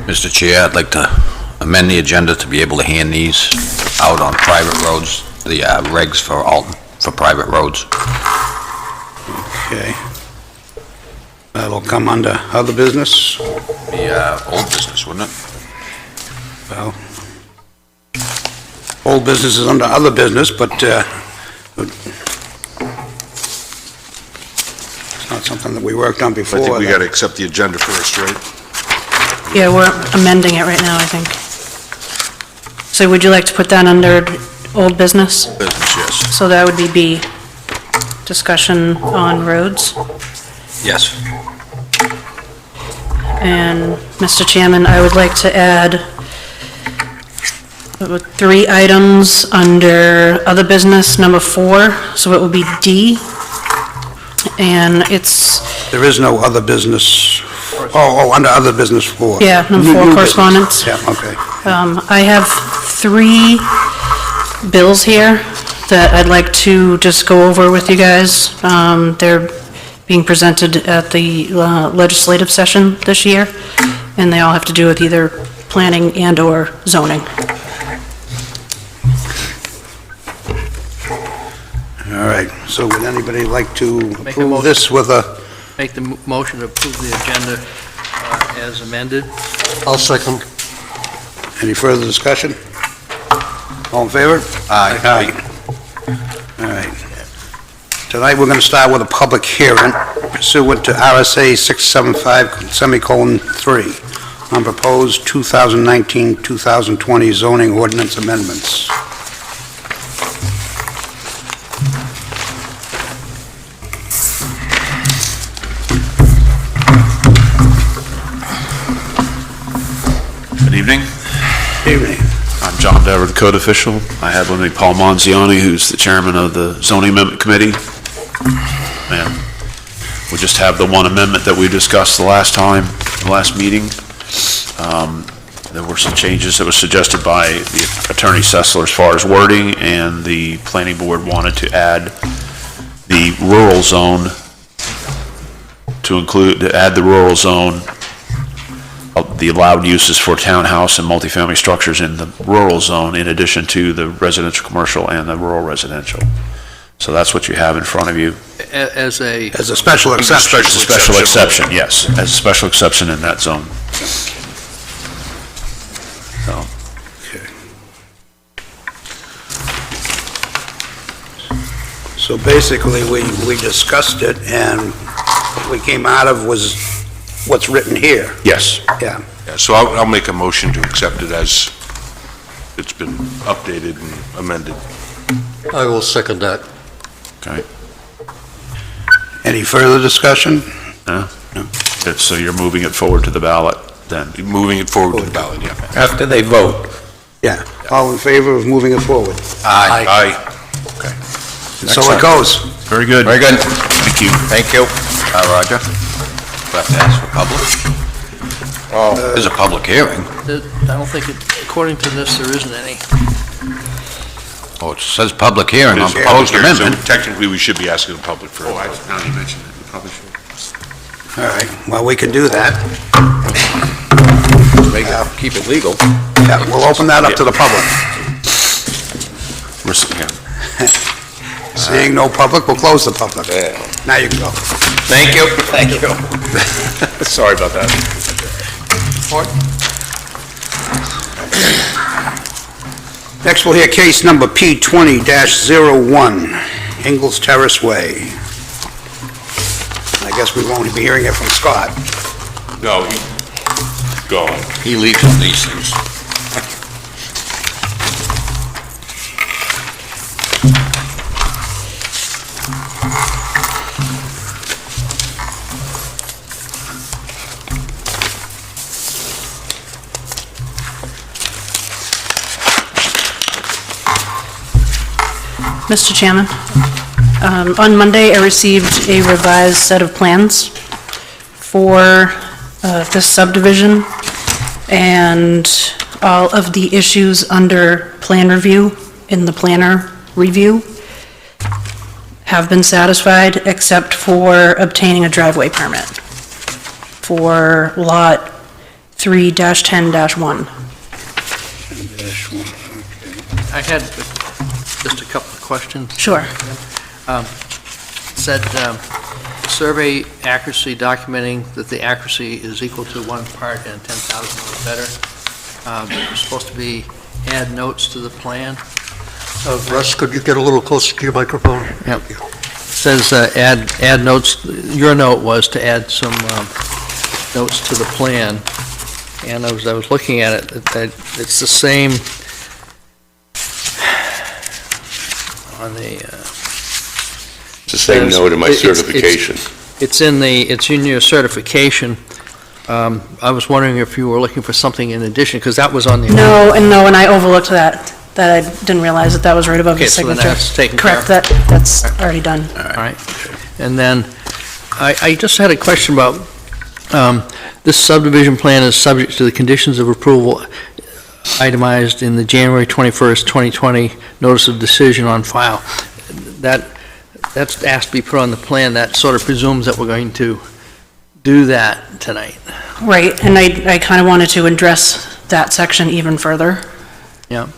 Mr. Chair, I'd like to amend the agenda to be able to hand these out on private roads, the regs for private roads. Okay. That'll come under other business? The old business, wouldn't it? Well, old business is under other business, but it's not something that we worked on before. I think we got to accept the agenda first, right? Yeah, we're amending it right now, I think. So would you like to put that under old business? Business, yes. So that would be B, discussion on roads. Yes. And, Mr. Chairman, I would like to add 3 items under other business, number 4, so it will be D. And it's, There is no other business, under other business 4. yeah, number 4, New correspondence. business. Yeah, okay. I have 3 bills here that I'd like to just go over with you guys. They're being presented at the legislative session this year, and they all have to do with either planning and/or zoning. All right, so would anybody like to Make a approve motion. this with a, Make the motion to approve the agenda as amended. I'll second. any further discussion? All in favor? Aye. Aye. All right. Tonight, we're going to start with a public hearing pursuant to RSA 675:3 on proposed 2019-2020 zoning ordinance amendments. Good evening. Evening. I'm John Dever, the code official. I have with me Paul Monziani, who's the chairman of the zoning amendment committee. And we just have the one amendment that we discussed the last meeting. There were some changes that were suggested by the Attorney Sessler as far as wording, and the planning board wanted to add the rural zone to add the rural zone, the allowed uses for townhouse and multifamily structures in the rural zone, in addition to the residential commercial and the rural residential. So that's what you have in front of you. As a, As a special exception. As a special exception, yes, as a special exception in that zone. So, So basically, we discussed it, and what we came out of was what's written here. yes. Yeah. Yeah, so I'll make a motion to accept it as it's been updated and amended. I will second that. Okay. Any further discussion? No? So you're moving it forward to the ballot then? Moving it forward to the ballot, yeah. After they vote. Yeah. All in favor of moving it forward? Aye. Aye. So it goes. Very good. Very good. Thank you. Thank you. Roger. Do I have to ask for public? There's a public hearing. I don't think, according to this, there isn't any. Oh, it says public hearing on It is proposed public hearing, so amendment. Technically, we should be asking the public for. Now you mentioned it, you probably should. All right, well, we can do that. Keep it legal. Yeah, we'll open that up to the public. Seeing no public, we'll close the public. Now you can go. Thank you. Thank you. Sorry about that. Next, we'll hear case number P20-01, Ingalls Terrace Way. I guess we won't be hearing it from Scott. No, he's gone. He leaves on these things. Mr. Chairman, on Monday, I received a revised set of plans for this subdivision, and all of the issues under plan review in the planner review have been satisfied, except for obtaining a driveway permit for lot 3-10-1. I had just a couple of questions. Sure. Said survey accuracy documenting that the accuracy is equal to 1 part in 10,000 or better. It's supposed to be add notes to the plan. Russ, could you get a little closer to your microphone? Yep. Says add notes, your note was to add some notes to the plan. And I was looking at it, it's the same on the... It's the same note in my certification. It's in your certification. I was wondering if you were looking for something in addition, because that was on the... No, and I overlooked that I didn't realize that was right above his Okay, so then signature. that's taken care of. Correct, that's already done. All right. And then, I just had a question about, this subdivision plan is subject to the conditions of approval itemized in the January 21st, 2020 Notice of Decision on file. That's asked to be put on the plan. That sort of presumes that we're going to do that tonight. Right, and I kind of wanted to address that section even further. Yeah.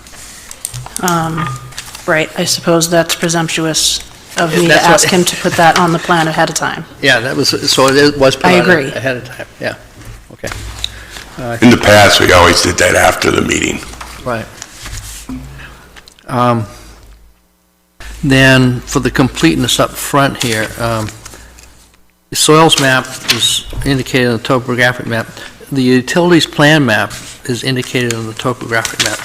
Right, I suppose that's presumpsuous of me to That's what- ask him to put that on the plan ahead of time. Yeah, that was, so it was put I on agree. ahead of time, yeah. Okay. In the past, we always did that after the meeting. Right. Then, for the completeness up front here, the soils map is indicated on the topographic map. The utilities plan map is indicated on the topographic map.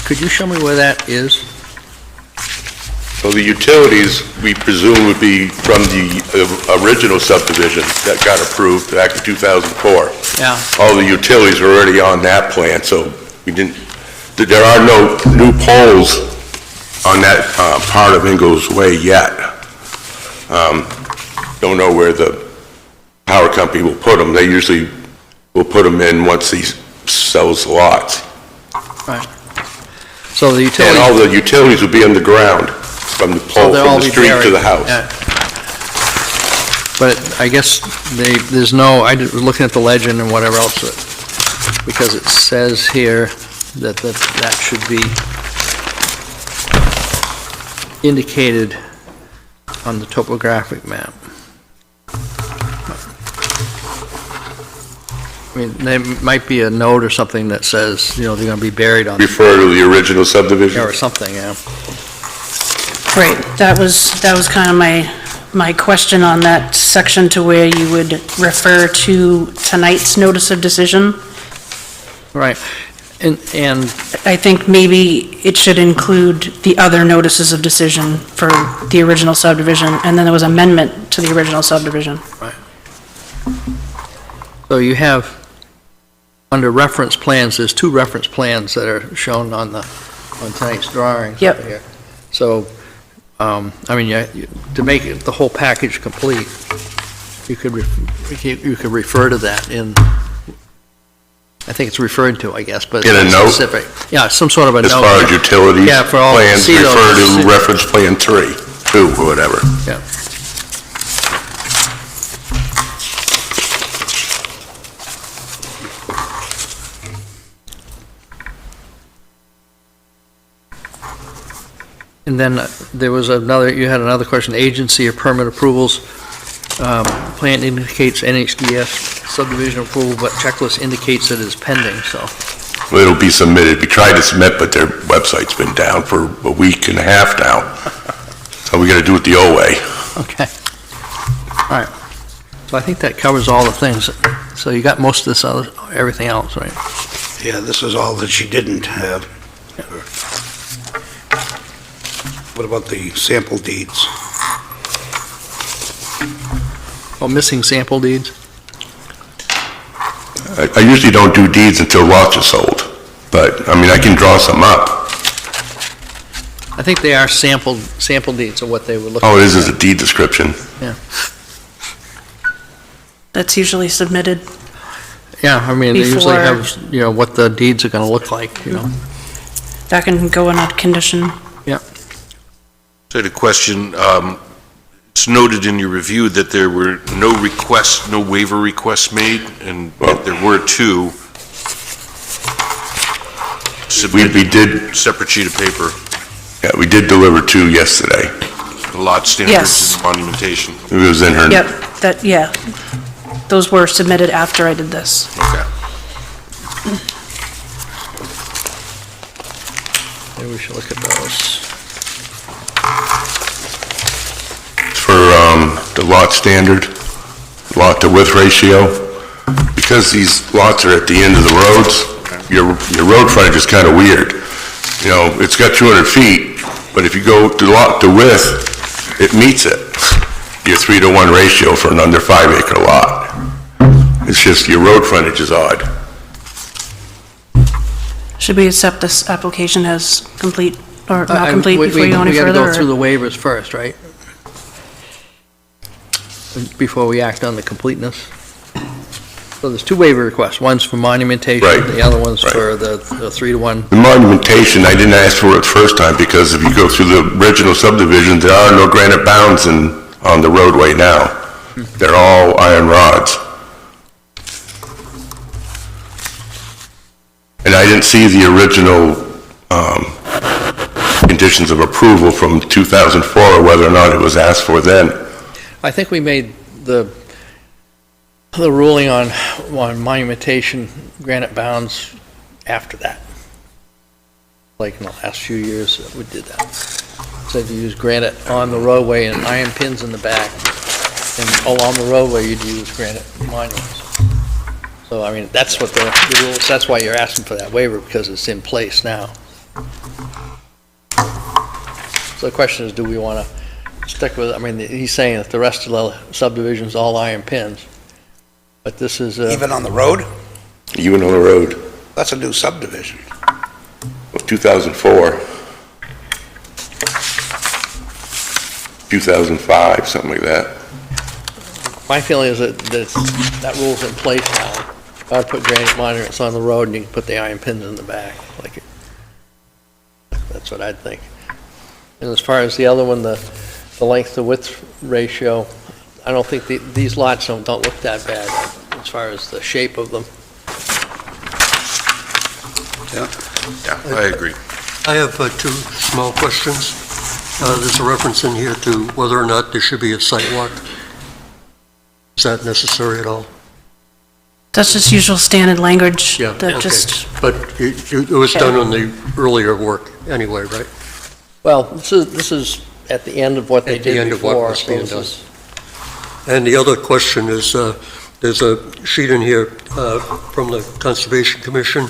Could you show me where that is? So the utilities, we presume, would be from the original subdivision that got approved back in 2004. Yeah. All the utilities were already on that plan, so we didn't, there are no new poles on that part of Ingalls Way yet. Don't know where the power company will put them. They usually will put them in once he sells the lots. Right. So the And all utilities, the utilities will be underground from the pole, they'll from all the be street to buried. the house. Yeah. But I guess there's no, I was looking at the legend and whatever else, because it says here that that should be indicated on the topographic map. I mean, there might be a note or something that says, they're going to be buried on, Refer to the original subdivision. or something, yeah. Right, that was kind of my question on that section, to where you would refer to tonight's notice of decision. Right. And I think maybe it should include the other notices of decision for the original subdivision, and then there was amendment to the original subdivision. so you have, under reference plans, there's 2 reference plans that are shown on tonight's drawings. Yep. over here. So, I mean, to make it the whole package complete, you could refer to that in, I think it's referred to, I guess, but. In a it's note? specific. Yeah, some sort of a note. As far as utilities, Yeah, for all- plans, see those- refer to reference plan 3, 2, or whatever. Yeah. And then there was you had another question, agency or permit approvals. Plan indicates NHDS subdivision approval, but checklist indicates that it's pending, so. Well, it'll be submitted. We tried to submit, but their website's been down for a week and a half now. So we gotta do it the old way. Okay. All right. So I think that covers all the things. So you got most of this, everything else, right? Yeah, this is all that she didn't have. What about the sample deeds? Oh, missing sample deeds? I usually don't do deeds until lots are sold, but, I mean, I can draw some up. I think they are sample deeds of what they were looking Oh, at. it is a deed description. That's usually submitted. Yeah, I mean, they usually Before- have, what the deeds are going to look like, That can go in a condition. So I had a question. It's noted in your review that there were no waiver requests made, and there were 2. We did, Separate sheet of paper, yeah, we did deliver 2 yesterday. the lot standards Yes. and monumentation. It was in her. Yep, yeah. Those were submitted after I did this. Okay. Maybe we should look at those. For the lot standard, lot to width ratio, because these lots are at the end of the roads, your road frontage is kind of weird. You know, it's got 200 feet, but if you go to lot to width, it meets it. Your 3-to-1 ratio for an under 5-acre lot. It's just your road frontage is odd. Should we accept this application as complete or not complete before you go any We got to further? go through or- the waivers first, right? Before we act on the completeness. So there's 2 waiver requests. One's for monumentation. Right. The other one's Right. for the 3-to-1. The monumentation, I didn't ask for it first time, because if you go through the original subdivision, there are no granite bounds on the roadway now. They're all iron rods. And I didn't see the original conditions of approval from 2004, or whether or not it was asked for then. I think we made the ruling on monumentation granite bounds after that. Like in the last few years, we did that. Said you use granite on the roadway and iron pins in the back. And along the roadway, you'd use granite monuments. So, I mean, that's what the rules, that's why you're asking for that waiver, because it's in place now. So the question is, do we want to stick with, I mean, he's saying that the rest of the subdivision's all iron pins, but this is, Even on the road? Even on the road, That's a new subdivision. of 2004, 2005, something like that. my feeling is that rule's in place now. I'd put granite monuments on the road and you can put the iron pins in the back, like it. That's what I'd think. And as far as the other one, the length to width ratio, I don't think these lots don't look that bad as far as the shape of them. Yeah, I agree. I have 2 small questions. There's a reference in here to whether or not there should be a sidewalk. Is that necessary at all? That's just usual standard language Yeah, that okay. just, But it was done on the earlier work anyway, right? Well, this is at the end of what they At the did end of what before. was being so done. this is- And the other question is, there's a sheet in here from the Conservation Commission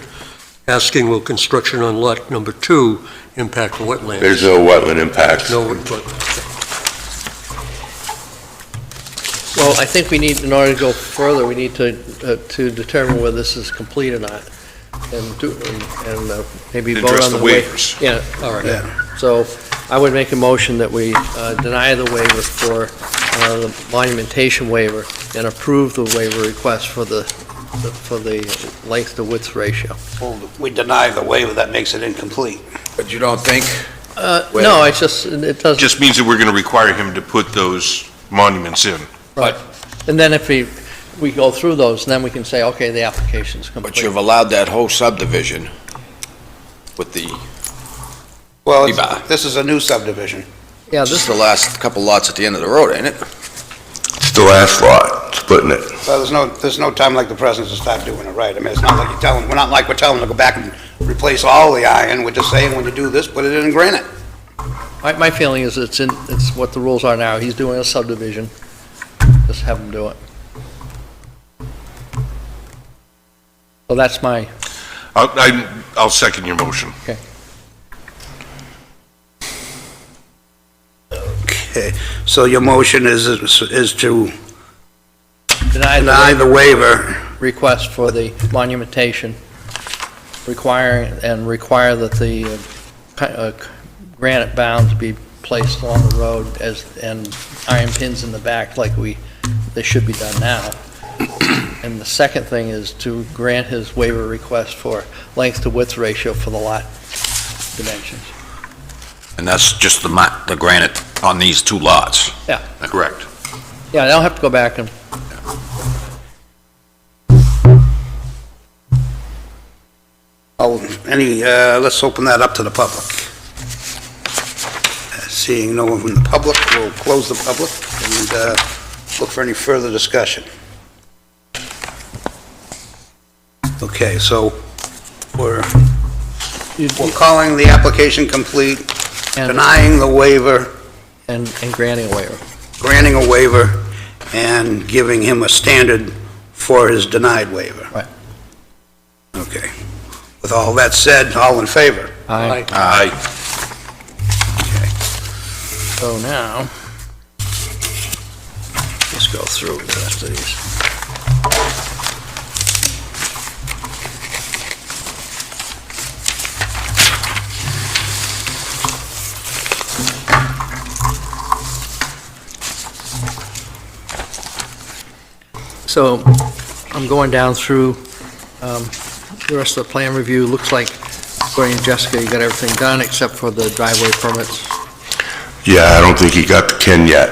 asking, will construction on lot number 2 impact the wetlands? There's no wetland impact. No input. Well, I think we need, in order to go further, we need to determine whether this is complete or not, and maybe vote Address on the the waiver. waivers. Yeah, all right. So I would make a motion that we deny the waiver for the monumentation waiver and approve the waiver request for the length to width ratio. Well, we deny the waiver, that makes it incomplete. But you don't think? No, it's just, it doesn't. Just means that we're going to require him to put those monuments in. Right. And then if we go through those, then we can say, okay, the application's complete. But you've allowed that whole subdivision with the, Well, Rebar. this is a new subdivision. Yeah, just the last couple lots at the end of the road, ain't it? It's the last lot, splitting it. So there's no time like the present to start doing it right. I mean, it's not like you're telling, we're not like we're telling them to go back and replace all the iron. We're just saying, when you do this, put it in granite. My feeling is it's what the rules are now. He's doing a subdivision. Just have him do it. So that's my, I'll second your motion. Okay, so your motion is to deny deny the the waiver. request for the monumentation, require that the granite bounds be placed along the road and iron pins in the back like they should be done now. And the second thing is to grant his waiver request for length to width ratio for the lot dimensions. And that's just the granite on these 2 lots. Yeah. Correct. Yeah, they'll have to go back and, Let's open that up to the public. Seeing no one from the public, we'll close the public and look for any further discussion. Okay, so we're calling the application complete, And- denying the waiver, And granting a waiver. granting a waiver, and giving him a standard for his denied waiver. Right. Okay. With all that said, all in favor? Aye. Aye. So now, let's go through the rest of these. So I'm going down through the rest of the plan review. Looks like, according to Jessica, you got everything done except for the driveway permits. Yeah, I don't think he got to Ken yet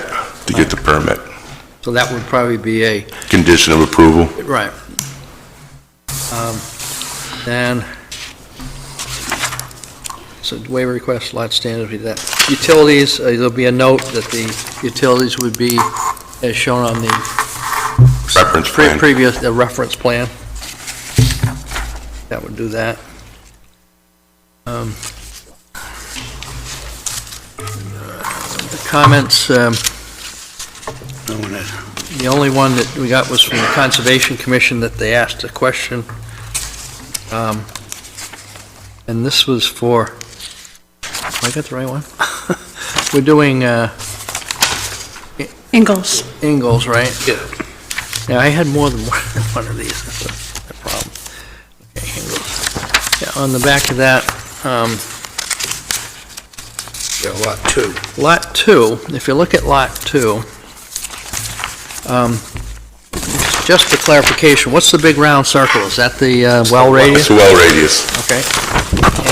to get the permit. So that would probably be a, Condition of approval. right. Then, so waiver request, lot standard, be that. Utilities, there'll be a note that the utilities would be as shown on the Reference plan. previous, the reference plan. That would do that. The comments, the only one that we got was from the Conservation Commission that they asked a question. And this was for, have I got the right one? We're doing Ingalls. Ingalls, right? Yeah. Yeah, I had more than one of these, that's the problem. Okay, Ingalls. Yeah, on the back of that, Yeah, lot 2. Lot 2, if you look at Lot 2, just for clarification, what's the big round circle? Is that the well radius? It's a well radius. Okay.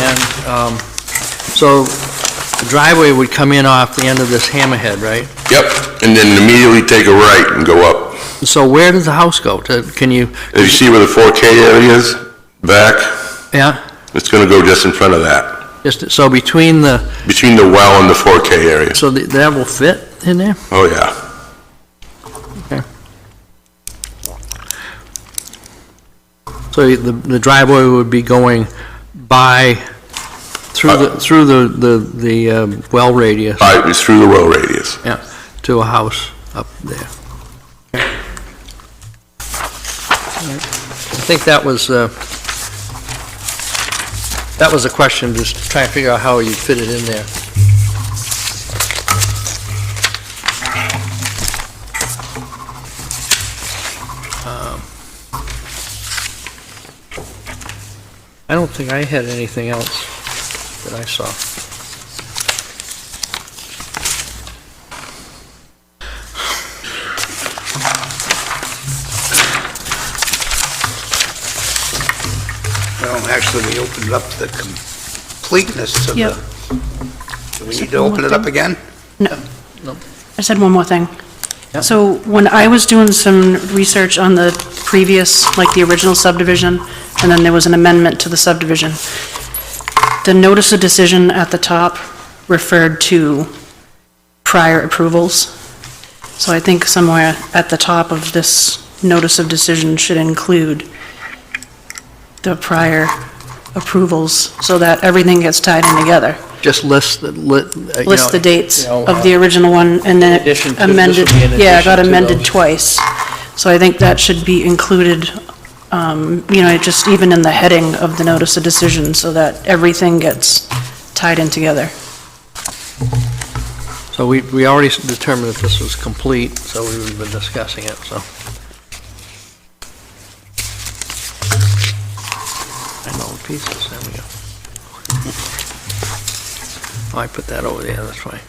And so the driveway would come in off the end of this hammerhead, right? Yep, and then immediately take a right and go up. So where does the house go? Can you, If you see where the 4K area is, back, yeah, it's gonna go just in front of that, just, so between the, between the well and the 4K area. so that will fit in there? Oh, yeah. So the driveway would be going by, through the well radius, All right, it's through the well radius. to a house up there. Okay. All right. I think that was a question, just trying to figure out how you fit it in there. I don't think I had anything else that I saw. Well, actually, we opened up the completeness of Yep. Do we need to open it up again? No. No. I said one more thing. Yep. So when I was doing some research on the previous, like the original subdivision, and then there was an amendment to the subdivision, the notice of decision at the top referred to prior approvals. So I think somewhere at the top of this notice of decision should include the prior approvals, so that everything gets tied in together. Just list the, List the dates you know, of the original one, and then addition it to- this amended, would be in yeah, it got addition to amended those. twice. So I think that should be included, just even in the heading of the notice of decision, so that everything gets tied in together. So we already determined that this was complete, so we've been discussing it, so. I know the pieces, there we go. Oh, I put that over there, that's right.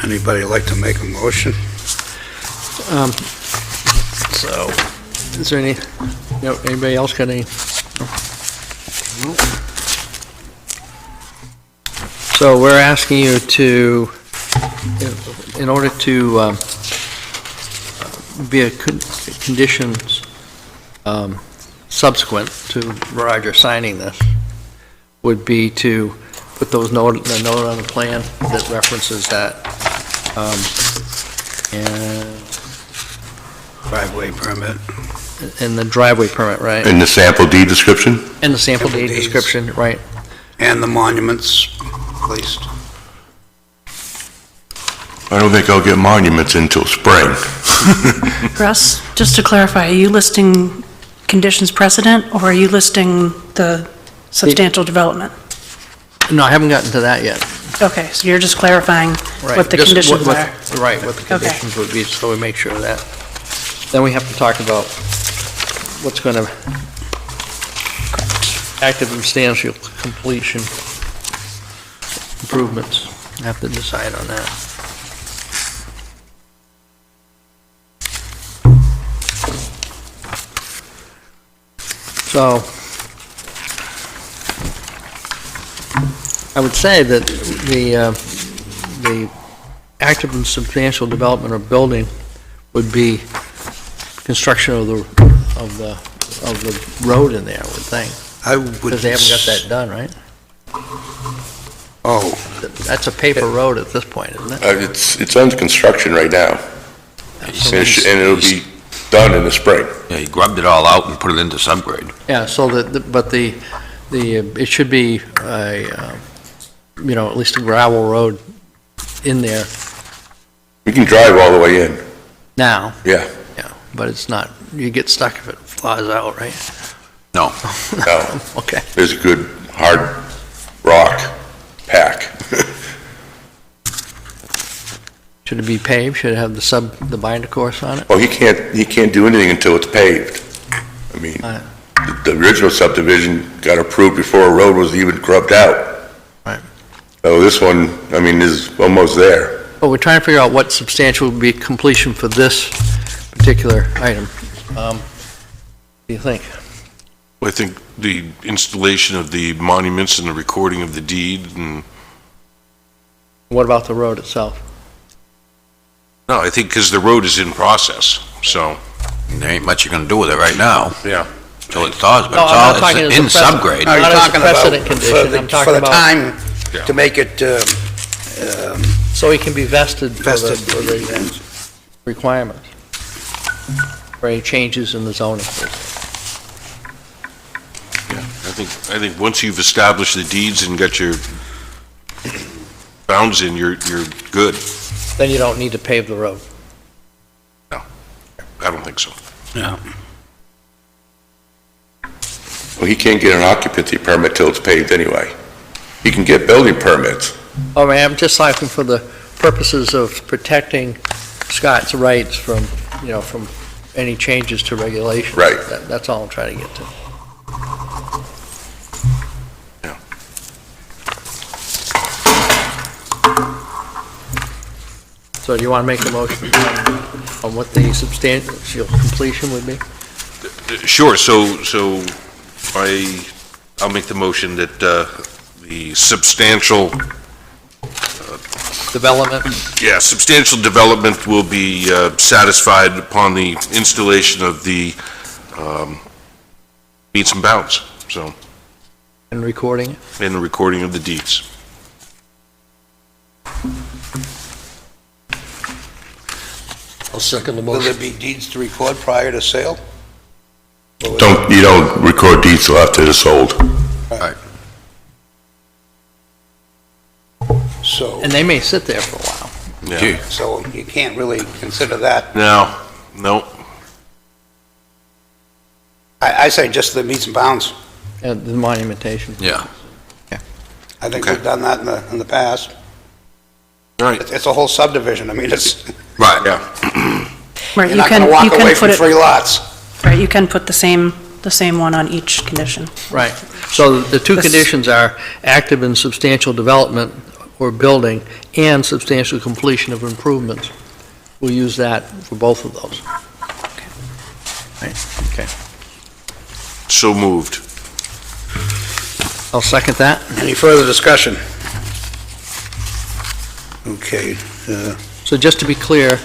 Anybody like to make a motion? So, is there any, anybody else got any? No? So we're asking you to, in order to be a conditions subsequent to Roger signing this, would be to put the note on the plan that references that. And Driveway permit. the driveway permit, right? In the sample deed description? And the sample Sample deed deeds. description, right? And the monuments placed. I don't think I'll get monuments until spring. Russ, just to clarify, are you listing conditions precedent, or are you listing the substantial development? No, I haven't gotten to that yet. Okay, so you're just clarifying Right. what the Just conditions what- are? Right, what the Okay. conditions would be, so we make sure of that. Then we have to talk about what's going to, active and substantial completion improvements. Have to decide on that. So, I would say that the active and substantial development of building would be construction of the road in there, I would think, I would... because they haven't got that done, right? Oh, That's a paper road at this point, isn't it? It's under construction right now, and it'll be done in the spring. Yeah, he grubbed it all out and put it into subgrade. Yeah, so but it should be at least a gravel road in there You can drive all the way in, now. yeah. Yeah, but it's not, you get stuck if it flies out, right? No, No, Okay. there's a good hard rock pack. Should it be paved? Should it have the binder course on it? Well, he can't do anything until it's paved. I mean, Right. the original subdivision got approved before a road was even grubbed out. Right. So this one, I mean, is almost there. But we're trying to figure out what substantial would be completion for this particular item. What do you think? I think the installation of the monuments and the recording of the deed, and, What about the road itself? no, I think because the road is in process, so, there ain't much you're gonna do with it right now, yeah. till it thaws, but No, I'm not talking it's as a in precedent. subgrade. no, you're Not as a talking about precedent condition, I'm talking for the about- time Yeah. to make it So it can be vested for vested. the requirements, for any changes in the zoning. Yeah, I think once you've established the deeds and got your bounds in, you're good. Then you don't need to pave the road. I don't think so. Yeah. Well, he can't get an occupancy permit till it's paved anyway. He can get building permits. Oh, man, I'm just talking for the purposes of protecting Scott's rights from any changes to regulations. Right. That's all I'm trying to get to. So do you want to make a motion on what the substantial completion would be? Sure, so I'll make the motion that the substantial, Development? substantial development will be satisfied upon the installation of the meets and bounds, so, And recording it? and the recording of the deeds. I'll second the Will motion. there be deeds to record prior to sale? You don't record deeds till after they're sold. So, And they may sit there for a while. Yeah. Gee, so you can't really consider that. No. I say just the meets and bounds. And the monumentation. yeah, I think Okay. we've done that in the past. All right, It's a whole subdivision. I mean, it's, right, yeah. Right, you're you not can, gonna walk you away can from put it, 3 lots. right, you can put the same one on each condition. Right. So the two This- conditions are active and substantial development or building and substantial completion of improvements. We'll use that for both of those. Right, okay. So moved. I'll second that. Any further discussion? Okay, So just to be clear,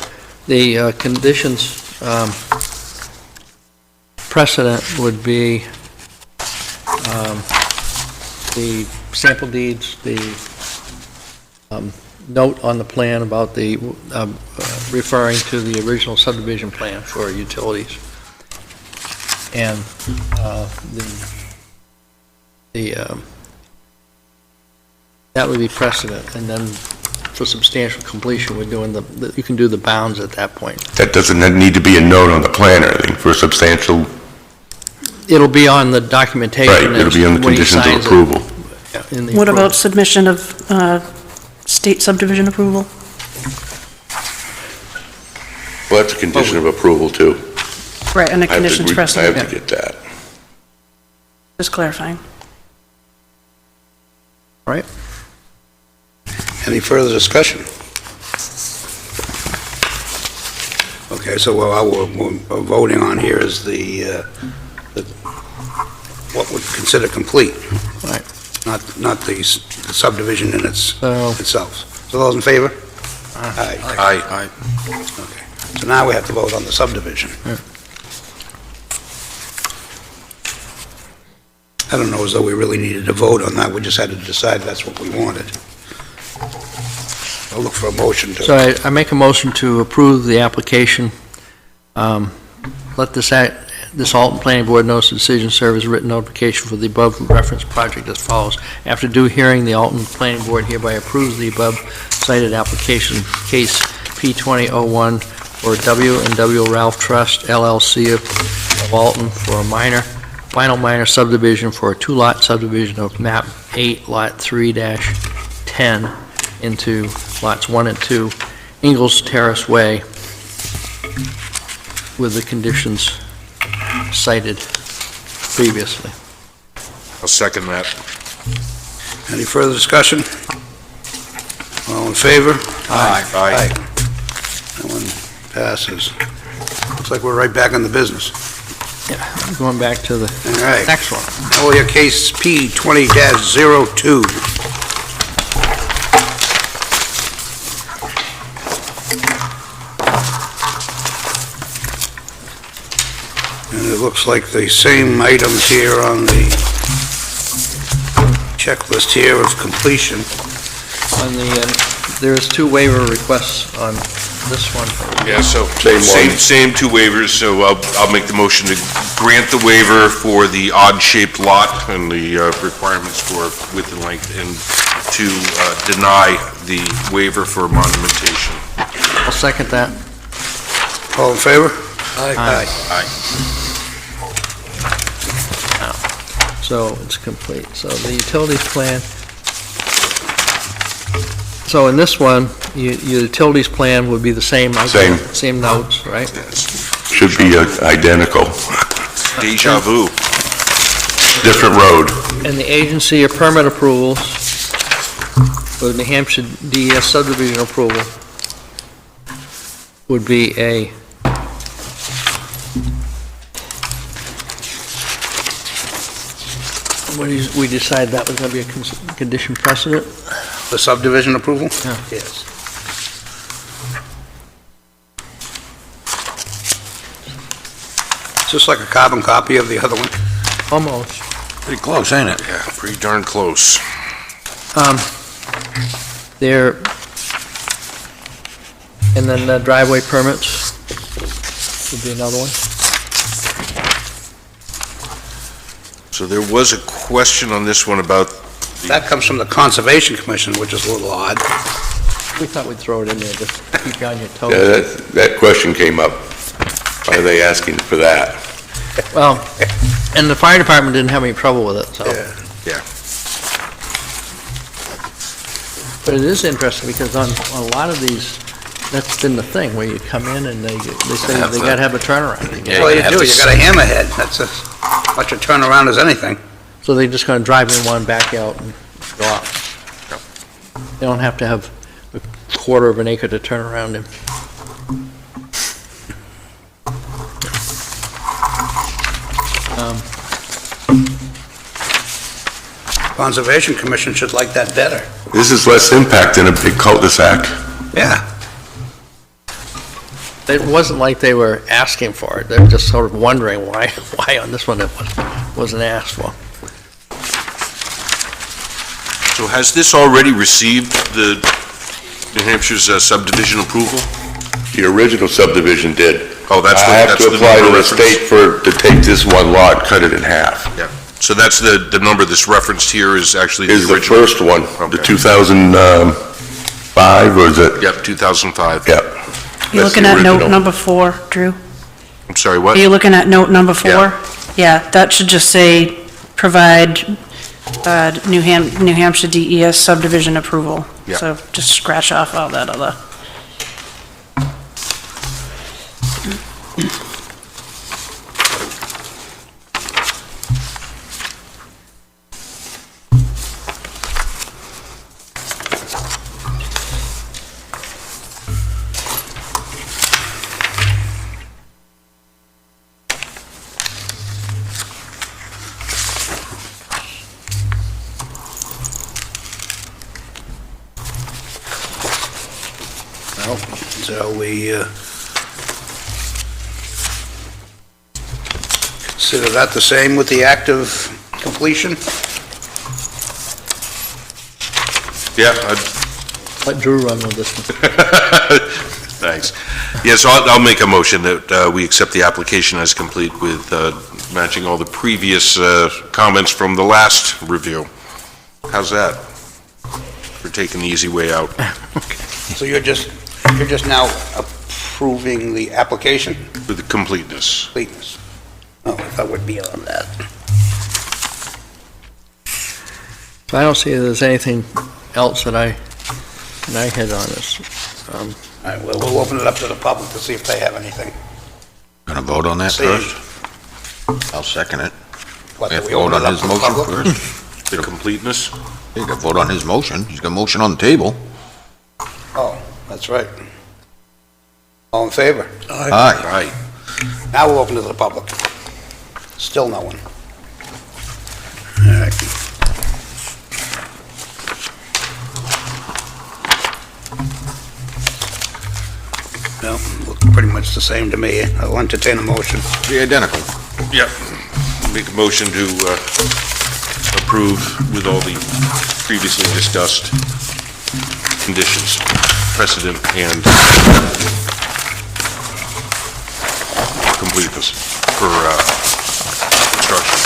the conditions precedent would be the sample deeds, the note on the plan about the, referring to the original subdivision plan for utilities. And that would be precedent. And then for substantial completion, we're doing you can do the bounds at that point. That doesn't need to be a note on the plan or anything for substantial, It'll be on the documentation. right, it'll be on the when he conditions of signs it. approval. Yeah, in the What approval. about submission of state subdivision approval? Well, that's a condition of approval, too. Right, and the I have to conditions I precedent, have to get that. just clarifying. All right. Any further discussion? Okay, so what we're voting on here is what would consider complete. Right. Not the subdivision in So- itself. So those in favor? Aye. Aye. Okay. So now we have to vote on the subdivision. Yeah. I don't know as though we really needed to vote on that, we just had to decide that's what we wanted. I'll look for a motion to... So I make a motion to approve the application. Let this Alton Planning Board notice of decision serve as written notification for the above referenced project as follows. After due hearing, the Alton Planning Board hereby approves the above cited application, case P2001 for W&W Ralph Trust LLC of Alton for a final minor subdivision for a two-lot subdivision of map 8, lot 3-10 into lots 1 and 2, Ingalls Terrace Way, with the conditions cited previously. I'll second that. Any further discussion? All in favor? Aye. That one passes. Looks like we're right back in the business. Yeah, going back to the All right. next one. Now we have case P20-02. And it looks like the same items here on the checklist here of completion. On the, there's two waiver requests on this one. Yeah, so, Same one. same two waivers, so I'll make the motion to grant the waiver for the odd-shaped lot and the requirements for width and length, and to deny the waiver for monumentation. I'll second that. All in favor? Aye. Aye. So it's complete. So the utilities plan. So in this one, your utilities plan would be the same. Same. Same notes, right? Should be identical. Deja vu. Different road. And the agency of permit approvals for the New Hampshire DES subdivision approval would be a we decided that was going to be a condition precedent? The subdivision approval? Yeah. Yes. It's just like a carbon copy of the other one. Almost. Pretty close, ain't it? Yeah, pretty darn close. There, and then the driveway permits would be another one. So there was a question on this one about, That comes from the Conservation Commission, which is a little odd. We thought we'd throw it in there, just to keep you on your toes. Yeah, that question came up. Why are they asking for that? Well, and the fire department didn't have any trouble with it, so. yeah, But it is interesting, because on a lot of these, that's been the thing, where you come in and they say they gotta have a turnaround. Yeah, Well, you you have do, to you got a hammerhead. That's as much a turnaround as anything. So they're just gonna drive in one, back out, and go out. They don't have to have a quarter of an acre to turn around in. Conservation Commission should like that better. This is less impact than a big cul-de-sac. Yeah. It wasn't like they were asking for it, they were just sort of wondering why on this one it wasn't asked for. So has this already received the New Hampshire's subdivision approval? The original subdivision did. Oh, that's the I have to number apply to the referenced? state to take this one lot, cut it in half. Yeah. So that's the number that's referenced here is actually Is the the original? first one, the Okay. 2005, or is it? Yep, 2005. Yeah. You're That's the looking at note original. number 4, Drew? I'm sorry, Are what? you looking at note number 4? Yeah. Yeah, that should just say, provide New Hampshire DES subdivision approval. Yeah. So just scratch off all that other. Well, so we consider that the same with the act of completion? Yeah, Let Drew run with this one. thanks. Yeah, so I'll make a motion that we accept the application as complete with matching all the previous comments from the last review. How's that? We're taking the easy way out. So you're just now approving the application? With the completeness. Completeness. Oh, I thought we'd be on that. So I don't see there's anything else that I had on this. All right, well, we'll open it up to the public to see if they have anything. Gonna vote on that See. first? I'll second it. What, We have do to we vote open it on up his to the motion public? first. The completeness? You gotta vote on his motion. He's got a motion on the table. Oh, that's right. All in favor? Aye. Aye. Now we'll open to the public. Still no one. All right. No, look pretty much the same to me. I'll entertain a motion. Be identical. Yep. Make a motion to approve with all the previously discussed conditions, precedent, and completeness for construction.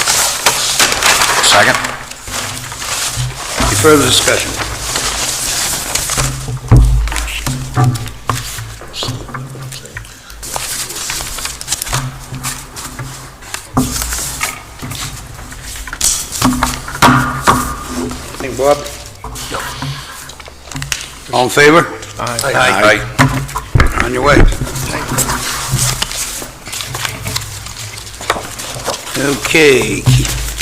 Second? Any further discussion? Anything, Bob? No. All in favor? Aye. On your way. Okay,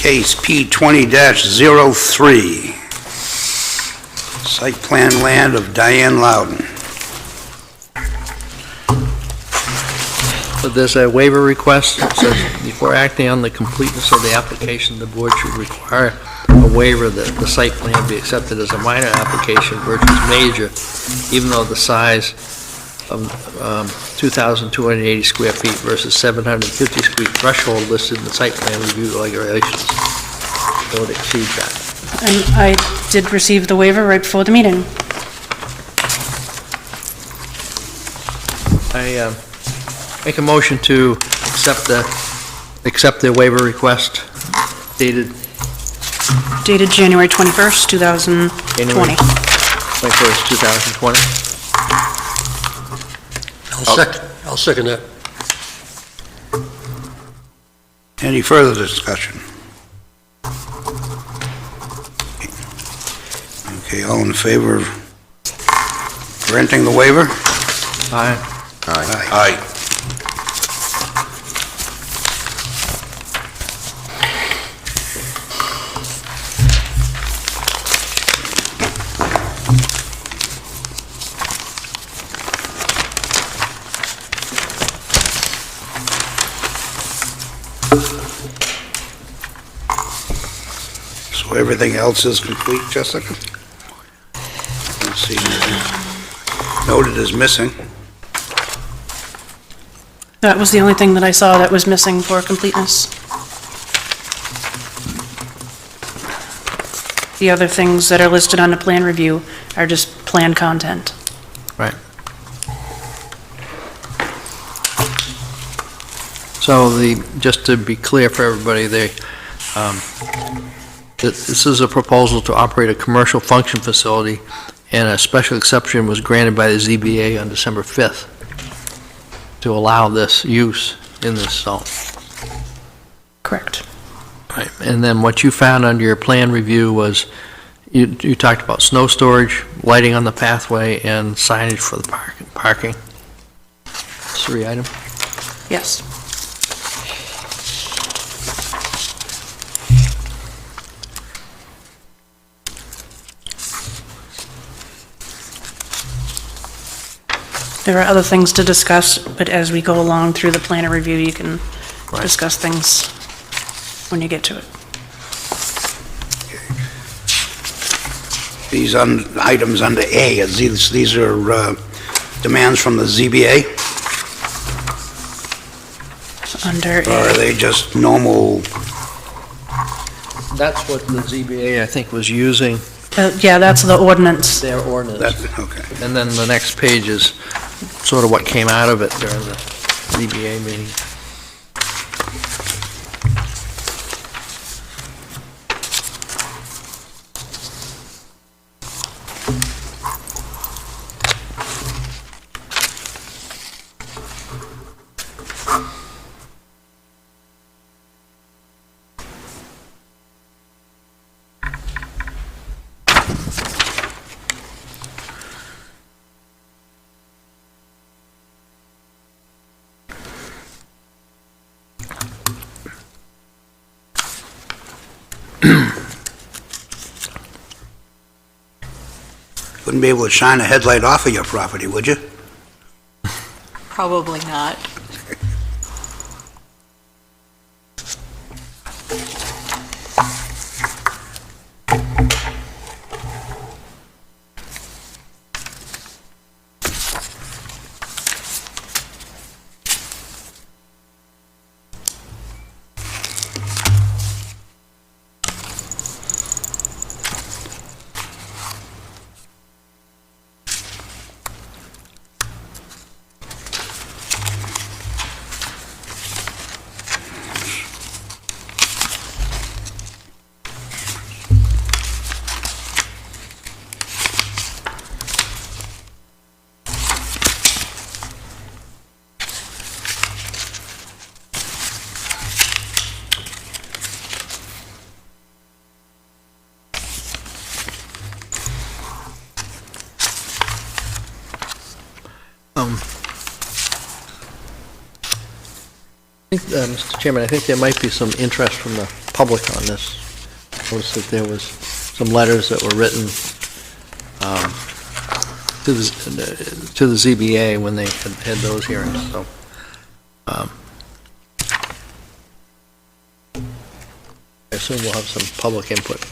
case P20-03. Site plan land of Diane Loudon. But there's a waiver request, it says, before acting on the completeness of the application, the board should require a waiver that the site plan be accepted as a minor application versus major, even though the size of 2,280 square feet versus 750 square threshold listed in the site plan review regulations don't exceed that. And I did receive the waiver right before the meeting. I make a motion to accept the waiver request dated Dated January 21st, 2020. January 21st, 2020. I'll second that. Any further discussion? Okay, all in favor of granting the waiver? Aye. Aye. Aye. So everything else is complete, Jessica? Let's see, noted as missing. That was the only thing that I saw that was missing for completeness. The other things that are listed on the plan review are just plan content. Right. So just to be clear for everybody, this is a proposal to operate a commercial function facility, and a special exception was granted by the ZBA on December 5th to allow this use in this zone. Correct. Right. And then what you found under your plan review was, you talked about snow storage, lighting on the pathway, and signage for the parking. 3 items. Yes. There are other things to discuss, but as we go along through the planner review, you can discuss things when you get to it. These items under A, these are demands from the ZBA, Under or are A, they just normal? That's what the ZBA, I think, was using yeah, that's the ordinance. their ordinance. Okay. And then the next page is sort of what came out of it during the ZBA meeting. Wouldn't be able to shine a headlight off of your property, would you? Probably not. Mr. Chairman, I think there might be some interest from the public on this. I noticed that there was some letters that were written to the ZBA when they had those hearings, so. I assume we'll have some public input.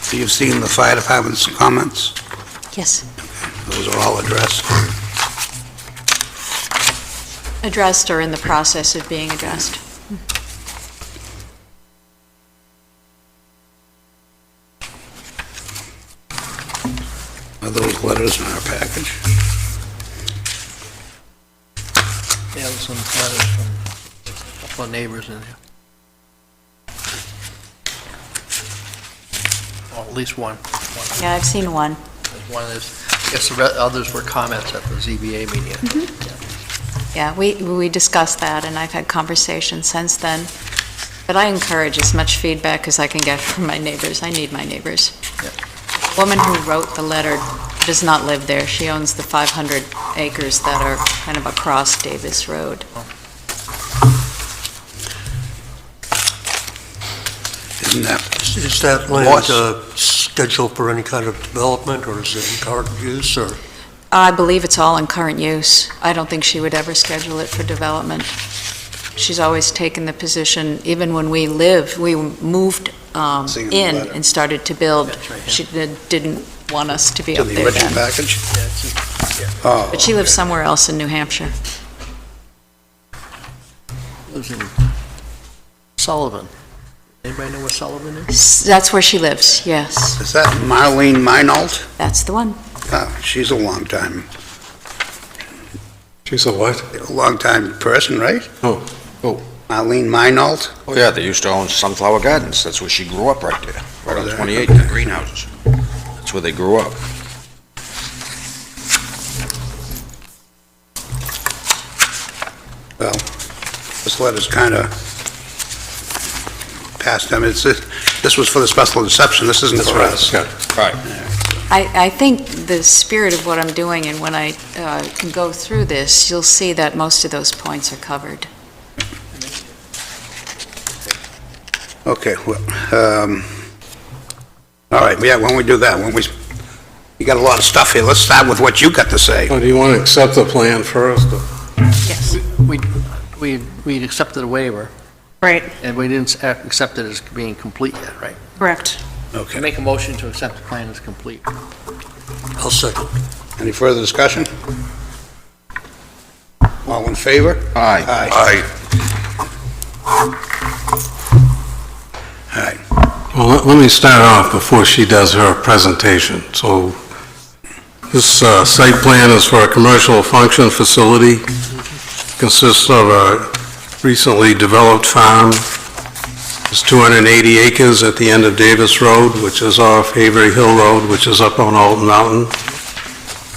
So you've seen the fire department's comments? Yes. Those are all addressed? Addressed or in the process of being addressed. Are those letters in our package? Yeah, there's some letters from a couple of neighbors in there. Or at least one. Yeah, I've seen one. One is, I guess the others were comments at the ZBA meeting. Yeah, we discussed that, and I've had conversations since then. But I encourage as much feedback as I can get from my neighbors. I need my neighbors. Yeah. The woman who wrote the letter does not live there. She owns the 500 acres that are kind of across Davis Road. Isn't that, Is that land Lots. scheduled for any kind of development, or is it in current use, or? I believe it's all in current use. I don't think she would ever schedule it for development. She's always taken the position, even when we moved Seeing the in letter. and started to build, That's right, yeah. she didn't want us to be to up the there original then. package? Yeah, Oh, But she lives somewhere else in New Hampshire. lives in Sullivan. Anybody know where Sullivan is? That's where she lives, yes. is that Marlene Meinalt? That's the one. She's a long time person, right? Oh. Marlene Meinalt? Oh, yeah, they used to own Sunflower Gardens. That's where she grew up right there, right on there? 28, the greenhouses. That's where they grew up. Well, this letter's kind of past them. This was for the special exception, this isn't for us. Right. I think the spirit of what I'm doing, and when I can go through this, you'll see that most of those points are covered. Okay, well, all right, yeah, when we do that, you got a lot of stuff here, let's start with what you got to say. Do you want to accept the plan first? Yes. We accepted a waiver, Right, and we didn't accept it as being complete yet, right? correct. Okay, Make a motion to accept the plan as complete. I'll second. any further discussion? All in favor? Aye. Aye. All right, Well, let me start off before she does her presentation. So this site plan is for a commercial function facility. Consists of a recently developed farm. It's 280 acres at the end of Davis Road, which is off Avery Hill Road, which is up on Alton Mountain.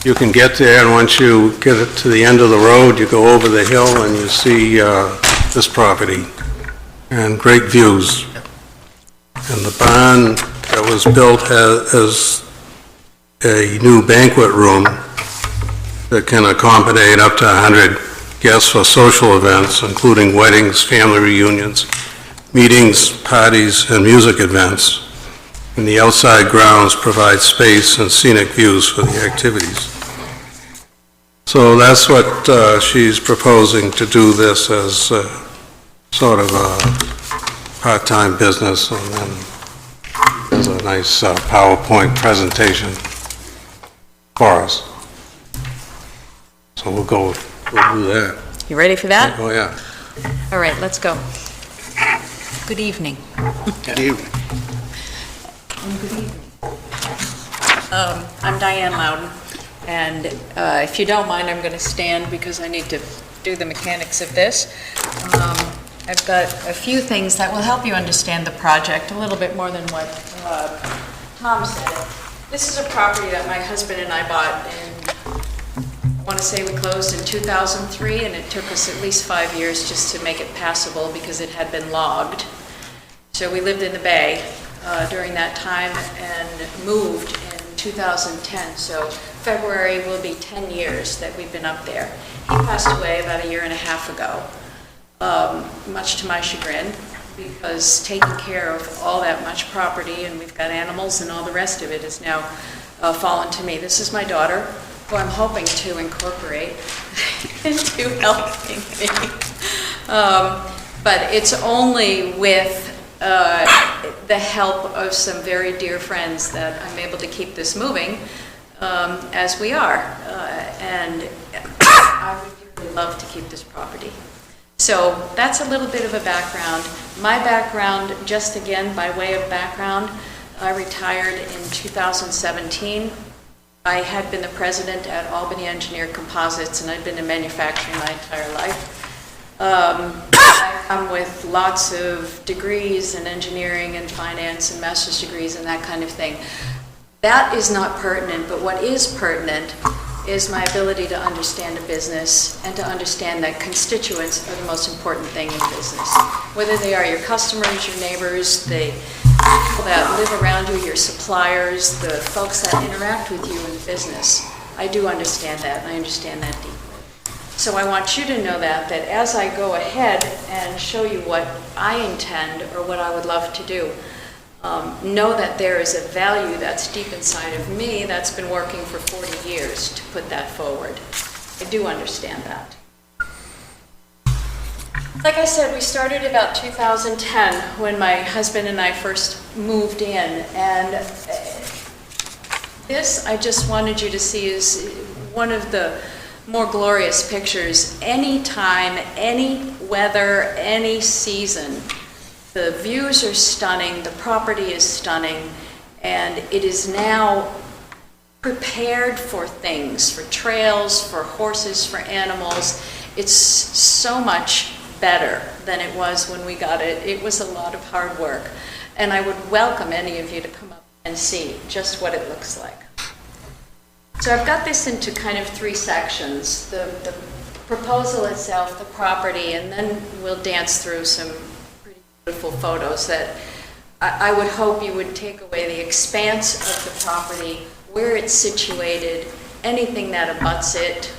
You can get there, and once you get it to the end of the road, you go over the hill and you see this property, and great views. And the barn that was built has a new banquet room that can accommodate up to 100 guests for social events, including weddings, family reunions, meetings, parties, and music events. And the outside grounds provide space and scenic views for the activities. So that's what she's proposing, to do this as sort of a part-time business, and then there's a nice PowerPoint presentation for us. So we'll do that. You ready for that? Oh, yeah. All right, let's go. Good evening. you, I'm Diane Loudon, and if you don't mind, I'm going to stand because I need to do the mechanics of this. I've got a few things that will help you understand the project a little bit more than what Tom said. This is a property that my husband and I bought in, I want to say we closed in 2003, and it took us at least 5 years just to make it passable because it had been logged. So we lived in the bay during that time and moved in 2010. So February will be 10 years that we've been up there. He passed away about 1.5 years ago, much to my chagrin, because taking care of all that much property, and we've got animals and all the rest of it, has now fallen to me. This is my daughter, who I'm hoping to incorporate into helping me. But it's only with the help of some very dear friends that I'm able to keep this moving as we are. And I would really love to keep this property. So that's a little bit of a background. My background, just again, by way of background, I retired in 2017. I had been the president at Albany Engineered Composites, and I'd been in manufacturing my entire life. I come with lots of degrees in engineering and finance and master's degrees and that kind of thing. That is not pertinent, but what is pertinent is my ability to understand a business and to understand that constituents are the most important thing in business. Whether they are your customers, your neighbors, the people that live around you, your suppliers, the folks that interact with you in business. I do understand that, and I understand that deeply. So I want you to know that as I go ahead and show you what I intend or what I would love to do, know that there is a value that's deep inside of me that's been working for 40 years to put that forward. I do understand that. Like I said, we started about 2010 when my husband and I first moved in, and this I just wanted you to see is one of the more glorious pictures. Any time, any weather, any season, the views are stunning, the property is stunning, and it is now prepared for things, for trails, for horses, for animals. It's so much better than it was when we got it. It was a lot of hard work, and I would welcome any of you to come up and see just what it looks like. So I've got this into kind of three sections, the proposal itself, the property, and then we'll dance through some pretty beautiful photos that I would hope you would take away the expanse of the property, where it's situated, anything that abuts it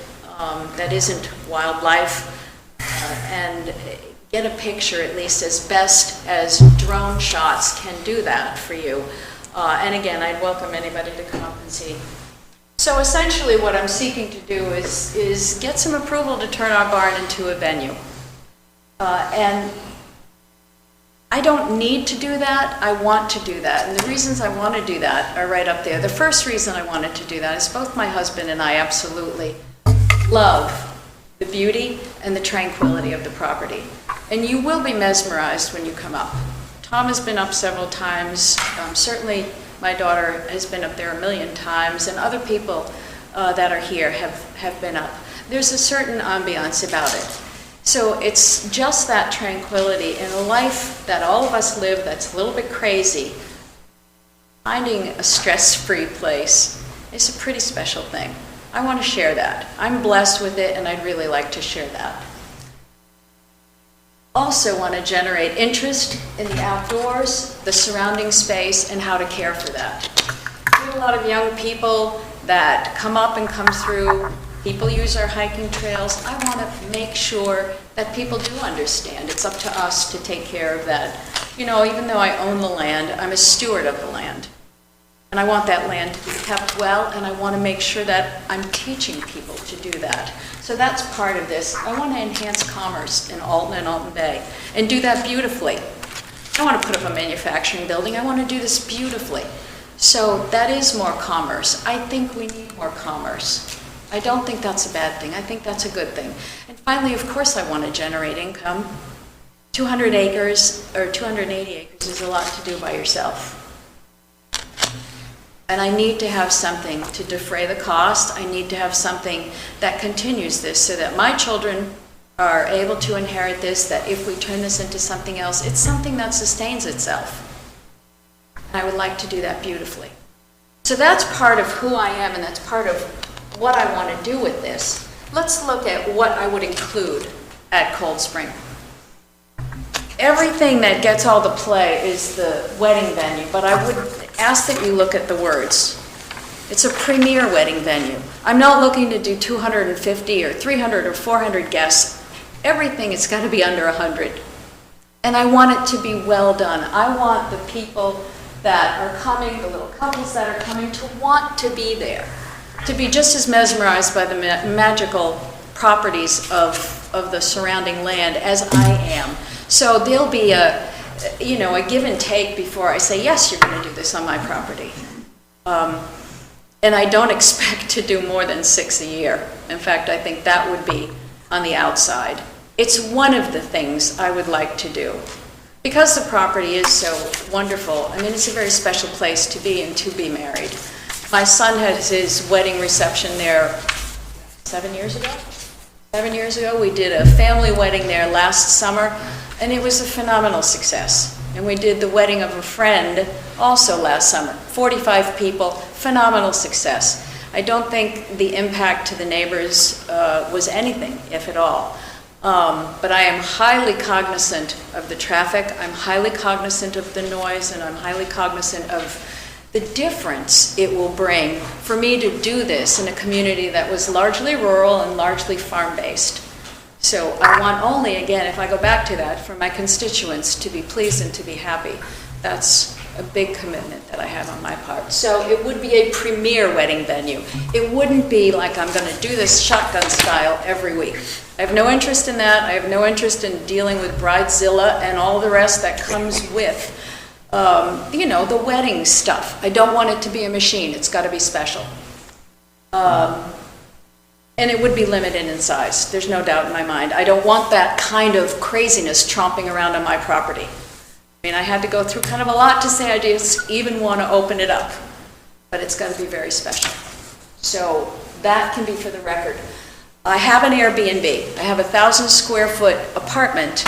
that isn't wildlife, and get a picture at least as best as drone shots can do that for you. And again, I'd welcome anybody to come up and see. So essentially what I'm seeking to do is get some approval to turn our barn into a venue. And I don't need to do that, I want to do that. And the reasons I want to do that are right up there. The first reason I wanted to do that is both my husband and I absolutely love the beauty and the tranquility of the property. And you will be mesmerized when you come up. Tom has been up several times, certainly my daughter has been up there a million times, and other people that are here have been up. There's a certain ambiance about it. So it's just that tranquility in a life that all of us live that's a little bit crazy. Finding a stress-free place is a pretty special thing. I want to share that. I'm blessed with it, and I'd really like to share that. Also want to generate interest in the outdoors, the surrounding space, and how to care for that. We have a lot of young people that come up and come through. People use our hiking trails. I want to make sure that people do understand. It's up to us to take care of that. You know, even though I own the land, I'm a steward of the land. And I want that land to be kept well, and I want to make sure that I'm teaching people to do that. So that's part of this. I want to enhance commerce in Alton and Alton Bay, and do that beautifully. I don't want to put up a manufacturing building. I want to do this beautifully. So that is more commerce. I think we need more commerce. I don't think that's a bad thing. I think that's a good thing. And finally, of course, I want to generate income. 200 acres or 280 acres is a lot to do by yourself. And I need to have something to defray the cost. I need to have something that continues this so that my children are able to inherit this, that if we turn this into something else, it's something that sustains itself. And I would like to do that beautifully. So that's part of who I am, and that's part of what I want to do with this. Let's look at what I would include at Cold Spring. Everything that gets all the play is the wedding venue, but I would ask that you look at the words. It's a premier wedding venue. I'm not looking to do 250 or 300 or 400 guests. Everything has got to be under 100. And I want it to be well done. I want the people that are coming, the little couples that are coming, to want to be there, to be just as mesmerized by the magical properties of the surrounding land as I am. So there'll be a give and take before I say, yes, you're going to do this on my property. And I don't expect to do more than 6 a year. In fact, I think that would be on the outside. It's one of the things I would like to do. Because the property is so wonderful, I mean, it's a very special place to be and to be married. My son had his wedding reception there 7 years ago. 7 years ago, we did a family wedding there last summer, and it was a phenomenal success. And we did the wedding of a friend also last summer. 45 people, phenomenal success. I don't think the impact to the neighbors was anything, if at all. But I am highly cognizant of the traffic, I'm highly cognizant of the noise, and I'm highly cognizant of the difference it will bring for me to do this in a community that was largely rural and largely farm-based. So I want only, again, if I go back to that, for my constituents to be pleased and to be happy. That's a big commitment that I have on my part. So it would be a premier wedding venue. It wouldn't be like I'm going to do this shotgun style every week. I have no interest in that. I have no interest in dealing with Bridezilla and all the rest that comes with, you know, the wedding stuff. I don't want it to be a machine. It's got to be special. And it would be limited in size. There's no doubt in my mind. I don't want that kind of craziness tromping around on my property. I mean, I had to go through kind of a lot to say I just even want to open it up. But it's got to be very special. So that can be for the record. I have an Airbnb. I have a 1,000 square foot apartment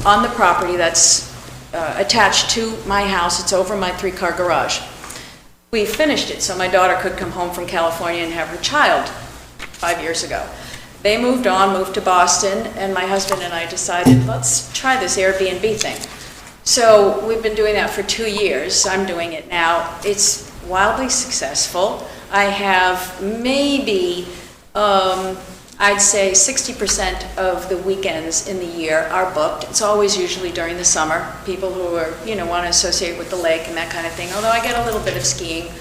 on the property that's attached to my house. It's over my 3-car garage. We finished it so my daughter could come home from California and have her child 5 years ago. They moved to Boston, and my husband and I decided, let's try this Airbnb thing. So we've been doing that for 2 years. I'm doing it now. It's wildly successful. I have maybe, I'd say 60% of the weekends in the year are booked. It's always usually during the summer. People who are, you know, want to associate with the lake and that kind of thing, although I get a little bit of skiing.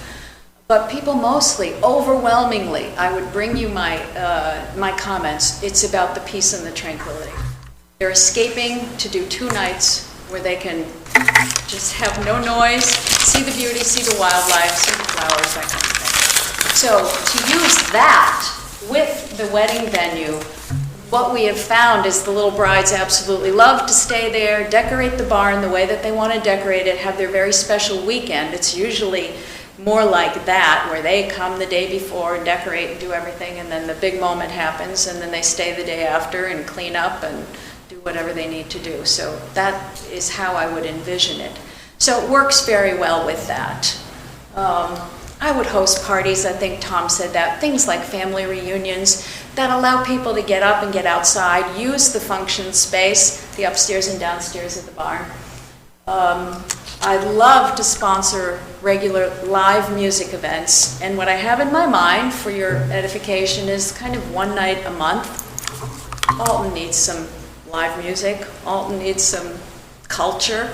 But people mostly, overwhelmingly, I would bring you my comments. It's about the peace and the tranquility. They're escaping to do 2 nights where they can just have no noise, see the beauty, see the wildlife, see the flowers, that kind of thing. So to use that with the wedding venue, what we have found is the little brides absolutely love to stay there, decorate the barn the way that they want to decorate it, have their very special weekend. It's usually more like that, where they come the day before and decorate and do everything, and then the big moment happens, and then they stay the day after and clean up and do whatever they need to do. So that is how I would envision it. So it works very well with that. I would host parties, I think Tom said that, things like family reunions that allow people to get up and get outside, use the function space, the upstairs and downstairs of the barn. I'd love to sponsor regular live music events, and what I have in my mind for your edification is kind of 1 night a month. Alton needs some live music. Alton needs some culture.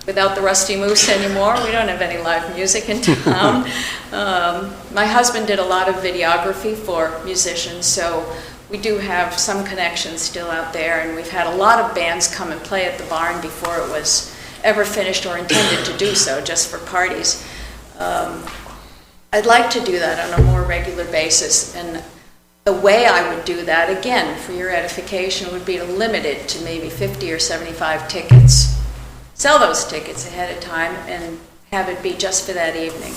Without the Rusty Moose anymore, we don't have any live music in town. My husband did a lot of videography for musicians, so we do have some connections still out there, and we've had a lot of bands come and play at the barn before it was ever finished or intended to do so, just for parties. I'd like to do that on a more regular basis, and the way I would do that, again, for your edification, would be to limit it to maybe 50 or 75 tickets. Sell those tickets ahead of time and have it be just for that evening.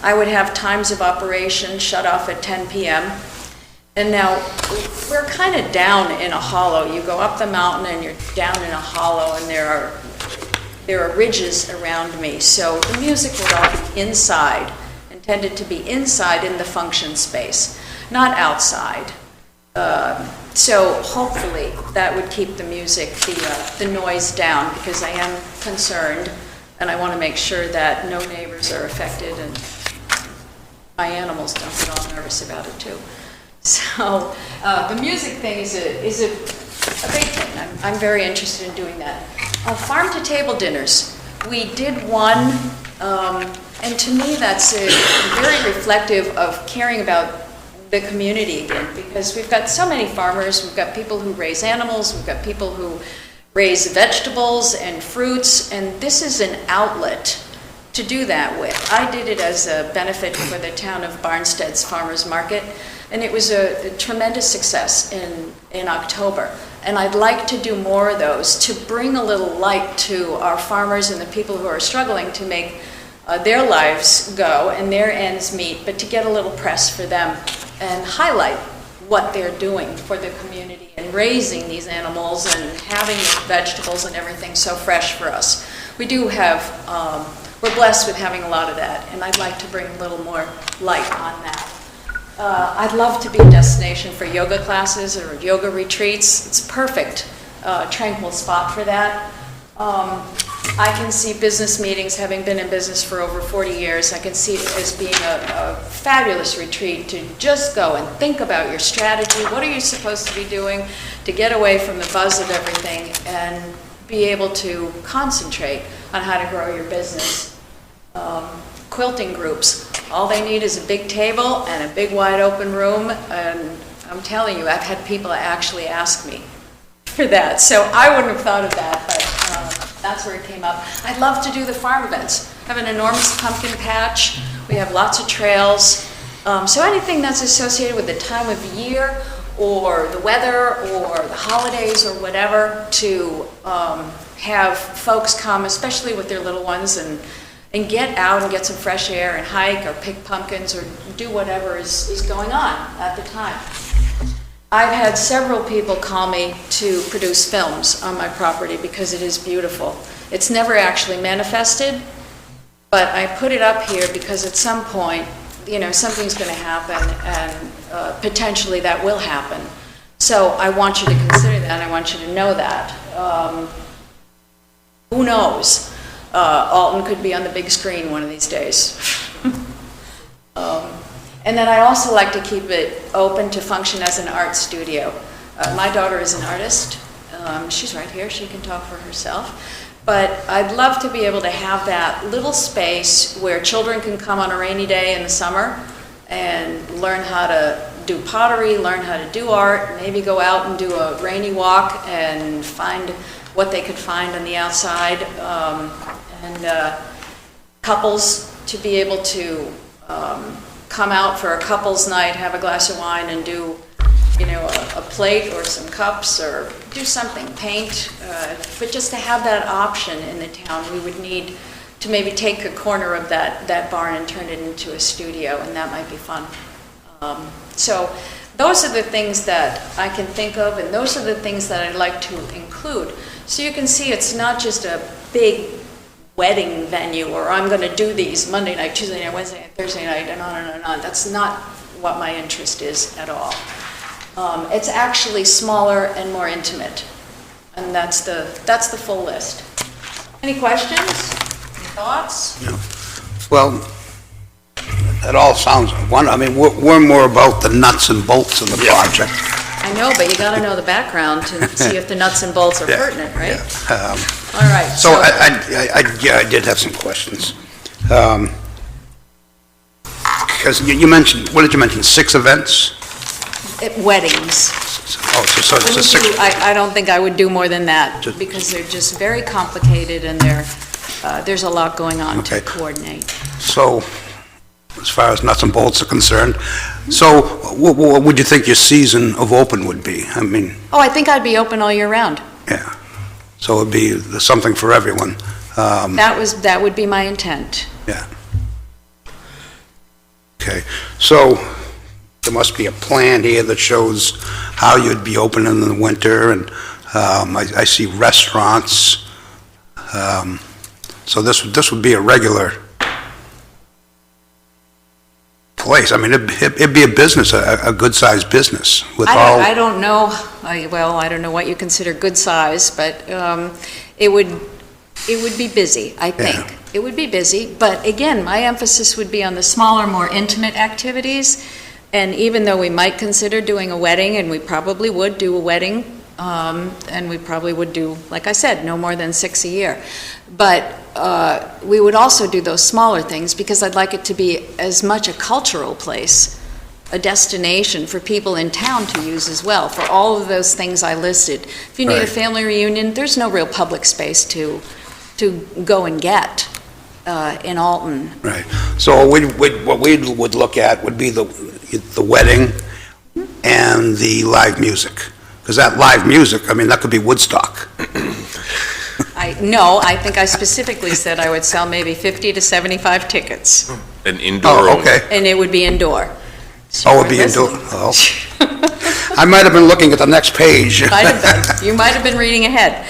I would have times of operation shut off at 10 p.m. And now we're kind of down in a hollow. You go up the mountain and you're down in a hollow, and there are ridges around me. So the music would all be inside, intended to be inside in the function space, not outside. So hopefully that would keep the music, the noise down, because I am concerned and I want to make sure that no neighbors are affected and my animals don't get all nervous about it too. So the music thing is a big thing. I'm very interested in doing that. Farm to table dinners. We did one, and to me that's very reflective of caring about the community again, because we've got so many farmers, we've got people who raise animals, we've got people who raise vegetables and fruits, and this is an outlet to do that with. I did it as a benefit for the town of Barnstead's Farmers Market, and it was a tremendous success in October. And I'd like to do more of those to bring a little light to our farmers and the people who are struggling to make their lives go and their ends meet, but to get a little press for them and highlight what they're doing for the community and raising these animals and having vegetables and everything so fresh for us. We do have, we're blessed with having a lot of that, and I'd like to bring a little more light on that. I'd love to be a destination for yoga classes or yoga retreats. It's a perfect, tranquil spot for that. I can see business meetings, having been in business for over 40 years, I can see it as being a fabulous retreat to just go and think about your strategy. What are you supposed to be doing to get away from the buzz of everything and be able to concentrate on how to grow your business. Quilting groups, all they need is a big table and a big wide open room, and I'm telling you, I've had people actually ask me for that, so I wouldn't have thought of that, but that's where it came up. I'd love to do the farm events. I have an enormous pumpkin patch, we have lots of trails, so anything that's associated with the time of year or the weather or the holidays or whatever, to have folks come, especially with their little ones, and get out and get some fresh air and hike or pick pumpkins or do whatever is going on at the time. I've had several people call me to produce films on my property because it is beautiful. It's never actually manifested, but I put it up here because at some point, you know, something's going to happen, and potentially that will happen. So I want you to consider that, and I want you to know that. Who knows? Alton could be on the big screen one of these days. And then I also like to keep it open to function as an art studio. My daughter is an artist. She's right here, she can talk for herself. But I'd love to be able to have that little space where children can come on a rainy day in the summer and learn how to do pottery, learn how to do art, maybe go out and do a rainy walk and find what they could find on the outside, and couples to be able to come out for a couples night, have a glass of wine and do, you know, a plate or some cups or do something, paint, but just to have that option in the town, we would need to maybe take a corner of that barn and turn it into a studio, and that might be fun. So those are the things that I can think of, and those are the things that I'd like to include. So you can see it's not just a big wedding venue, or I'm going to do these Monday night, Tuesday night, Wednesday night, Thursday night, and on and on and on. That's not what my interest is at all. It's actually smaller and more intimate, and that's the full list. Any questions? Any thoughts? Yeah. Well, it all sounds, I mean, we're more about the nuts and bolts of the project. I know, but you got to know the background to see if the nuts and bolts are pertinent, right? Yeah. All right. So I did have some questions. Because you mentioned, what did you mention, 6 events? Weddings. Oh, so it's a 6. I don't think I would do more than that, because they're just very complicated, and there's a lot going on to coordinate. So, as far as nuts and bolts are concerned, so what would you think your season of open would be? I mean... Oh, I think I'd be open all year round. Yeah. So it'd be something for everyone. That would be my intent. Yeah. Okay. So there must be a plan here that shows how you'd be open in the winter, and I see restaurants. So this would be a regular place. I mean, it'd be a business, a good-sized business with all... I don't know, I don't know what you consider good size, but it would be busy, I think. Yeah. It would be busy, but again, my emphasis would be on the smaller, more intimate activities, and even though we might consider doing a wedding, and we probably would do a wedding, and we probably would do, like I said, no more than 6 a year, but we would also do those smaller things because I'd like it to be as much a cultural place, a destination for people in town to use as well, for all of those things I listed. If you need a family reunion, there's no real public space to go and get in Alton. Right. So what we would look at would be the wedding and the live music. Because that live music, I mean, that could be Woodstock. No, I think I specifically said I would sell maybe 50 to 75 tickets. An indoor only. Okay. And it would be indoor. Oh, it would be indoor. Oh. I might have been looking at the next page. Might have been. You might have been reading ahead.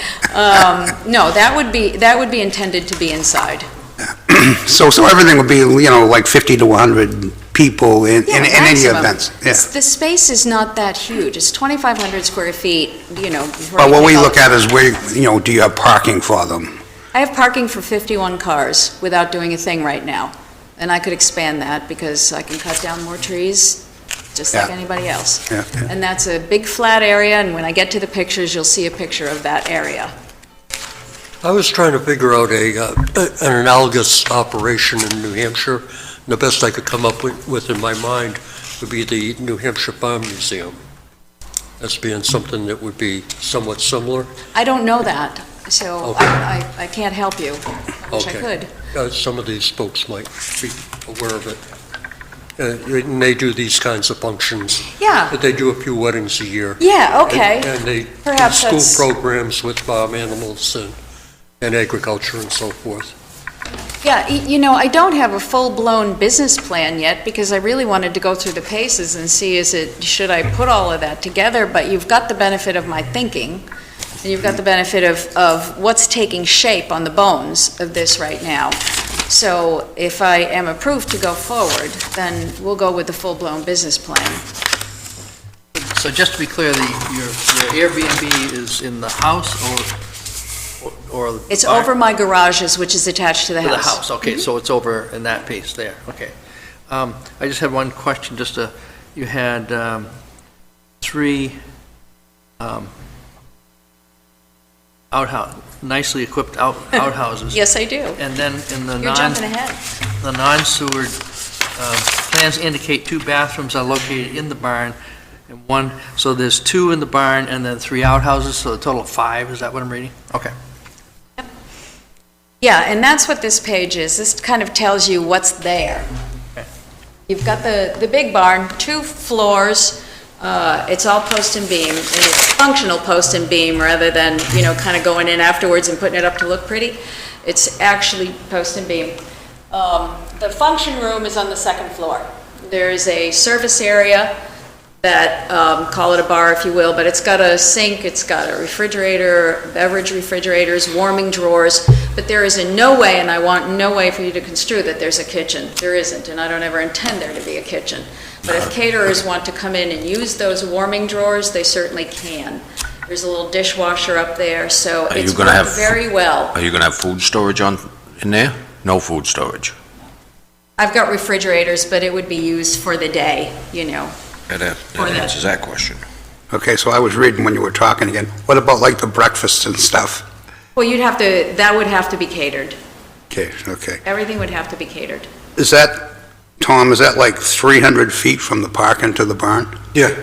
No, that would be intended to be inside. So everything would be, you know, like 50 to 100 people in any maximum. events. Yeah. The space is not that huge. It's 2,500 square feet, you know. But what we look at is where, you know, do you have parking for them? I have parking for 51 cars without doing a thing right now. And I could expand that because I can cut down more trees, just like anybody else. Yeah. And that's a big flat area, and when I get to the pictures, you'll see a picture of that area. I was trying to figure out an analogous operation in New Hampshire. And the best I could come up with in my mind would be the New Hampshire Farm Museum, as being something that would be somewhat similar. I don't know that, so Okay. I can't help you. I wish I Okay. could. Some of these folks might be aware of it. And they do these kinds of functions. Yeah, But they do a few weddings a year. yeah, okay. And they do Perhaps school that's- programs with farm animals and agriculture and so forth. Yeah, I don't have a full-blown business plan yet, because I really wanted to go through the paces and see, should I put all of that together? But you've got the benefit of my thinking, and you've got the benefit of what's taking shape on the bones of this right now. So if I am approved to go forward, then we'll go with the full-blown business plan. So just to be clear, your Airbnb is in the house or the It's barn? over my garages, which is attached to the To house. the house, okay, so it's over in that piece there, okay. I just had one question, you had 3 outhouse, nicely equipped outhouses. Yes, I do. And then in the You're jumping ahead. non-sewered plans indicate 2 bathrooms are located in the barn, and 1, so there's 2 in the barn and then 3 outhouses, so a total of 5, is that what I'm reading? Okay. Yeah, and that's what this page is. This kind of tells you what's there. Okay. You've got the big barn, 2 floors, it's all post and beam, and it's functional post and beam rather than, kind of going in afterwards and putting it up to look pretty. It's actually post and beam. The function room is on the 2nd floor. There's a service area that, call it a bar if you will, but it's got a sink, it's got a refrigerator, beverage refrigerators, warming drawers, but there is in no way, and I want no way for you to construe that there's a kitchen. There isn't, and I don't ever intend there to be a kitchen. But if caterers want to come in and use those warming drawers, they certainly can. There's a little dishwasher up there, so Are you it's gonna worked have- very well. Are you going to have food storage in there? No food storage. I've got refrigerators, but it would be used for the day, That For that. answers that question. Okay, so I was reading when you were talking again. What about like the breakfast and stuff? Well, that would have to be catered. Okay. Everything would have to be catered. Is that, Tom, is that like 300 feet from the parking to the barn? Yeah.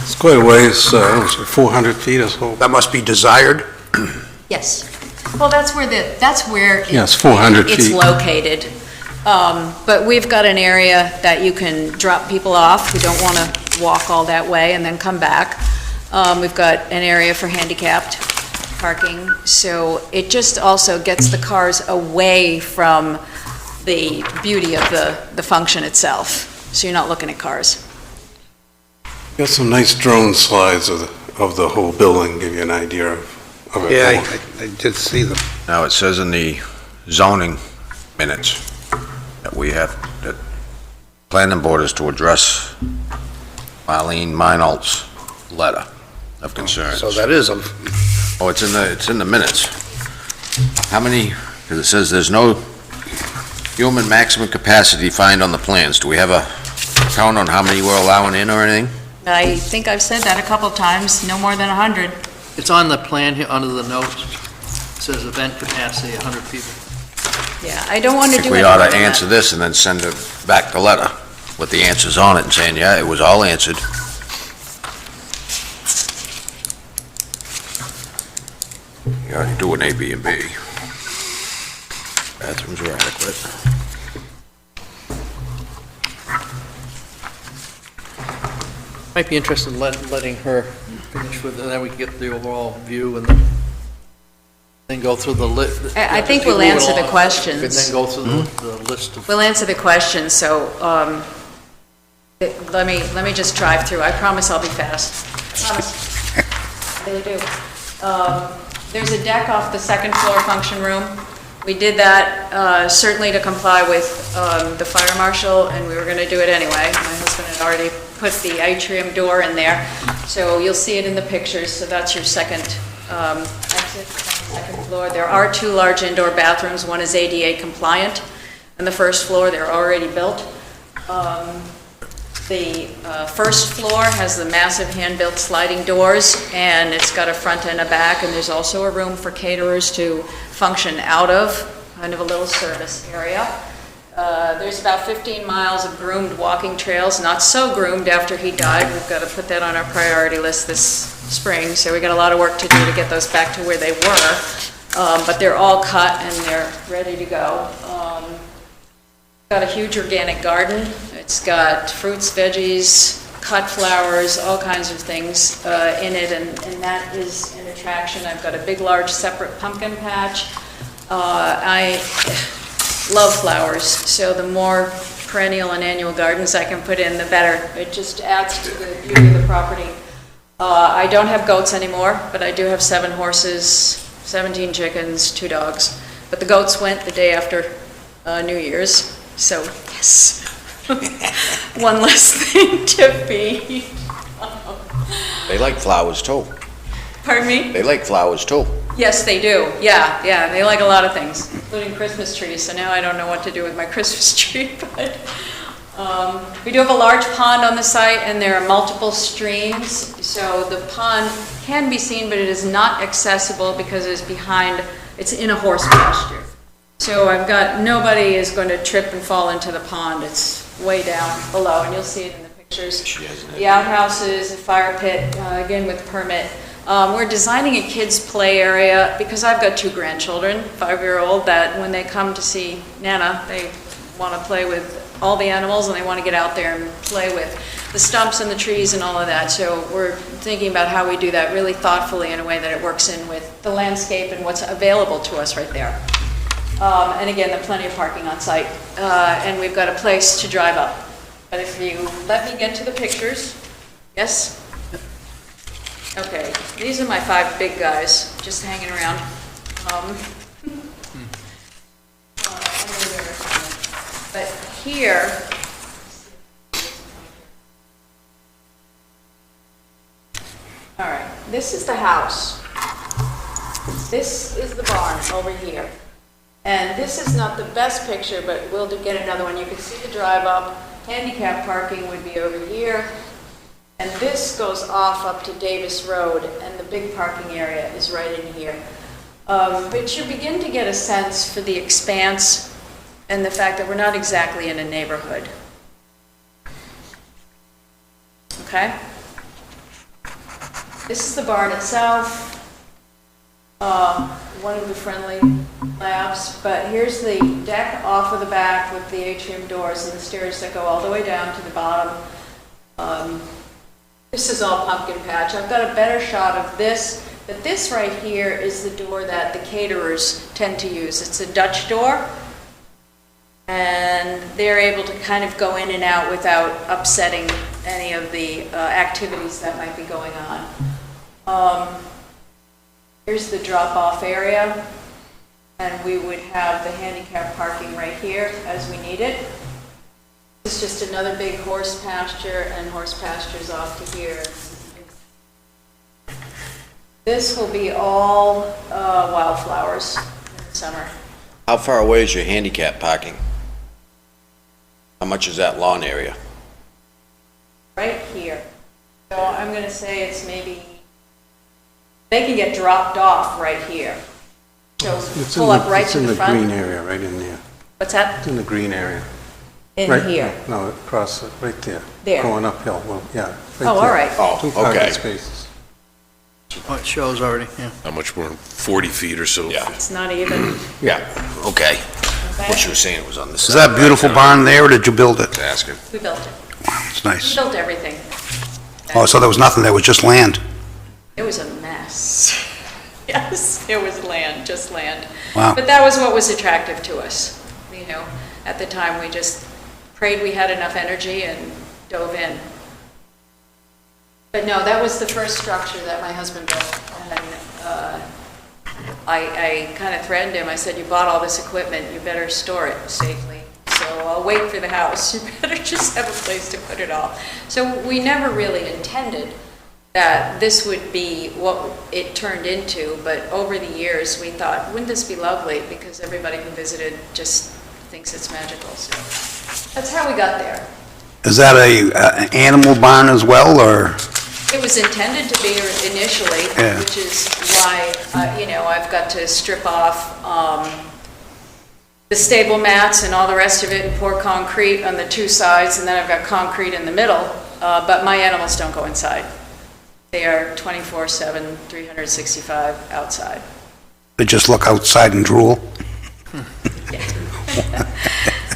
It's quite a ways, 400 feet or so. That must be desired? Yes. Well, that's where Yes, 400 it's feet. located. But we've got an area that you can drop people off who don't want to walk all that way and then come back. We've got an area for handicapped parking, so it just also gets the cars away from the beauty of the function itself, so you're not looking at cars. Got some nice drone slides of the whole building, give you an idea of it. Yeah, I did see them. Now, it says in the zoning minutes that planning board is to address Marlene Meinholz's letter of concerns. So that is Oh, it's in the minutes. How many, because it says there's no human maximum capacity defined on the plans. Do we have a count on how many we're allowing in or anything? I think I've said that a couple of times, no more than 100. It's on the plan here, under the notes, it says event capacity, 100 people. Yeah, I don't want I to think do we any ought more to than answer that. this and then send it back the letter with the answers on it and saying, yeah, it was all answered. You already do an A, B, and B. Bathrooms are adequate. Might be interested in letting her finish with it, and then we can get the overall view and then go through the list. I think we'll answer the questions. And then go through the list of. We'll answer the questions, so let me just drive through. I promise I'll be fast. Promise. I really do. There's a deck off the 2nd floor function room. We did that certainly to comply with the fire marshal, and we were going to do it anyway. My husband had already put the atrium door in there, so you'll see it in the pictures. So that's your second exit on the 2nd floor. There are 2 large indoor bathrooms. One is ADA compliant, and the 1st floor they're already built. The first floor has the massive hand-built sliding doors, and it's got a front and a back, and there's also a room for caterers to function out of, kind of a little service area. There's about 15 miles of groomed walking trails, not so groomed after he died. We've got to put that on our priority list this spring, so we got a lot of work to do to get those back to where they were. But they're all cut and they're ready to go. Got a huge organic garden. It's got fruits, veggies, cut flowers, all kinds of things in it, and that is an attraction. I've got a big, large, separate pumpkin patch. I love flowers, so the more perennial and annual gardens I can put in, the better. It just adds to the beauty of the property. I don't have goats anymore, but I do have 7 horses, 17 chickens, 2 dogs. But the goats went the day after New Year's, so yes. One less thing to feed. They like flowers too. Pardon me? They like flowers too. Yes, they do. Yeah, they like a lot of things, including Christmas trees, so now I don't know what to do with my Christmas tree, but we do have a large pond on the site, and there are multiple streams, so the pond can be seen, but it is not accessible because it's in a horse pasture. So I've got, nobody is going to trip and fall into the pond. It's way down below, and you'll see it in the pictures. The outhouse is a fire pit, again with permit. We're designing a kids' play area because I've got 2 grandchildren, 5-year-old, that when they come to see Nana, they want to play with all the animals and they want to get out there and play with the stumps and the trees and all of that. So we're thinking about how we do that really thoughtfully in a way that it works in with the landscape and what's available to us right there. And again, there's plenty of parking on site, and we've got a place to drive up. But if you let me get to the pictures, yes? Okay, these are my 5 big guys, just hanging around. But here, all right, this is the house. This is the barn over here. And this is not the best picture, but we'll get another one. You can see the drive up. Handicap parking would be over here. And this goes off up to Davis Road, and the big parking area is right in here. But you begin to get a sense for the expanse and the fact that we're not exactly in a neighborhood. Okay? This is the barn itself. One of the friendly labs, but here's the deck off of the back with the atrium doors and the stairs that go all the way down to the bottom. This is all pumpkin patch. I've got a better shot of this, but this right here is the door that the caterers tend to use. It's a Dutch door, and they're able to kind of go in and out without upsetting any of the activities that might be going on. Here's the drop-off area, and we would have the handicap parking right here as we need it. This is just another big horse pasture, and horse pastures off to here. This will be all wildflowers in the summer. How far away is your handicap parking? How much is that lawn area? Right here. So I'm going to say it's maybe, they can get dropped off right here. So pull up right to the front. It's in the green area, right in there. What's that? It's in the green area. In Right- here. No, across, right there. There. Going uphill, well, yeah. Oh, all right. Oh, 2 parking okay. spaces. Oh, it shows already, yeah. How much more, 40 feet or so? Yeah. It's not even, Yeah, okay. What okay? you were saying was on the Is side. that a beautiful barn there, or did you build it? Asking. We built it. It's We nice. built everything. Oh, so there was nothing, there was just land? It was a mess. Yes, it was land, just land. Wow. But that was what was attractive to us. You know, at the time, we just prayed we had enough energy and dove in. But no, that was the first structure that my husband built. And I kind of threatened him. I said, you bought all this equipment, you better store it safely. So I'll wait for the house. You better just have a place to put it all. So we never really intended that this would be what it turned into, but over the years we thought, wouldn't this be lovely? Because everybody who visited just thinks it's magical. So that's how we got there. Is that an animal barn as well, or? It was intended to be initially, Yeah. which is why, I've got to strip off the stable mats and all the rest of it and pour concrete on the two sides, and then I've got concrete in the middle, but my animals don't go inside. They are 24/7, 365 outside. They just look outside and drool?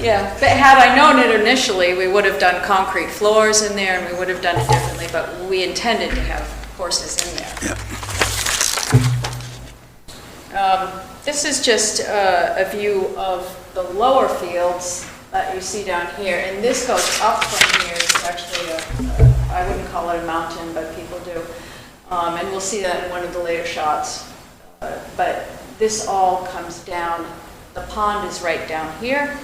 Yeah, but had I known it initially, we would have done concrete floors in there, and we would have done it differently, but we intended to have horses in there. This is just a view of the lower fields that you see down here, and this goes up from here. It's actually I wouldn't call it a mountain, but people do. And we'll see that in one of the later shots. But this all comes down. The pond is right down here.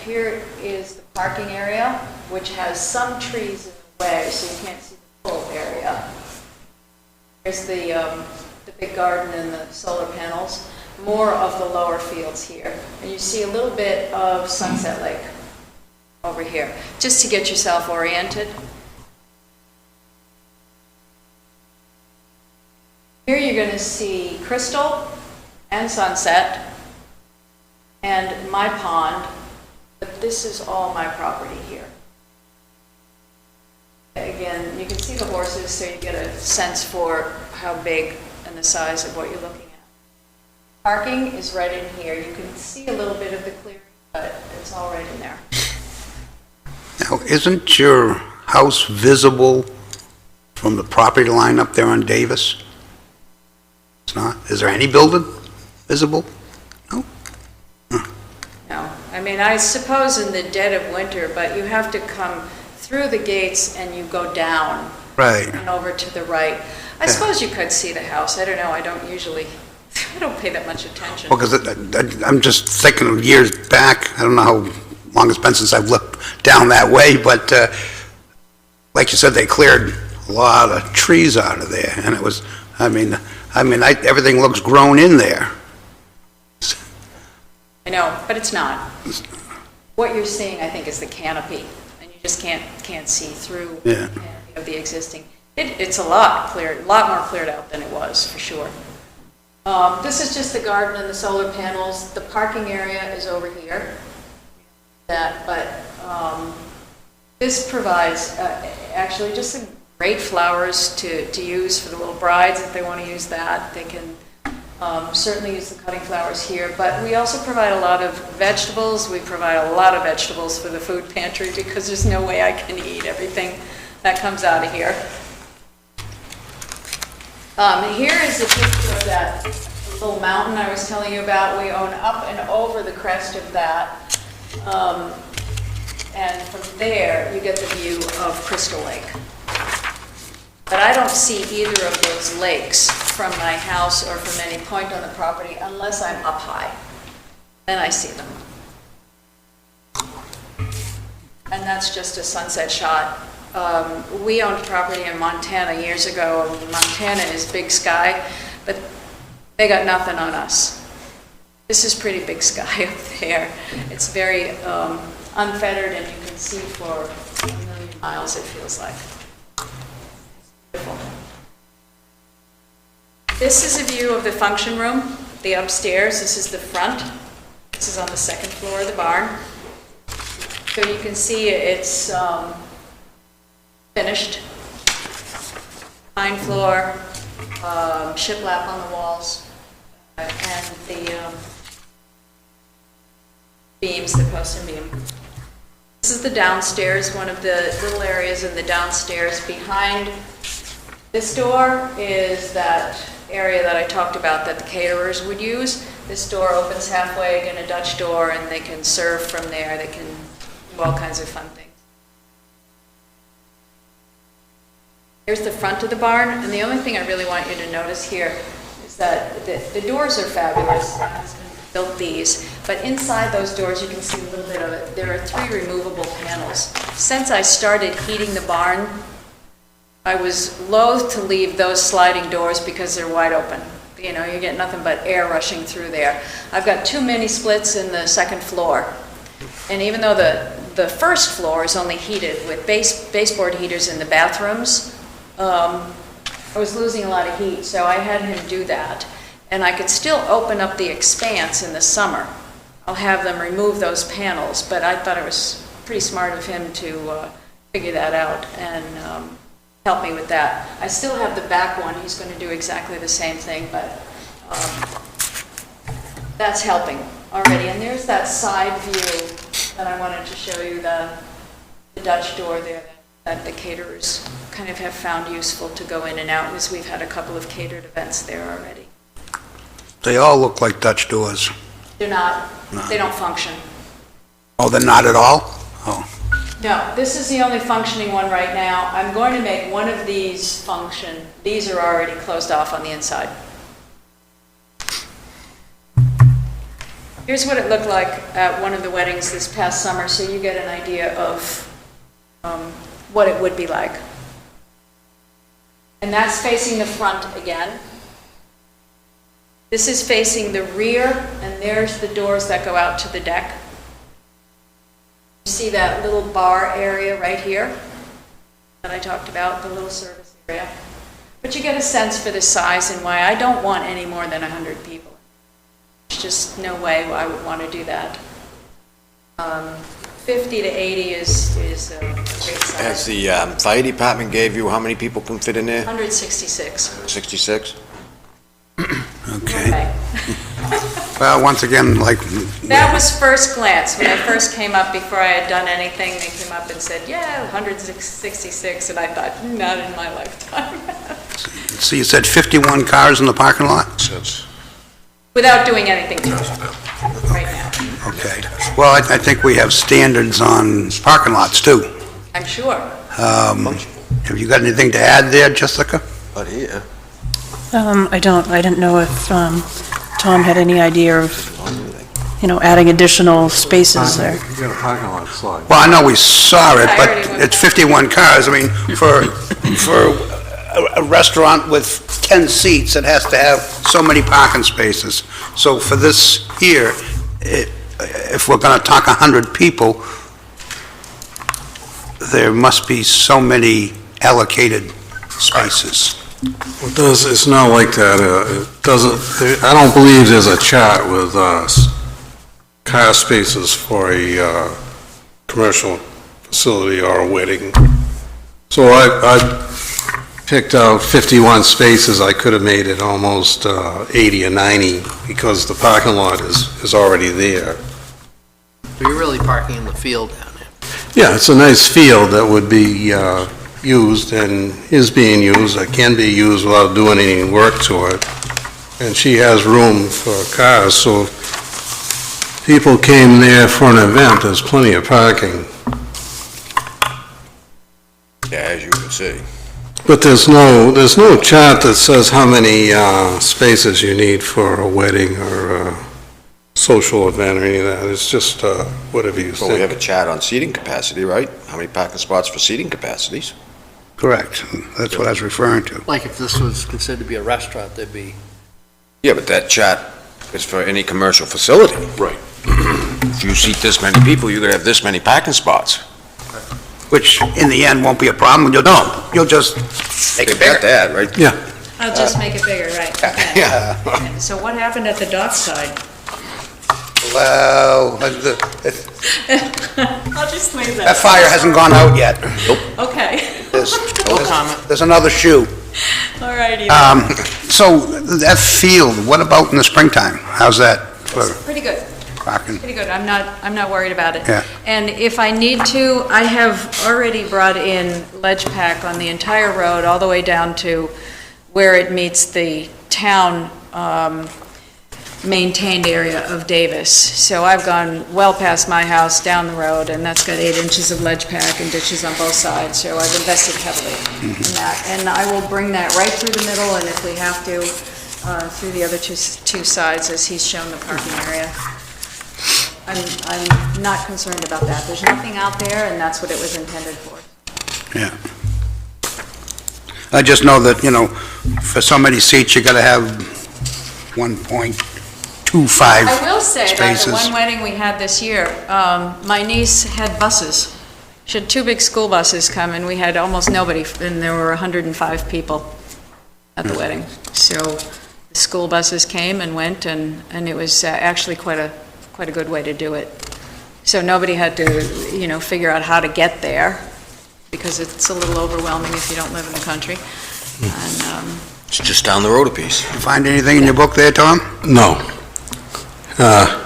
Here is the parking area, which has some trees in the way, so you can't see the full area. There's the big garden and the solar panels. More of the lower fields here. And you see a little bit of Sunset Lake over here, just to get yourself oriented. Here you're going to see Crystal and Sunset and my pond, but this is all my property here. Again, you can see the horses, so you get a sense for how big and the size of what you're looking at. Parking is right in here. You can see a little bit of the clearing, but it's all right in there. Now, isn't your house visible from the property line up there on Davis? It's not? Is there any building visible? No? No, I mean, I suppose in the dead of winter, but you have to come through the gates and you go down. Right. And over to the right. I suppose you could see the house. I don't know. I don't pay that much attention. Well, because I'm just thinking of years back. I don't know how long it's been since I've looked down that way, but like you said, they cleared a lot of trees out of there, and it was, everything looks grown in there. I know, but it's not. What you're seeing, I think, is the canopy, and you just can't see through the canopy of the existing. It's a lot more cleared out than it was, for sure. This is just the garden and the solar panels. The parking area is over here. This provides actually just some great flowers to use for the little brides if they want to use that. They can certainly use the cutting flowers here, but we also provide a lot of vegetables. We provide a lot of vegetables for the food pantry because there's no way I can eat everything that comes out of here. Here is a picture of that little mountain I was telling you about. We own up and over the crest of that. And from there, you get the view of Crystal Lake. But I don't see either of those lakes from my house or from any point on the property unless I'm up high. Then I see them. And that's just a sunset shot. We owned property in Montana years ago. Montana is big sky, but they got nothing on us. This is pretty big sky up there. It's very unfettered, and you can see for a million miles, it feels like. Beautiful. This is a view of the function room, the upstairs. This is the front. This is on the second floor of the barn. So you can see it's finished. Pine floor, shiplap on the walls, and the beams, the post and beam. This is the downstairs, one of the little areas in the downstairs. Behind this door is that area that I talked about that the caterers would use. This door opens halfway, again a Dutch door, and they can serve from there. They can do all kinds of fun things. Here's the front of the barn, and the only thing I really want you to notice here is that the doors are fabulous. My husband built these, but inside those doors you can see a little bit of it. There are 3 removable panels. Since I started heating the barn, I was loath to leave those sliding doors because they're wide open. You know, you get nothing but air rushing through there. I've got 2 mini splits in the second floor, and even though the first floor is only heated with baseboard heaters in the bathrooms. I was losing a lot of heat, so I had him do that. And I could still open up the expanse in the summer. I'll have them remove those panels, but I thought it was pretty smart of him to figure that out and help me with that. I still have the back one. He's going to do exactly the same thing, but that's helping already. And there's that side view that I wanted to show you, the Dutch door there that the caterers kind of have found useful to go in and out, because we've had a couple of catered events there already. They all look like Dutch doors. They're not, they don't function. Oh, they're not at all? Oh, No, this is the only functioning one right now. I'm going to make one of these function. These are already closed off on the inside. Here's what it looked like at one of the weddings this past summer, so you get an idea of what it would be like. And that's facing the front again. This is facing the rear, and there's the doors that go out to the deck. You see that little bar area right here that I talked about, the little service area. But you get a sense for the size and why I don't want any more than 100 people. There's just no way I would want to do that. 50 to 80 is a great size. Has the fire department gave you how many people can fit in there? 166. 66? okay. Well, once again, like... That was first glance. When I first came up, before I had done anything, they came up and said, yeah, 166, and I thought, not in my lifetime. So you said 51 cars in the parking lot? Without doing anything to it right now. Okay. Well, I think we have standards on parking lots, too. I'm sure. Have you got anything to add there, Jessica? But here. I didn't know if Tom had any idea of, adding additional spaces there. You got a parking lot slide. Well, I know we saw it, I but already went it's 51 cars. I mean, for a restaurant with 10 seats, it has to have so many parking spaces. So for this here, if we're going to talk 100 people, there must be so many allocated spaces. It's not like that. It doesn't, I don't believe there's a chart with car spaces for a commercial facility or a wedding. So I picked out 51 spaces. I could have made it almost 80 or 90 because the parking lot is already there. You're really parking in the field down there. Yeah, it's a nice field that would be used and is being used, or can be used without doing any work to it. And she has room for cars, so if people came there for an event, there's plenty of parking. Yeah, as you can see. But there's no chart that says how many spaces you need for a wedding or a social event or any of that. It's just whatever you Well, we have think. a chat on seating capacity, right? How many parking spots for seating capacities? Correct. That's what I was referring to. Like if this was considered to be a restaurant, there'd be... Yeah, but that chat is for any commercial facility. Right. If you seat this many people, you're gonna have this many parking spots. Which, in the end, won't be a problem. You'll just make it They've got bigger. that, right? Yeah. I'll just make it bigger, right? Okay. Yeah. So what happened at the dock side? Well, I'll just leave that that. fire hasn't gone out yet. Okay, No comment. There's another shoe. all righty. So that field, what about in the springtime? How's that for Pretty good. parking? Pretty good. I'm not worried about it. Yeah. And if I need to, I have already brought in ledge pack on the entire road, all the way down to where it meets the town maintained area of Davis. So I've gone well past my house, down the road, and that's got 8 inches of ledge pack and ditches on both sides. So I've invested heavily in that. And I will bring that right through the middle, and if we have to, through the other two sides, as he's shown the parking area. I'm not concerned about that. There's nothing out there, and that's what it was intended for. Yeah. I just know that, for so many seats, you gotta have 1.2 2 5 I will say that the spaces. one wedding we had this year, my niece had buses. She had 2 big school buses come, and we had almost nobody, and there were 105 people at the wedding. So the school buses came and went, and it was actually quite a good way to do it. So nobody had to, figure out how to get there, because it's a little overwhelming if you don't live in the country. And, It's just down the road a piece. You find anything in your book there, Tom? No.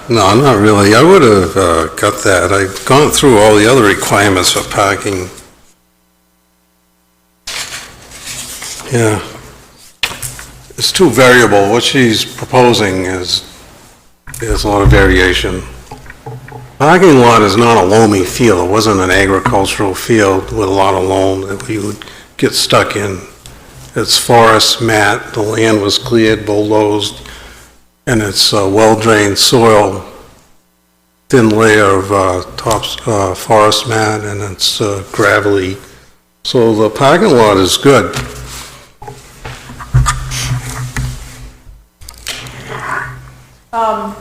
No, not really. I would have got that. I've gone through all the other requirements for parking. Yeah. It's too variable. What she's proposing there's a lot of variation. Parking lot is not a loamy field. It wasn't an agricultural field with a lot of loam that we would get stuck in. It's forest mat, the land was cleared, bulldozed, and it's well-drained soil, thin layer of forest mat, and it's gravelly. So the parking lot is good.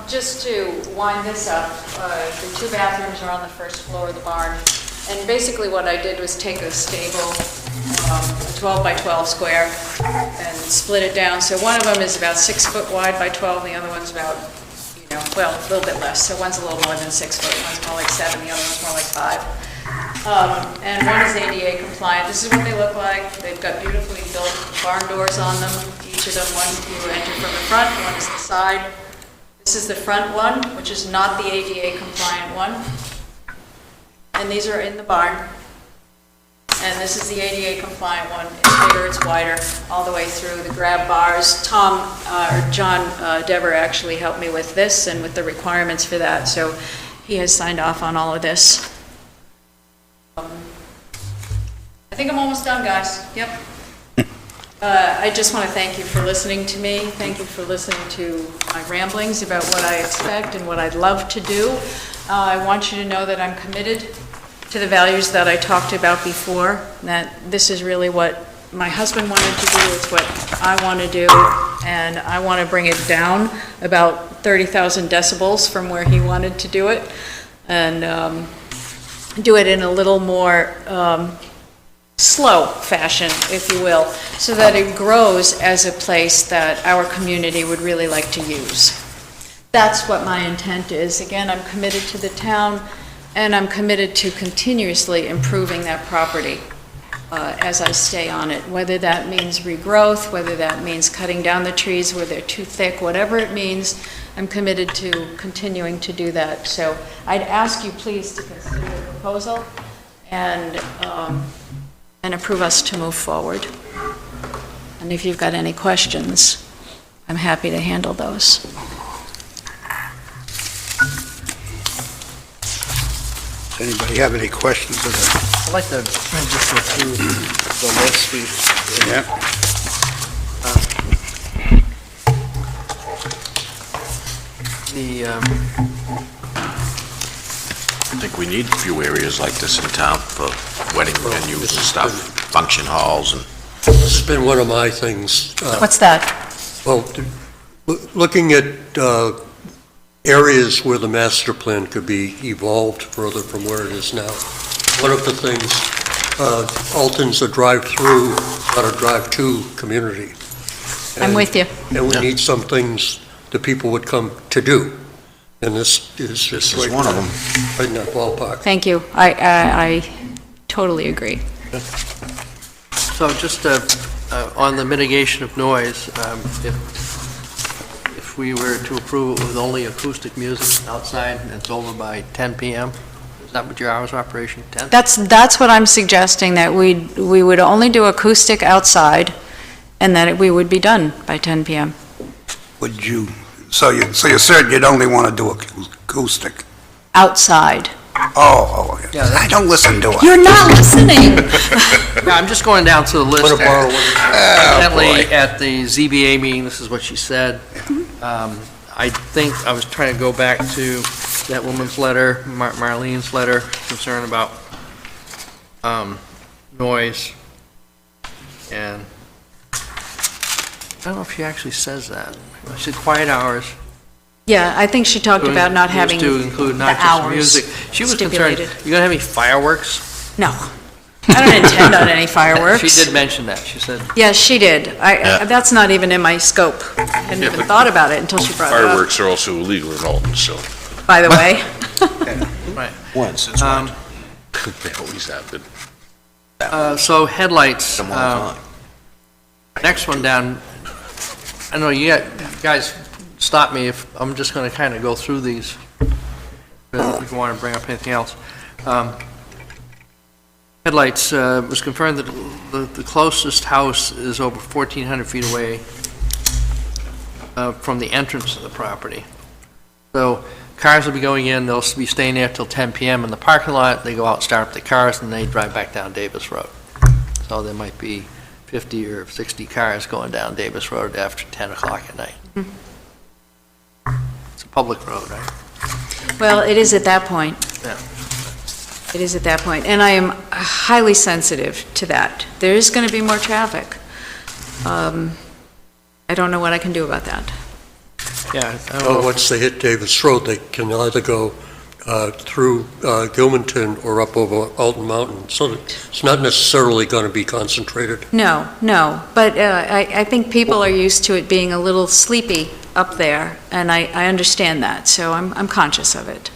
Just to wind this up, the 2 bathrooms are on the first floor of the barn. And basically what I did was take a stable, a 12 by 12 square, and split it down. So one of them is about 6 foot wide by 12, the other one's about, a little bit less. So one's a little more than 6 foot, one's more like 7, the other one's more like 5. And one is ADA compliant. This is what they look like. They've got beautifully built barn doors on them. Each of them, one you enter from the front, one is the side. This is the front one, which is not the ADA compliant one. And these are in the barn. And this is the ADA compliant one. It's bigger, it's wider, all the way through. The grab bars. John Dever actually helped me with this and with the requirements for that. So he has signed off on all of this. I think I'm almost done, guys. Yep. I just want to thank you for listening to me. Thank you for listening to my ramblings about what I expect and what I'd love to do. I want you to know that I'm committed to the values that I talked about before, that this is really what my husband wanted to do, it's what I want to do, and I want to bring it down about 30,000 decibels from where he wanted to do it, and do it in a little more slow fashion, if you will, so that it grows as a place that our community would really like to use. That's what my intent is. Again, I'm committed to the town, and I'm committed to continuously improving that property as I stay on it, whether that means regrowth, whether that means cutting down the trees where they're too thick, whatever it means, I'm committed to continuing to do that. So I'd ask you please to consider the proposal and approve us to move forward. And if you've got any questions, I'm happy to handle those. Does anybody have any questions of the... I'd like to just go through the list. Yeah. I think we need a few areas like this in town for wedding venues and stuff, function halls and... This has been one of my things. What's that? Well, looking at areas where the master plan could be evolved further from where it is now. One of the things, Alton's a drive-through, not a drive-to community. I'm with you. And we need some things that people would come to do. And this is This right is one of them. right in that ballpark. Thank you. I totally agree. So just on the mitigation of noise, if we were to approve it with only acoustic music outside and it's over by 10 p.m., is that what your hours of operation, 10? That's what I'm suggesting, that we would only do acoustic outside and that we would be done by 10 p.m. Would you, so you're certain you'd only want to do acoustic? Outside. Oh, Yeah, I don't listen to it. You're not listening. No, I'm just going down to the list. Want to borrow one? Evidently, at the ZBA meeting, this is what she said. I think I was trying to go back to that woman's letter, Marlene's letter, concern about noise. And I don't know if she actually says that. She said quiet hours. Yeah, I think she talked about not having To include the not just hours music. She was concerned, stipulated. you gonna have any fireworks? No, I don't intend on any fireworks. She did mention that, she said, Yes, she did. That's not even in my scope. I hadn't even thought about it until she brought it up, Fireworks are also illegal in Alton, so by the way. right. When, since Um, when? they always have been. So headlights, Some other time. next one down, I know you guys stop me if, I'm just gonna kind of go through these. If you want to bring up anything else. Headlights, was confirmed that the closest house is over 1,400 feet away from the entrance of the property. So cars will be going in, they'll be staying there till 10 PM in the parking lot, they go out, start up the cars, and they drive back down Davis Road. So there might be 50 or 60 cars going down Davis Road after 10 o'clock at night. It's a public road, right? Well, it is at that point. Yeah. It is at that point, and I am highly sensitive to that. There is going to be more traffic. I don't know what I can do about that. Yeah. I don't Well, know. once they hit Davis Road, they can either go through Gilmanton or up over Alton Mountain, so that it's not necessarily going to be concentrated. No, but I think people are used to it being a little sleepy up there, and I understand that, so I'm conscious of it.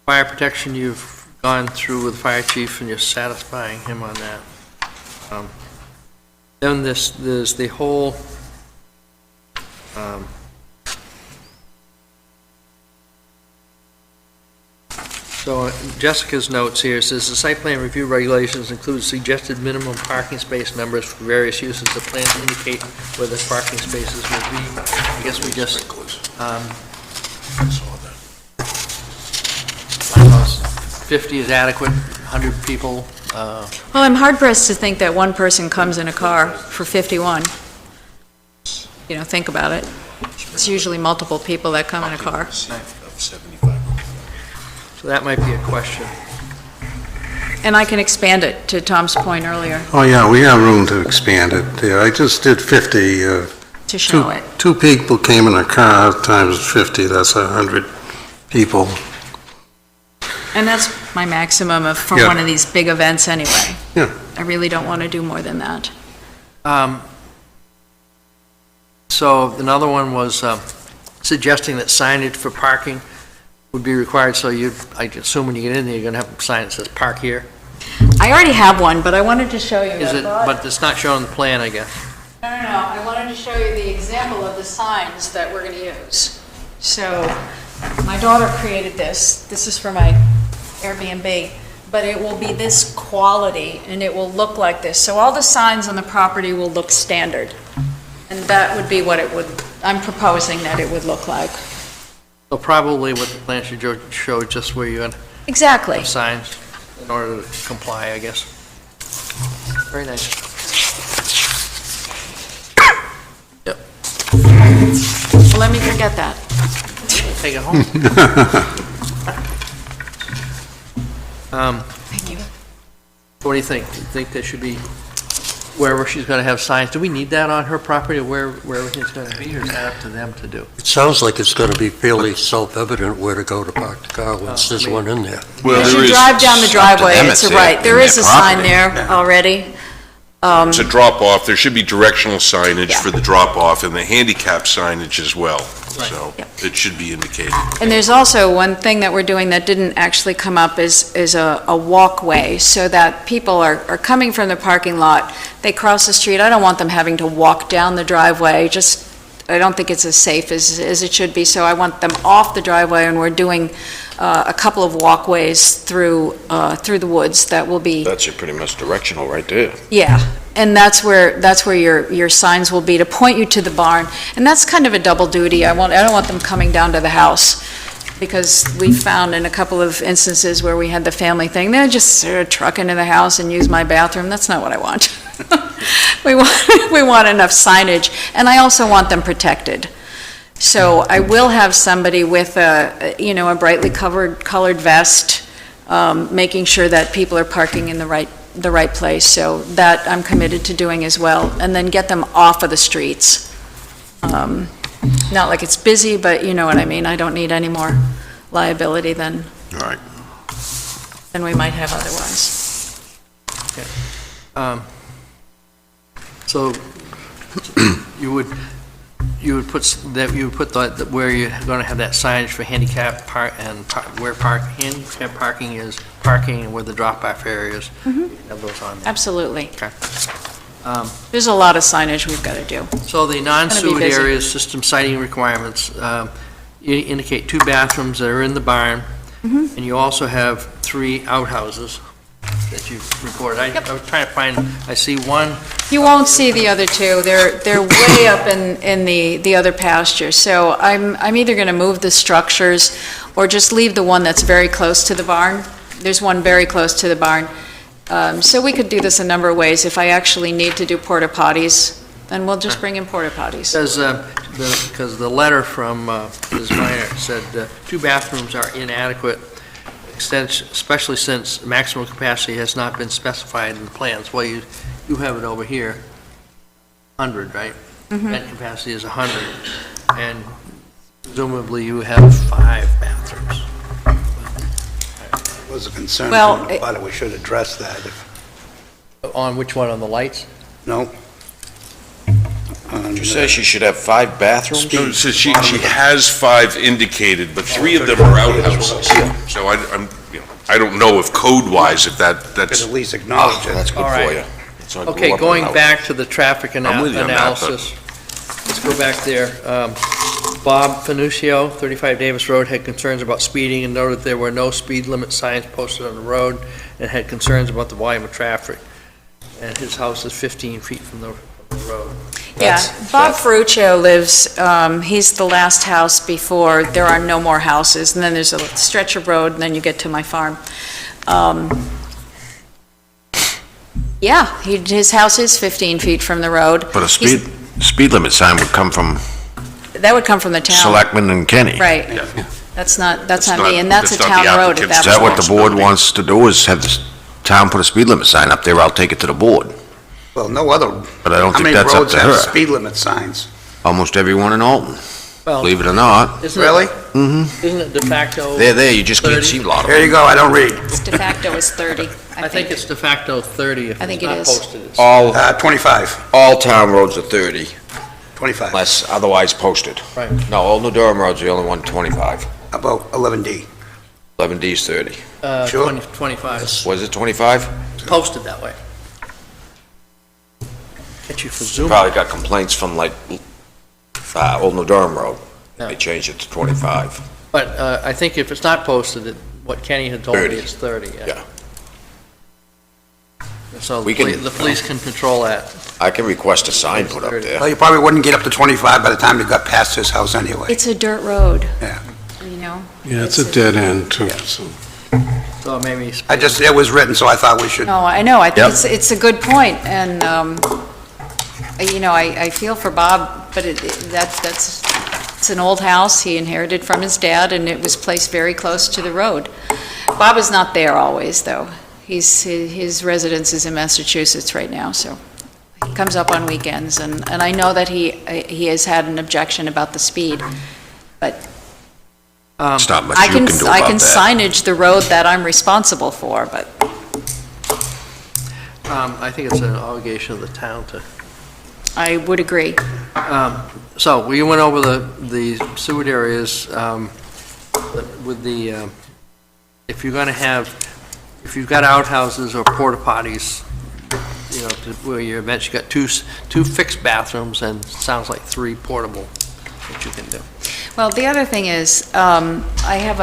Fire protection, you've gone through with the fire chief and you're satisfying him on that. Then there's the whole, so Jessica's notes here says the site plan review regulations include suggested minimum parking space numbers for various uses. The plans indicate where the parking spaces will be. I guess we just, 50 is adequate, 100 people, Well, I'm hard-pressed to think that one person comes in a car for 51. You know, think about it. It's usually multiple people that come in a car. so that might be a question. And I can expand it, to Tom's point earlier, Oh, yeah, we have room to expand it there. I just did 50. to show it. Two people came in a car times 50, that's 100 people. And that's my maximum for Yeah. one of these big events anyway. Yeah. I really don't want to do more than that. So another one was suggesting that signage for parking would be required, so I assume when you get in there, you're gonna have a sign that says "Park here." I already have one, but I wanted to show you. Is it, but it's not shown on the plan, I guess. No, I wanted to show you the example of the signs that we're going to use. So, my daughter created this. This is for my Airbnb, but it will be this quality, and it will look like this. So all the signs on the property will look standard. And that would be what it would, I'm proposing that it would look like. So probably what the plan should show, just where you're gonna Exactly. have signs in order to comply, I guess. Very nice. Yep. Well, let me forget that. Take it home. Thank you. What do you think? Do you think there should be, wherever she's gonna have signs, do we need that on her property, or where everything's gonna be, or is that up to them to do? It sounds like it's going to be fairly self-evident where to go to park the car once there's one in there. Well, As there you is, drive down the driveway, them, it's it's right. There in is a their sign property. there Yeah. already. it's a drop-off, there should be directional signage Yeah. for the drop-off and the handicap signage as well, so Yep. it should be indicated. And there's also one thing that we're doing that didn't actually come up is a walkway, so that people are coming from the parking lot, they cross the street, I don't want them having to walk down the driveway, I don't think it's as safe as it should be, so I want them off the driveway, and we're doing a couple of walkways through the woods that will be, That's pretty much directional right there. yeah, and that's where your signs will be, to point you to the barn, and that's kind of a double duty, I don't want them coming down to the house, because we found in a couple of instances where we had the family thing, they just sort of truck into the house and use my bathroom, that's not what I want. We want enough signage, and I also want them protected. So I will have somebody with a brightly colored vest, making sure that people are parking in the right the right place, so that I'm committed to doing as well, and then get them off of the streets. Not like it's busy, but you know what I mean, I don't need any more liability than Right. we might have otherwise. So you would put that, where you're going to have that signage for handicap where handicap parking is, parking and where the drop-off areas, you can have those on there. Absolutely. Okay. There's a lot of signage we've got to do. So the non-sewage busy. areas, system siting requirements, you indicate 2 bathrooms that are in the barn, and you also have 3 outhouses that you've reported. I was trying to find, I see one. You won't see the other two. They're way up in the other pasture. So I'm either going to move the structures or just leave the one that's very close to the barn. There's one very close to the barn. So we could do this a number of ways. If I actually need to do porta potties, then we'll just bring in porta potties. Because the letter from Ms. Meyer said 2 bathrooms are inadequate, especially since maximum capacity has not been specified in the plans. Well, you have it over here, 100, right? Vent capacity is 100, and presumably you have 5 bathrooms. Was a concern Well, from about it, we should address that. On which one, on the lights? No? Did you say she should have 5 bathrooms? No, so she has 5 indicated, but 3 of them are outhouses. So I don't know if code-wise, if Could that's, at least acknowledge Oh, that's it. good All for right. you. So I grew Okay, up going in an back to the traffic I'm with you on that, but- analysis. Let's go back there. Bob Finuccio, 35 Davis Road, had concerns about speeding and noted there were no speed limit signs posted on the road and had concerns about the volume of traffic. And his house is 15 feet from the road. Yeah, Bob Ferruccio lives, he's the last house before, there are no more houses, and then there's a stretch of road, and then you get to my farm. Yeah, his house is 15 feet from the road. But a speed limit sign would come from That would come from the town. Selectman and Kenny. Right. That's not me, and that's a that's not town the road at applicant's that Is that what the board responsibility. wants to do, is have the town put a speed limit sign up there? I'll take it to the board. Well, no other. But I don't How think many that's up roads to have her. speed limit signs? Almost everyone in Alton, Well, believe it or not. isn't Really? Isn't it de facto? They're there, you just can't 30? see a lot of There you them. go, I don't read. De facto is 30, I think it's de facto 30 if I think it's it not is. posted. It's- All 25, town roads are 30, 25. unless otherwise posted. Right. No, Old New Durham Road's the only one, 25. About 11D. 11D's 30. Sure. 25. Was it 25? Posted that way. Get you for Zoom. Probably got complaints from like, Old New Durham Road. Yeah. They changed it to 25. But I think if it's not posted, what Kenny had told me, 30. it's 30. Yeah. So We can- the police can control that. I can request a sign put up Well, there. you probably wouldn't get up to 25 by the time you got past his house anyway. It's a dirt road. Yeah. You know? Yeah, it's a dead end, too, so. So maybe. It was written, so I thought we should. No, I know, I think Yep. it's a good point, and, you know, I feel for Bob, but it's an old house he inherited from his dad, and it was placed very close to the road. Bob is not there always, though. His residence is in Massachusetts right now, so he comes up on weekends, and I know that he has had an objection about the speed, but It's not much I you can can do about that. signage the road that I'm responsible for, but I think it's an obligation of the town to. I would agree. So we went over the sewage areas with the, if you're going to have, if you've got outhouses or porta potties, you know, where you're eventually got two fixed bathrooms and it sounds like 3 portable that you can do. Well, the other thing is, I have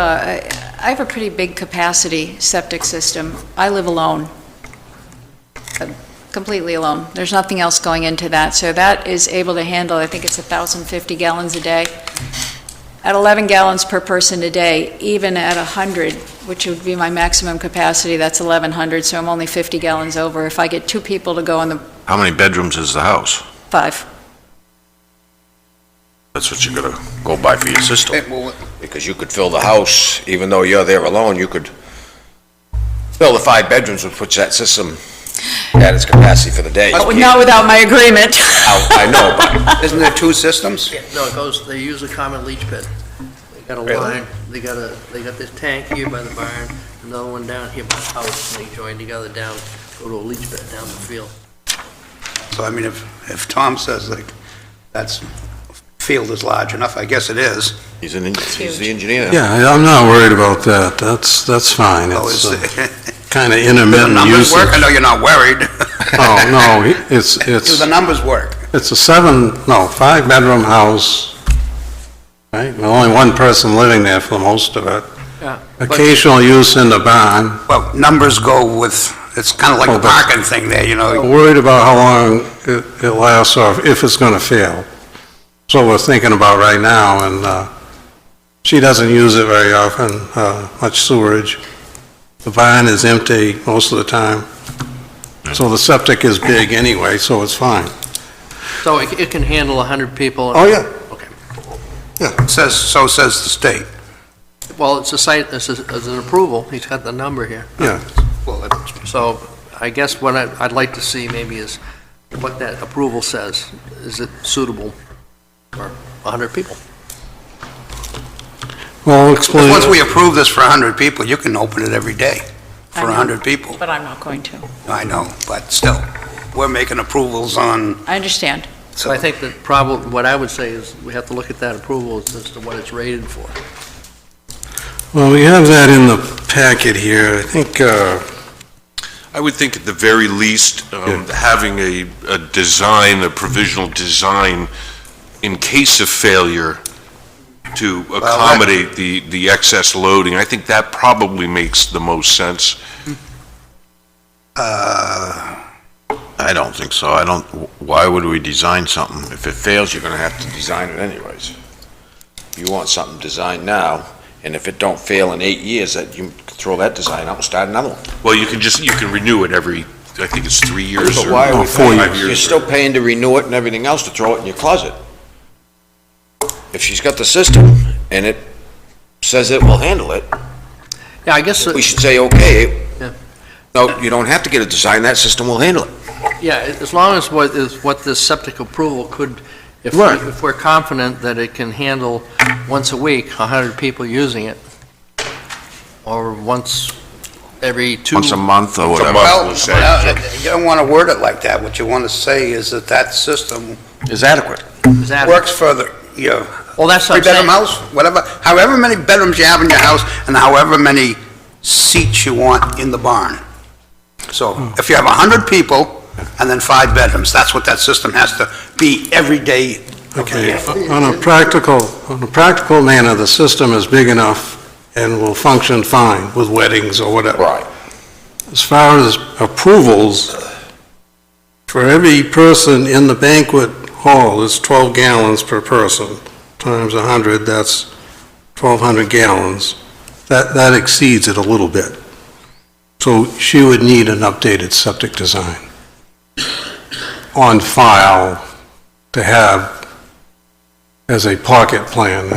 a pretty big capacity septic system. I live alone, completely alone. There's nothing else going into that, so that is able to handle, I think it's 1,050 gallons a day. At 11 gallons per person a day, even at 100, which would be my maximum capacity, that's 1,100, so I'm only 50 gallons over. If I get 2 people to go in the How many bedrooms is the house? 5. That's what you gotta go by for your system. It will- Because you could fill the house, even though you're there alone, you could fill the 5 bedrooms, which puts that system at its capacity for the day. Not without my agreement. I know, but Isn't there two systems? No, it goes, they use a common leach pit. They got a line, they got this tank here by the barn, another one down here by the house, and they join together down, go to a leach pit down the field. So I mean, if Tom says like, that's, field is large enough, I guess it is. he's the engineer. Yeah, I'm not worried about that. That's fine. Oh, It's is kind of do the intermittent numbers usage. work? I know you're not worried. Oh, no, Do the numbers work? it's a 5-bedroom house, right? With only one person living there for most of it. Yeah. Occasional use in the barn. Well, numbers go with, it's kind of like Oh, the but- parking thing there, you know. Worried about how long it lasts or if it's going to fail. So we're thinking about right now, and she doesn't use it very often, much sewerage. The barn is empty most of the time. So the septic is big anyway, so it's fine. So it can handle 100 people? Oh, yeah. Okay. So says the state. Well, it's a site, it's an approval, he's got the number here. Yeah. Well, So I guess what I'd like to see maybe is what that approval says. Is it suitable for 100 people? Well, explain. once we approve this for 100 people, you can open it every day I for know. 100 people. But I'm not going to. I know, but still, we're making approvals on, I understand. So I think that probably, what I would say is we have to look at that approval as to what it's rated for. Well, we have that in the packet here. I think, I would think at the very least, having a design, a provisional design, in case of failure, to accommodate the excess loading, I think that probably makes the most sense. I don't think so. Why would we design something? If it fails, you're gonna have to design it anyways. You want something designed now, and if it don't fail in 8 years, that you can throw that design out and start another one. Well, you can renew it every, I think it's 3 years But or why are we 4 paying? years. You're still paying to renew it and everything else to throw it in your closet. If she's got the system and it says it will handle it, Yeah, I guess, we should say, okay. Yeah. No, you don't have to get it designed, that system will handle it. yeah, as long as what this septic approval could, if Right. we're confident that it can handle once a week, 100 people using it, or once every two... Once a month or whatever. well, we'll say. you don't want to word it like that. What you want to say is that that system Is adequate. Is that- works for your Well, that's what I'm three-bedroom saying. house, whatever, however many bedrooms you have in your house, and however many seats you want in the barn. So if you have 100 people and then 5 bedrooms, that's what that system has to be every day of the okay, year. on a practical manner, the system is big enough and will function fine with weddings or whatever. Right. As far as approvals, for every person in the banquet hall, it's 12 gallons per person, times 100, that's 1,200 gallons. That exceeds it a little bit. So she would need an updated septic design on file to have as a pocket plan.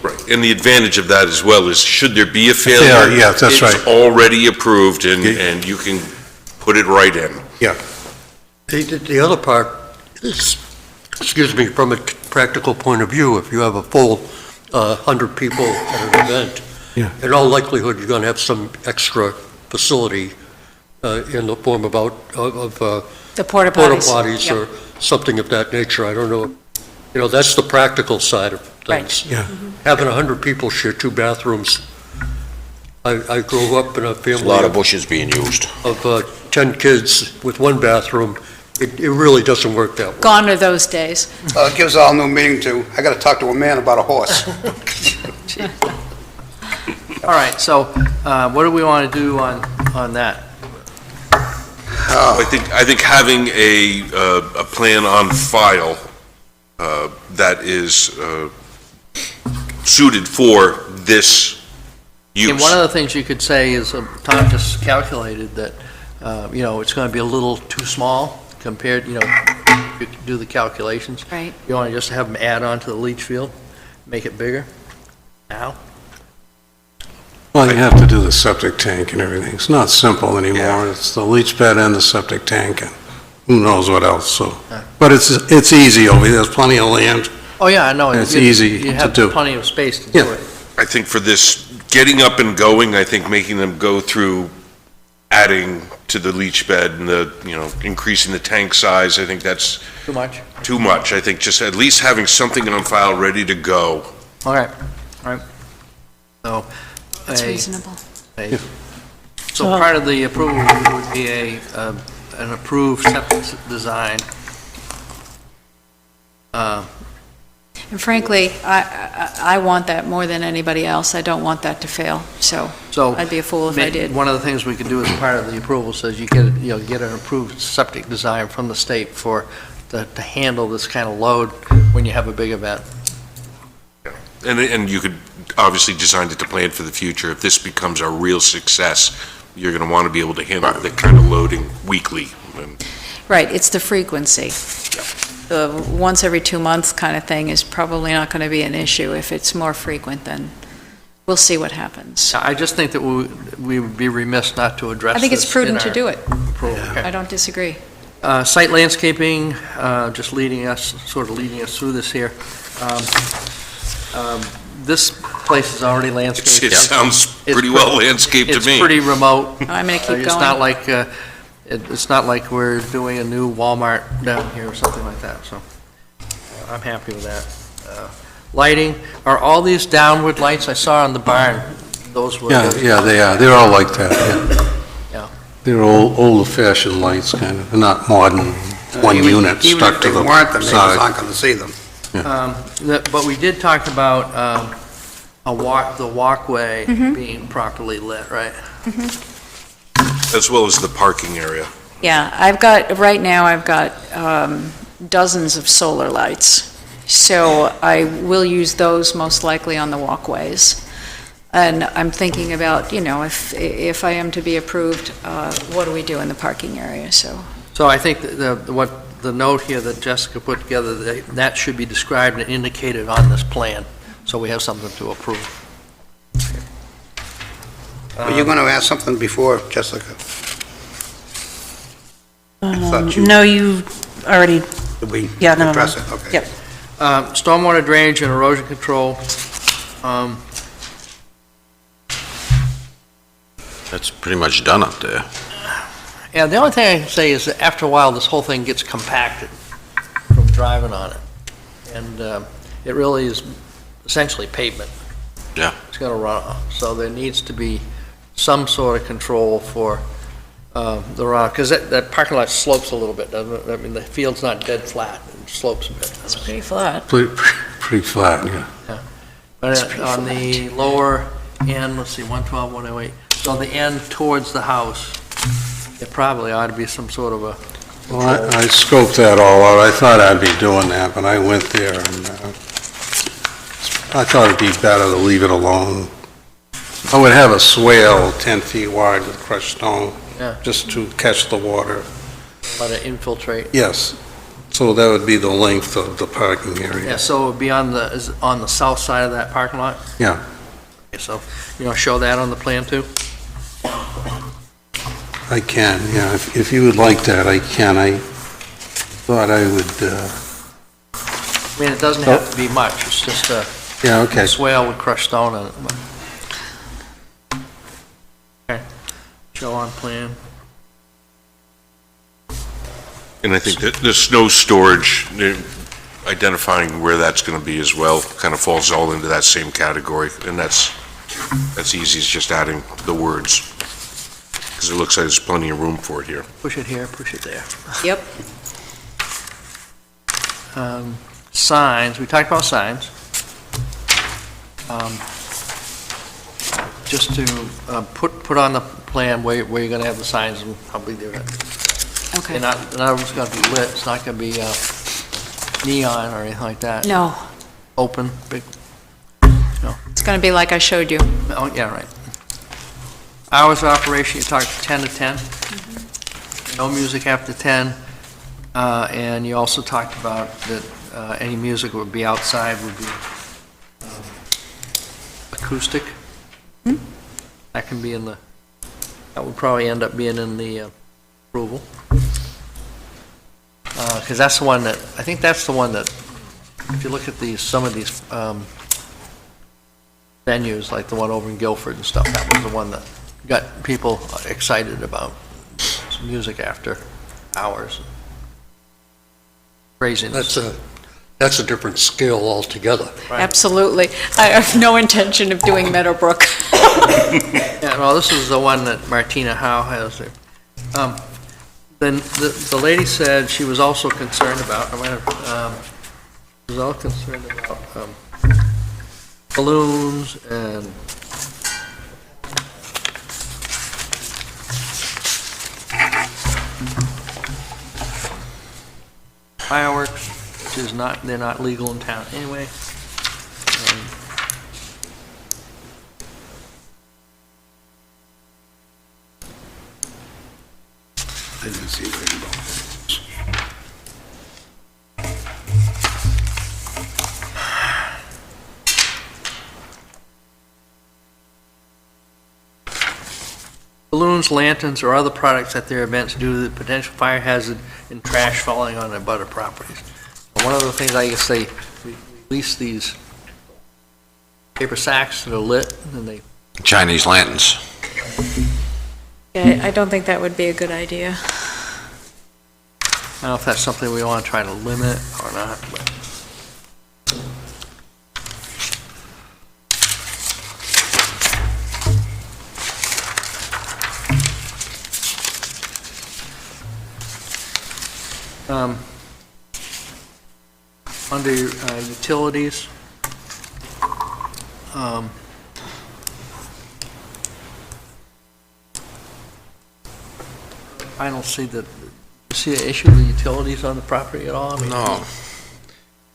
Right, and the advantage of that as well is, should there be a failure? Yeah, yeah, that's right. It's already approved, and you can put it right in. The other part is, excuse me, from a practical point of view, if you have a full 100 people at an event, Yeah. in all likelihood, you're going to have some extra facility in the form of The porta porta potties. potties Yep. or something of that nature. I don't know. You know, that's the practical side of things. Yeah. Having 100 people share 2 bathrooms. I grew up in a There's a family lot of bushes being used. of 10 kids with 1 bathroom. It really doesn't work that way. Gone are those days. Well, it gives all new meaning to, I got to talk to a man about a horse. All right, so what do we want to do on that? I think having a plan on file that is suited for this use. And one of the things you could say is, Tom just calculated that, it's going to be a little too small compared, you could do the calculations. Right. You want to just have them add on to the leach field, make it bigger now? Well, you have to do the septic tank and everything. It's not simple anymore. It's the leach pad and the septic tank, and who knows what else, so. But it's easy over there. There's plenty of land. Oh, yeah, I know. It's You- easy You to have do. plenty of space to Yeah. do it. I think for this, getting up and going, I think making them go through adding to the leach bed and the, increasing the tank size, I think that's Too much? too much. I think just at least having something on file ready to go. All right, all right. So, That's a- reasonable. So part of the approval would be an approved septic design. And frankly, I want that more than anybody else. I don't want that to fail, so So. I'd be a fool if I did. One of the things we could do as part of the approval says you get an approved septic design from the state to handle this kind of load when you have a big event. And you could obviously design it to plan for the future. If this becomes a real success, you're going to want to be able to handle that kind of loading weekly. And Right, it's the frequency. The once every 2 months kind of thing is probably not going to be an issue. If it's more frequent, then we'll see what happens. I just think that we would be remiss not to address I think it's this prudent in to our do it. approval. Okay. I don't disagree. Site landscaping, just sort of leading us through this here. This place is already landscaped. it sounds pretty well landscaped to me. It's pretty remote. I'm going to keep It's not going. like, it's not like we're doing a new Walmart down here or something like that, so I'm happy with that. Lighting, are all these downward lights I saw on the barn, those were? Yeah, they are. They're all like that, yeah. Yeah. They're old-fashioned lights, kind of. They're not modern, one unit Even stuck if to they the weren't, the neighbors side. aren't going to see them. But we did talk about the walkway being properly lit, right? As well as the parking area. Yeah, right now, I've got dozens of solar lights. So I will use those most likely on the walkways. And I'm thinking about, if I am to be approved, what do we do in the parking area, so. So I think the note here that Jessica put together, that should be described and indicated on this plan, so we have something to approve. Were you going to ask something before, Jessica? I thought you, No, you already, did we yeah, no. address it? Okay. Yep. Stormwater drainage and erosion control, That's pretty much done up there. yeah, the only thing I can say is that after a while, this whole thing gets compacted from driving on it. And it really is essentially pavement. Yeah. It's going to run off. So there needs to be some sort of control for the runoff, because that parking lot slopes a little bit, doesn't it? I mean, the field's not dead flat, it slopes a bit. It's pretty flat. Pretty flat, yeah. But on the lower end, let's see, 112, 108, so the end towards the house, there probably ought to be some sort of a Well, I scoped that all out. I thought I'd be doing that, but I went there and I thought it'd be better to leave it alone. I would have a swale 10 feet wide with crushed stone, Yeah. just to catch the water. let it infiltrate. Yes, so that would be the length of the parking Yeah, area. so it would be on the south side of that parking lot? Yeah. Okay, so, show that on the plan too? I can, yeah, if you would like that, I can. I thought I would, I mean, it doesn't have to be much, it's just a yeah, okay. swale with crushed stone on it. Okay, show on plan. And I think that the snow storage, identifying where that's going to be as well, kind of falls all into that same category. And that's easy, it's just adding the words. Because it looks like there's plenty of room for it here. Push it here, push it there. Yep. Signs, we talked about signs. Just to put on the plan where you're gonna have the signs and how big they're gonna be. Okay. They're not just gonna be lit, it's not gonna be neon or anything like that. No, Open, big, it's going to be like I showed you. oh, yeah, right. Hours of operation, you talked 10 to 10. No music after 10. And you also talked about that any music would be outside, would be acoustic. That can be in the, that would probably end up being in the approval. Because that's the one that, I think that's the one that, if you look at these, some of these venues, like the one over in Guilford and stuff, that was the one that got people excited about music after hours. Craziness. That's a different scale altogether. Absolutely. I have no intention of doing Meadowbrook. Yeah, no, this is the one that Martina Howe has there. Then the lady said she was also concerned about, was all concerned about balloons and fireworks, which is not, they're not legal in town anyway. I didn't see rainbow. Balloons, lanterns, or other products at their events due to the potential fire hazard and trash falling on abutter properties. And one of the things, I guess they release these paper sacks that are lit, and they, Chinese lanterns. Yeah, I don't think that would be a good idea. I don't know if that's something we want to try to limit or not, but. Under utilities, I don't see the, see an issue with utilities on the property at all? I mean, No.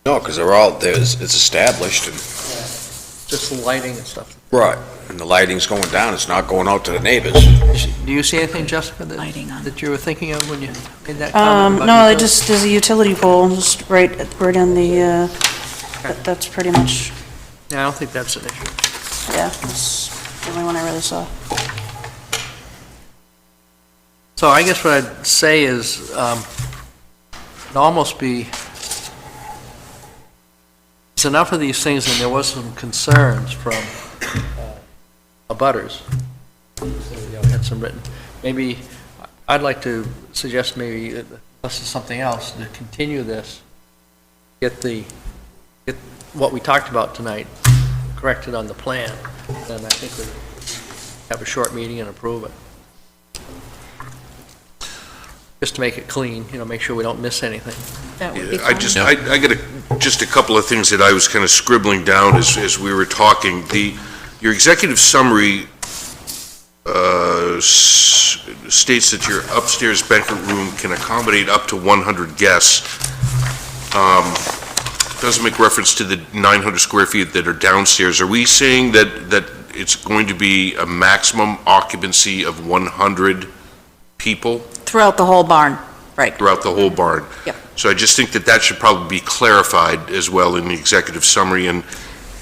No, because they're all, it's established and. just the lighting and stuff. Right. And the lighting's going down, it's not going out to the neighbors. Do you see anything, Jessica, that you were thinking of when you made that comment? about No, it utilities? just, there's a utility pole, just right in the, that's pretty much, Yeah, I don't think that's an issue. yeah, that's the only one I really saw. So I guess what I'd say is, it'd almost be, it's enough of these things, and there was some concerns from abutters. So, you know, had some written, maybe, I'd like to suggest maybe, unless it's something else, to continue this, get what we talked about tonight corrected on the plan, then I think we'd have a short meeting and approve it. Just to make it clean, you know, make sure we don't miss anything. That would be I fine. just, I got just a couple of things that I was kind of scribbling down as we were talking. Your executive summary states that your upstairs banquet room can accommodate up to 100 guests. Doesn't make reference to the 900 square feet that are downstairs. Are we saying that it's going to be a maximum occupancy of 100 people Throughout the whole barn, right. throughout the whole barn? Yep. So I just think that should probably be clarified as well in the executive summary. And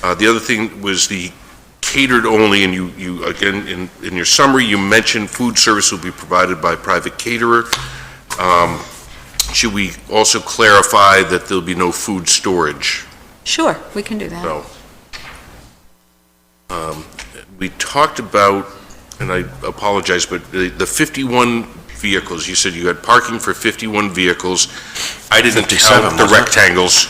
the other thing was the catered only, and you again, in your summary, you mentioned food service will be provided by private caterer. Should we also clarify that there'll be no food storage? Sure, we can do that. So, we talked about, and I apologize, but the 51 vehicles, you said you had parking for 51 vehicles. I didn't 57, count the wasn't it? rectangles.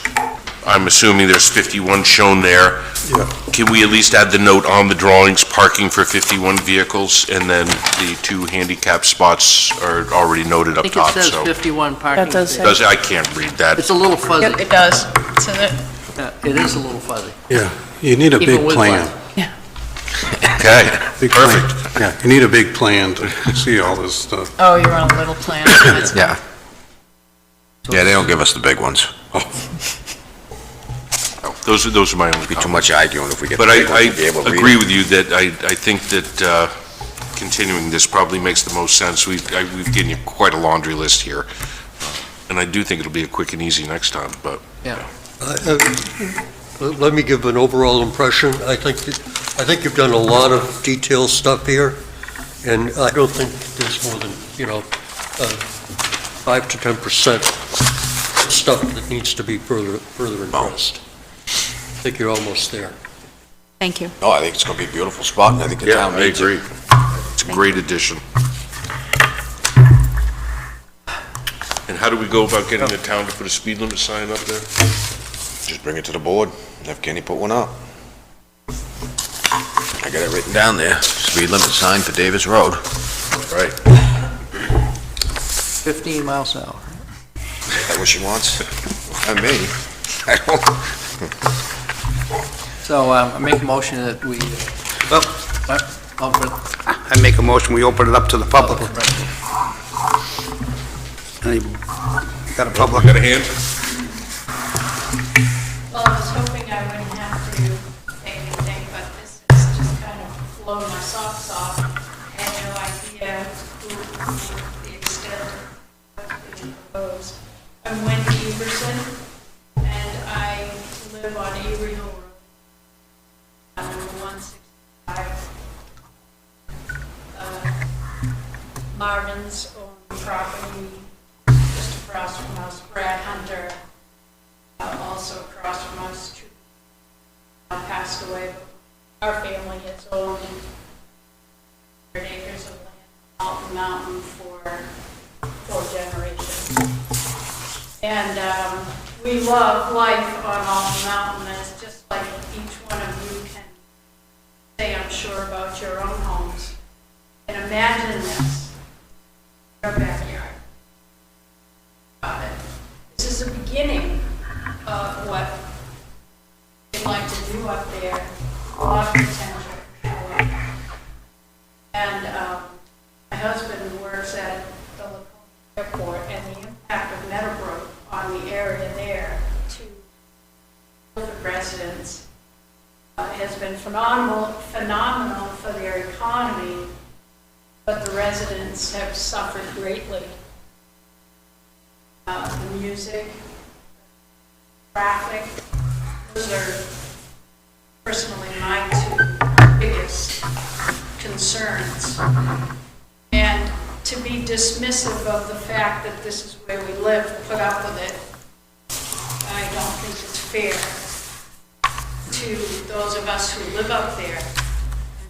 I'm assuming there's 51 shown there. Yeah. Can we at least add the note on the drawings, parking for 51 vehicles, and then the 2 handicap spots are already noted I up think it top, says so. 51 parking That does spaces. say- I can't read that. It's a little fuzzy. Yep, it does. So that, Yeah, it is a little fuzzy. Yeah, you need a Even big with plan. what? Okay, Big plan. perfect. Yeah, you need a big plan to see all this stuff. oh, you're on a little plan. That's Yeah. Yeah, they don't give us the big ones. Those are my only Be too comments. much arguing if we get the But big ones to be I able to read. agree with you that I think that continuing this probably makes the most sense. We've given you quite a laundry list here, and I do think it'll be a quick and easy next time, but. Let me give an overall impression. I think I think you've done a lot of detailed stuff here, and I don't think there's more than, 5 to 10% stuff that needs to be further addressed. I think you're almost there. Thank you. No, I think it's going to be a beautiful spot, and I think the Yeah, town I needs it. agree. It's a great addition. And how do we go about getting the town to put a speed limit sign up there? Just bring it to the board, and have Kenny put one up. I got it written down there, speed limit sign for Davis Road. Right. 15 miles an hour. Is that what she wants? Not me. I don't. So I make a motion that we, Well, open. I make a motion, we open it up to the public. Any, got a public? Got a hand? Well, I was hoping I wouldn't have to say anything, but this has just kind of blown my socks off. I had no idea who the extent of what's being proposed. I'm Wendy Everson, and I live on Avery Hill Road, number 165. Marvin's own property just across from us, Brad Hunter, also across from us, passed away. Our family has owned 100 acres of land on Alton Mountain for 4 generations. And we love life on Alton Mountain. It's just like each one of you can say, I'm sure, about your own homes. And imagine this, your backyard. This is the beginning of what we'd like to do up there, a lot of potential. And my husband works at the Laconia Airport, and the impact of Meadowbrook on the area there to the residents has been phenomenal for their economy, but the residents have suffered greatly. The music, traffic, those are personally my 2 biggest concerns. And to be dismissive of the fact that this is where we live, put up with it, I don't think it's fair to those of us who live up there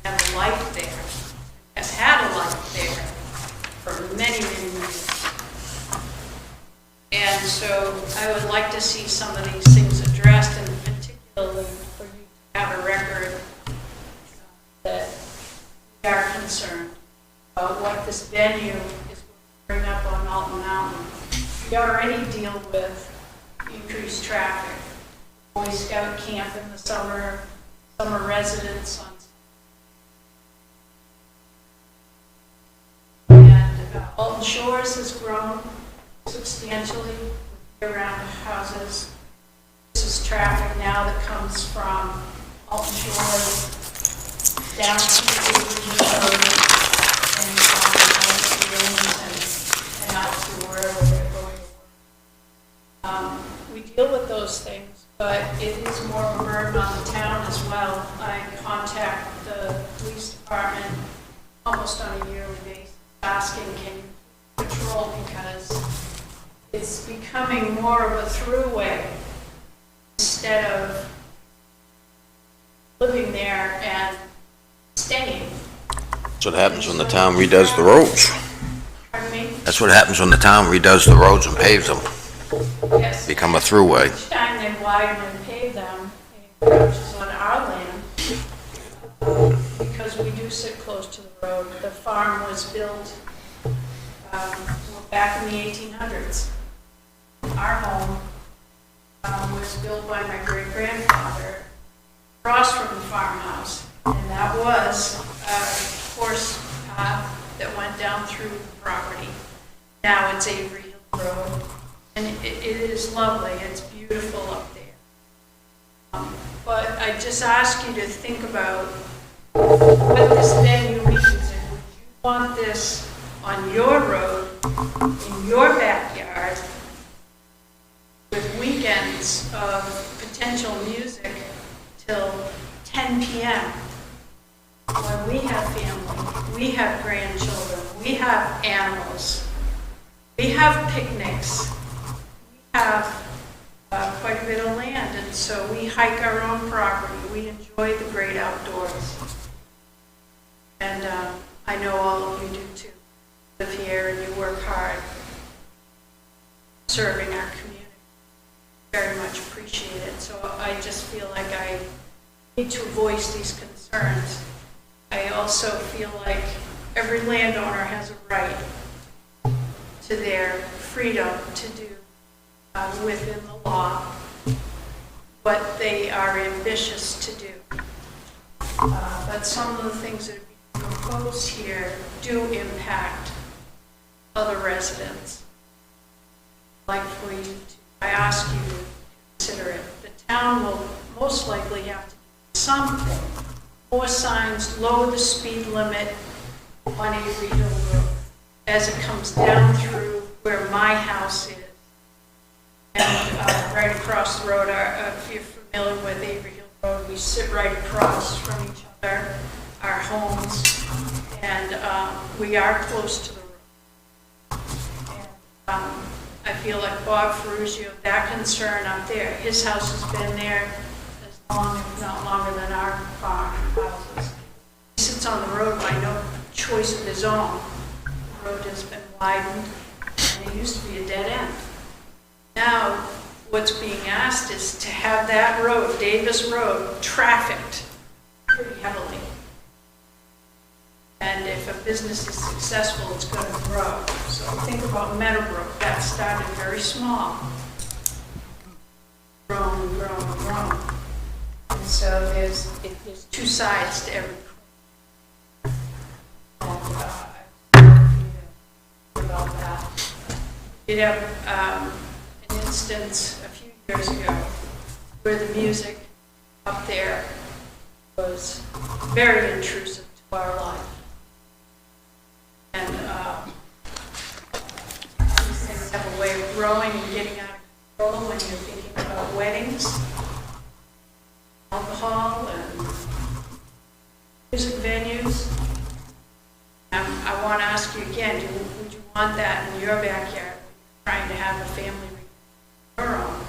and have a life there, have had a life there for many, many years. And so I would like to see some of these things addressed, and particularly for you to have a record that we are concerned about what this venue is going to bring up on Alton Mountain. We already deal with increased traffic. Boy Scout camp in the summer residents on. And Alton Shores has grown substantially with year-round houses. This is traffic now that comes from Alton Shores down to the road and out to wherever they're going to work. We deal with those things, but it is more of a burden on the town as well. I contact the police department almost on a yearly basis, asking, can you patrol, because it's becoming more of a throughway instead of living there and staying. That's what happens when the town redoes the roads. Pardon me? That's what happens when the town redoes the roads and paves them. Yes. Become a throughway. Each time they widen and pave them, it encroaches on our land, because we do sit close to the road. The farm was built back in the 1800s. Our home was built by my great-grandfather across from the farmhouse, and that was a horse path that went down through the property. Now it's Avery Hill Road, and it is lovely. It's beautiful up there. But I just ask you to think about what this venue means, and would you want this on your road, in your backyard, with weekends of potential music till 10 p.m. when we have family, we have grandchildren, we have animals, we have picnics, we have quite a bit of land, and so we hike our own property, we enjoy the great outdoors. And I know all of you do too. You live here and you work hard serving our community. Very much appreciate it. So I just feel like I need to voice these concerns. I also feel like every landowner has a right to their freedom to do within the law what they are ambitious to do. But some of the things that are being proposed here do impact other residents. Like for you to, I ask you to consider it. The town will most likely have to do something. More signs, lower the speed limit on Avery Hill Road as it comes down through where my house is. And right across the road, if you're familiar with Avery Hill Road, we sit right across from each other, our homes, and we are close to the road. And, I feel like Bob Ferruccio, that concern up there, his house has been there as long, if not longer than our farm houses. He sits on the road by no choice of his own. The road has been widened, and it used to be a dead end. Now, what's being asked is to have that road, Davis Road, trafficked pretty heavily. And if a business is successful, it's going to grow. So think about Meadowbrook. That started very small. Grown and grown and grown. And so there's two sides to every coin. And about that. You have an instance a few years ago where the music up there was very intrusive to our life. And these things have a way of growing and getting out of control when you're thinking about weddings, alcohol, and music venues. I want to ask you again, would you want that in your backyard, trying to have a family of your own?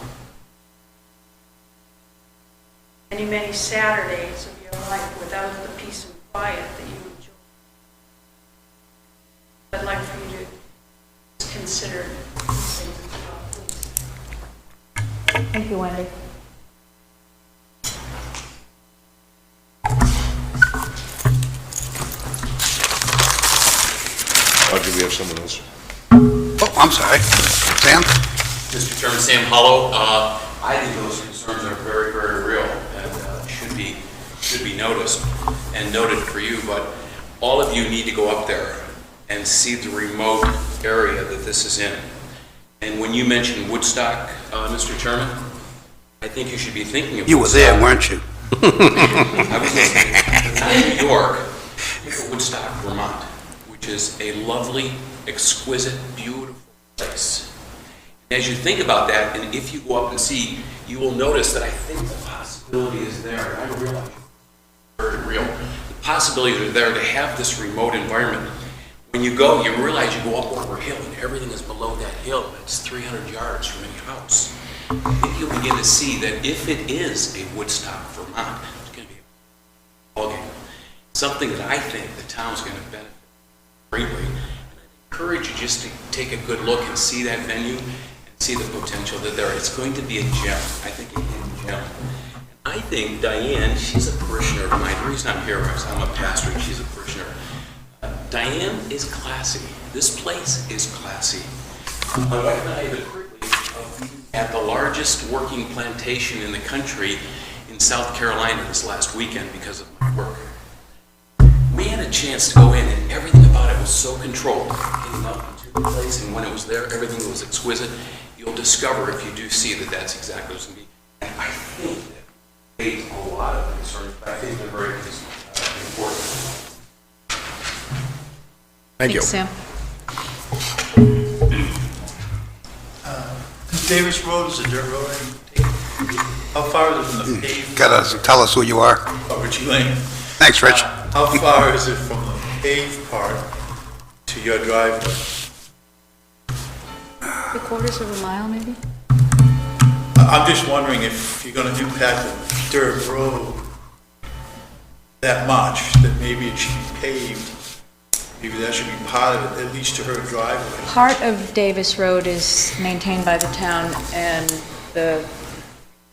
Many Saturdays of your life without the peace and quiet that you enjoy. I'd like for you to consider these things as well, please. Thank you, Wendy. Audrey, we have someone else. Oh, I'm sorry. Sam? Mr. Chairman, Sam Hollow. I think those concerns are very, very real and should be noticed and noted for you, but all of you need to go up there and see the remote area that this is in. And when you mentioned Woodstock, Mr. Chairman, I think you should be thinking of You were Woodstock. there, weren't you? I was in New York, Woodstock, Vermont, which is a lovely, exquisite, beautiful place. As you think about that, and if you go up and see, you will notice that I think the possibility is there, and I realize it's very real. The possibilities are there to have this remote environment. When you go, you realize you go up over a hill, and everything is below that hill. It's 300 yards from any house. I think you'll begin to see that if it is a Woodstock, Vermont, it's going to be a ballgame. Something that I think the town's going to benefit greatly. And I encourage you just to take a good look and see that venue and see the potential that there. It's going to be a gem. I think a hidden gem. I think Diane, she's a parishioner of mine. The reason I'm here is I'm a pastor and she's a parishioner. Diane is classy. This place is classy. My wife and I have been quickly at the largest working plantation in the country in South Carolina this last weekend because of my work. We had a chance to go in and everything about it was so controlled. Getting up into the place and when it was there, everything was exquisite. You'll discover if you do see that that's exactly what it's going to be. And I think that they a lot of concerns, but I think they're very important. Thank you. Sam. Davis Road is a dirt road. How far is it from the paved? Gotta tell us who you are. Richie Lane. Thanks, Rich. How far is it from the paved part to your driveway? 3/4 of a mile, maybe? I'm just wondering if you're gonna impact the dirt road that much, that maybe it should be paved. Maybe that should be part of it, at least to her driveway. Part of Davis Road is maintained by the town, and the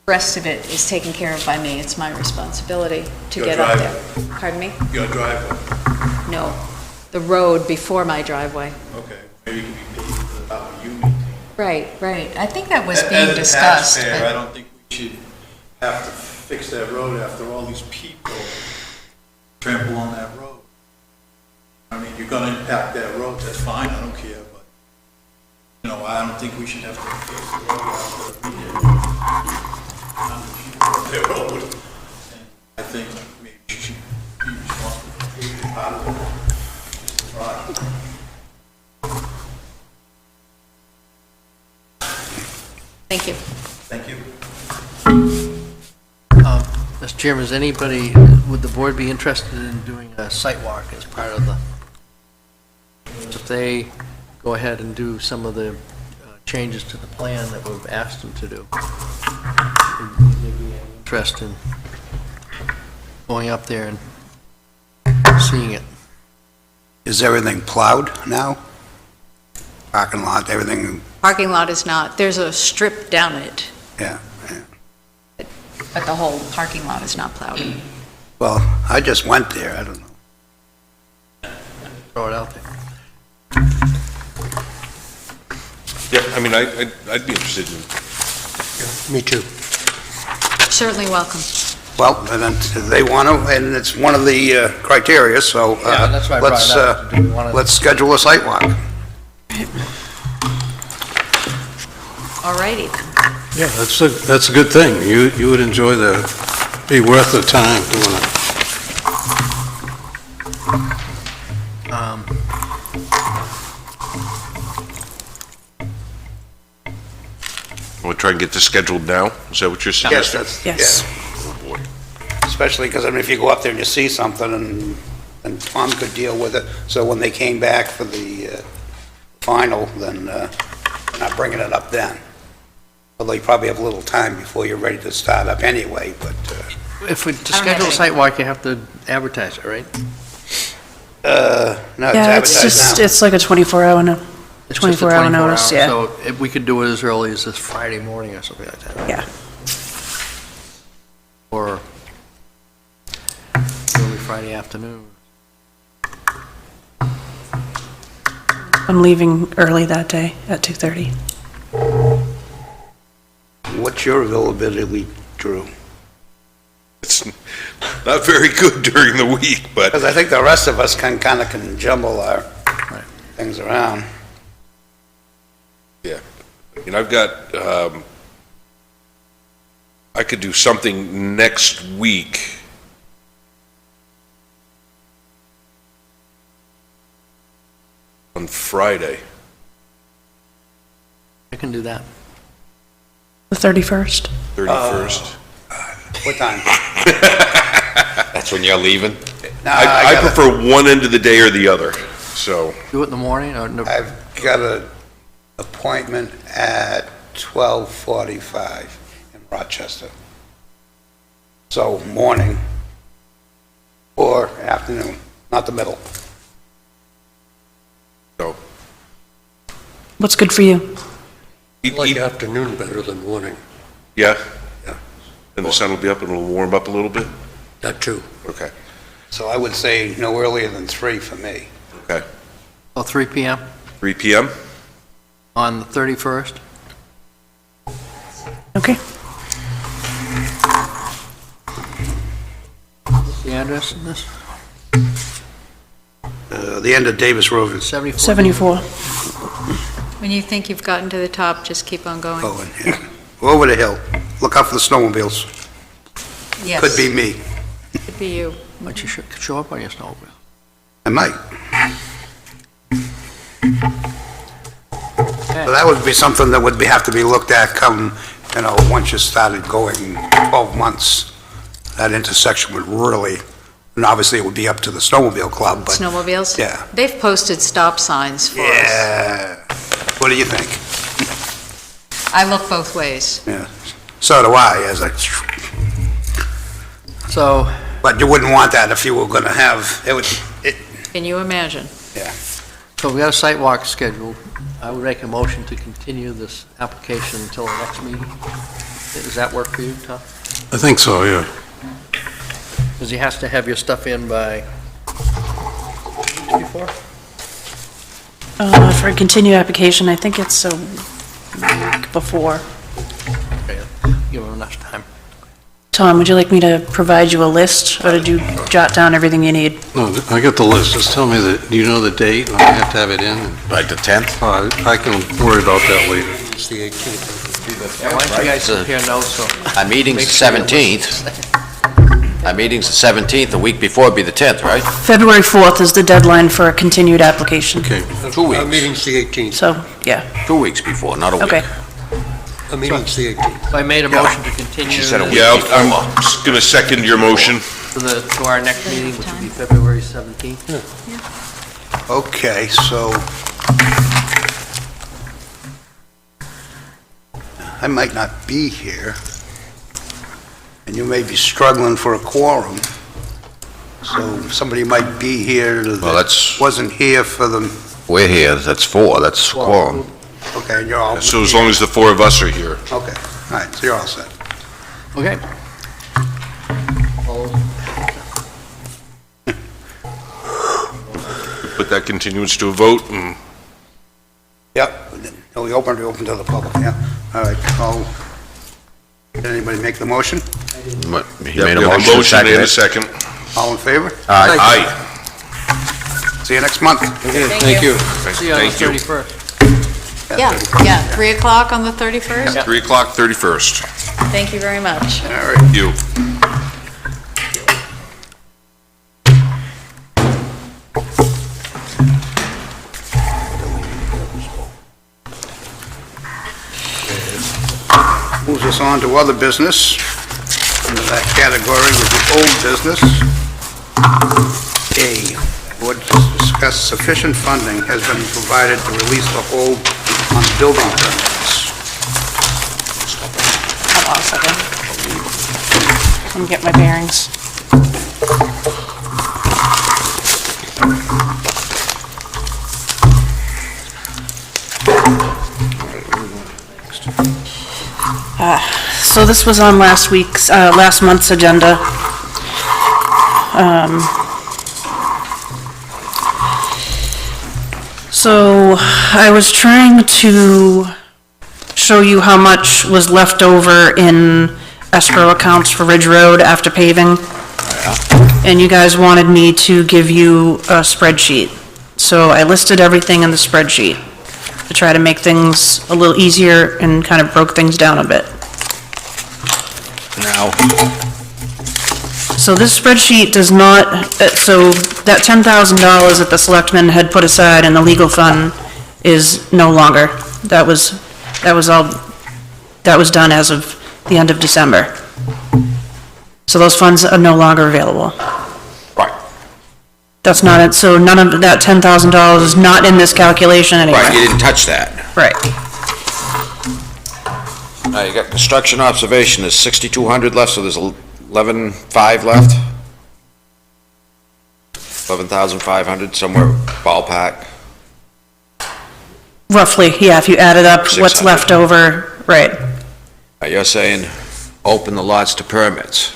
rest of it is taken care of by me. It's my responsibility to Your get up there. driveway. Pardon me? Your driveway, No, the road before my driveway. okay, maybe it can be paved without you maintain. Right, right. I think that was As being a discussed. taxpayer, but- I don't think we should have to fix that road after all these people trample on that road. I mean, you're gonna impact that road, that's fine, I don't care, but, you know, I don't think we should have to fix the road after we did. Their road. And I think maybe you should be responsible for paving part of it. Right. Thank you. Thank you. Mr. Chairman, is anybody, would the board be interested in doing a site walk as part of the, if they go ahead and do some of the changes to the plan that we've asked them to do? Would there be any interest in going up there and seeing it? Is everything plowed now? Parking lot, everything, Parking lot is not. There's a strip down it, yeah. but the whole parking lot is not plowed. Well, I just went there, I don't know. Throw it out there. Yeah, I mean, I'd be interested in, Me too. Certainly welcome. Well, and then they want to, and it's one of the criteria, so Yeah, that's why I brought let's, it up. Do we wanna- let's schedule a site walk. All righty. Yeah, that's a good thing. You would enjoy be worth the time doing it. we'll try and get this scheduled now? Is that what you're Yes, suggesting? that's, Yes. yeah. Oh, boy. Especially because, I mean, if you go up there and you see something, and Tom could deal with it, so when they came back for the final, then they're not bringing it up then. Although you probably have a little time before you're ready to start up anyway, but, If we, to I don't have schedule a any- site walk, you have to advertise it, right? no, it's Yeah, it's advertised just, now. it's like a 24-hour, It's just a 24-hour notice, 24 yeah. So if we could do it as early as this Friday morning or something like that. Yeah. Or early Friday afternoon. I'm leaving early that day at 2:30. What's your availability, Drew? It's not very good during the week, but Because I think the rest of us can jumble our Right. things around. and I've got, I could do something next week. On Friday. I can do that. The 31st. 31st. What time? That's when you're leaving? No, I gotta- prefer one end of the day or the other, so, Do it in the morning or no? I've got an appointment at 12:45 in Rochester. So morning or afternoon, not the middle. so. What's good for you? I like afternoon better than morning. Yeah? Yeah. And the sun will be up and it'll warm up a little bit? That too. Okay, So I would say no earlier than 3 for me. okay. Oh, 3 p.m. 3 PM? on the 31st? Okay. What's the address in this? The end of Davis Road. 74? 74. When you think you've gotten to the top, just keep on going. Going, yeah. Over the hill. Look out for the snowmobiles. Yes. Could be me. Could be you. Why don't you show up on your snowmobile? I might. So that would be something that would have to be looked at come, once you started going 12 months. That intersection would really And obviously, it would be up to the snowmobile club, but... Snowmobiles? Yeah. They've posted stop signs for us. Yeah. What do you think? I look both ways. Yeah. So do I, as a... So, But you wouldn't want that if you were gonna have, Can you imagine? so we got a site walk scheduled. I would make a motion to continue this application until the next meeting. Does that work for you, Tom? I think so, yeah. Because he has to have your stuff in by before? For a continued application, I think it's a week before. Okay, give him enough time. Tom, would you like me to provide you a list, or did you jot down everything you need? No, I got the list. Just tell me do you know the date? I have to have it in. Like the 10th? I can worry about that later. It's the 18th. Yeah, why don't you guys compare notes, so... Our meeting's Make the sure you 17th. Our meeting's the 17th, the week before would be the 10th, right? February 4th is the deadline for a continued application. Okay. 2 weeks. Our meeting's the 18th. So, yeah, 2 weeks before, not a week. okay. Our meeting's the 18th. So I made a motion to continue She said a week. Yeah, I'm just going to second your motion. to our next meeting, which will be February 17th. okay, so... I might not be here, and you may be struggling for a quorum, so somebody might be here Well, that that's, wasn't here for the... we're here, that's 4, that's quorum. Okay, and you're all... So as long as the 4 of us are here. Okay, all right, so you're all set. Okay. Put that continuance to a vote, and Yep, we open to the public, yeah. All right, did anybody make the motion? He we made a have motion, and a second. second. All in favor? Aye. Aye. See you next month. Thank you. See you on the Thank you. 31st. Yeah, 3 o'clock on the 31st? 3 o'clock, 31st. Thank you very much. All right. You. Moves us on to other business. Under that category with the old business. A, board to discuss sufficient funding has been provided to release the hold on building permits. Hold on a second. Let me get my bearings. So this was on last month's agenda. So I was trying to show you how much was left over in escrow accounts for Ridge Road after paving. And you guys wanted me to give you a spreadsheet. So I listed everything in the spreadsheet to try to make things a little easier and kind of broke things down a bit. Now, So this spreadsheet does not, so that $10,000 that the selectmen had put aside in the legal fund is no longer. That was done as of the end of December. So those funds are no longer available. right, That's not it, so none of that $10,000 is not in this calculation anyway. right, you didn't touch that. Right. Now, you got construction observation, there's 6,200 left, so there's 11,500 left? 11,500, somewhere ballpark. Roughly, yeah, if you added up what's 600. left over, right. Now, you're saying, open the lots to permits.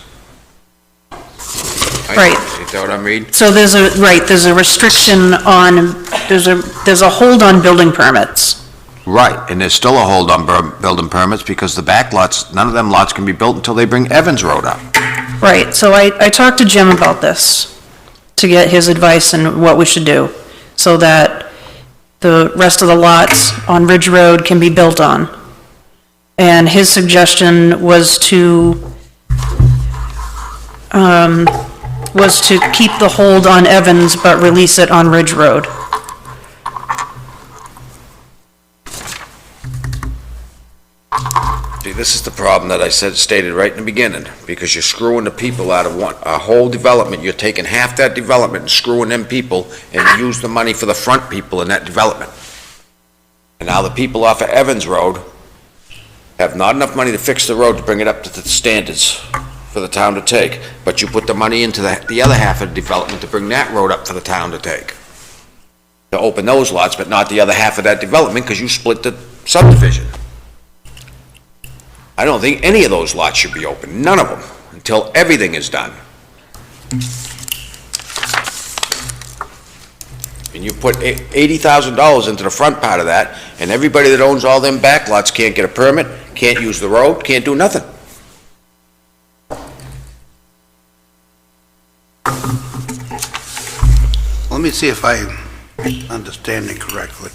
Right. You know what I mean? So there's a restriction on, there's a hold on building permits. Right, and there's still a hold on building permits, because the back lots, none of them lots can be built until they bring Evans Road up. Right, so I talked to Jim about this, to get his advice and what we should do, so that the rest of the lots on Ridge Road can be built on. And his suggestion was to keep the hold on Evans, but release it on Ridge Road. See, this is the problem that I stated right in the beginning, because you're screwing the people out of a whole development. You're taking half that development and screwing them people, and you use the money for the front people in that development. And now the people off of Evans Road have not enough money to fix the road to bring it up to the standards for the town to take, but you put the money into the other half of the development to bring that road up for the town to take, to open those lots, but not the other half of that development, because you split the subdivision. I don't think any of those lots should be open, none of them, until everything is done. And you put $80,000 into the front part of that, and everybody that owns all them back lots can't get a permit, can't use the road, can't do nothing. Let me see if I'm understanding correctly.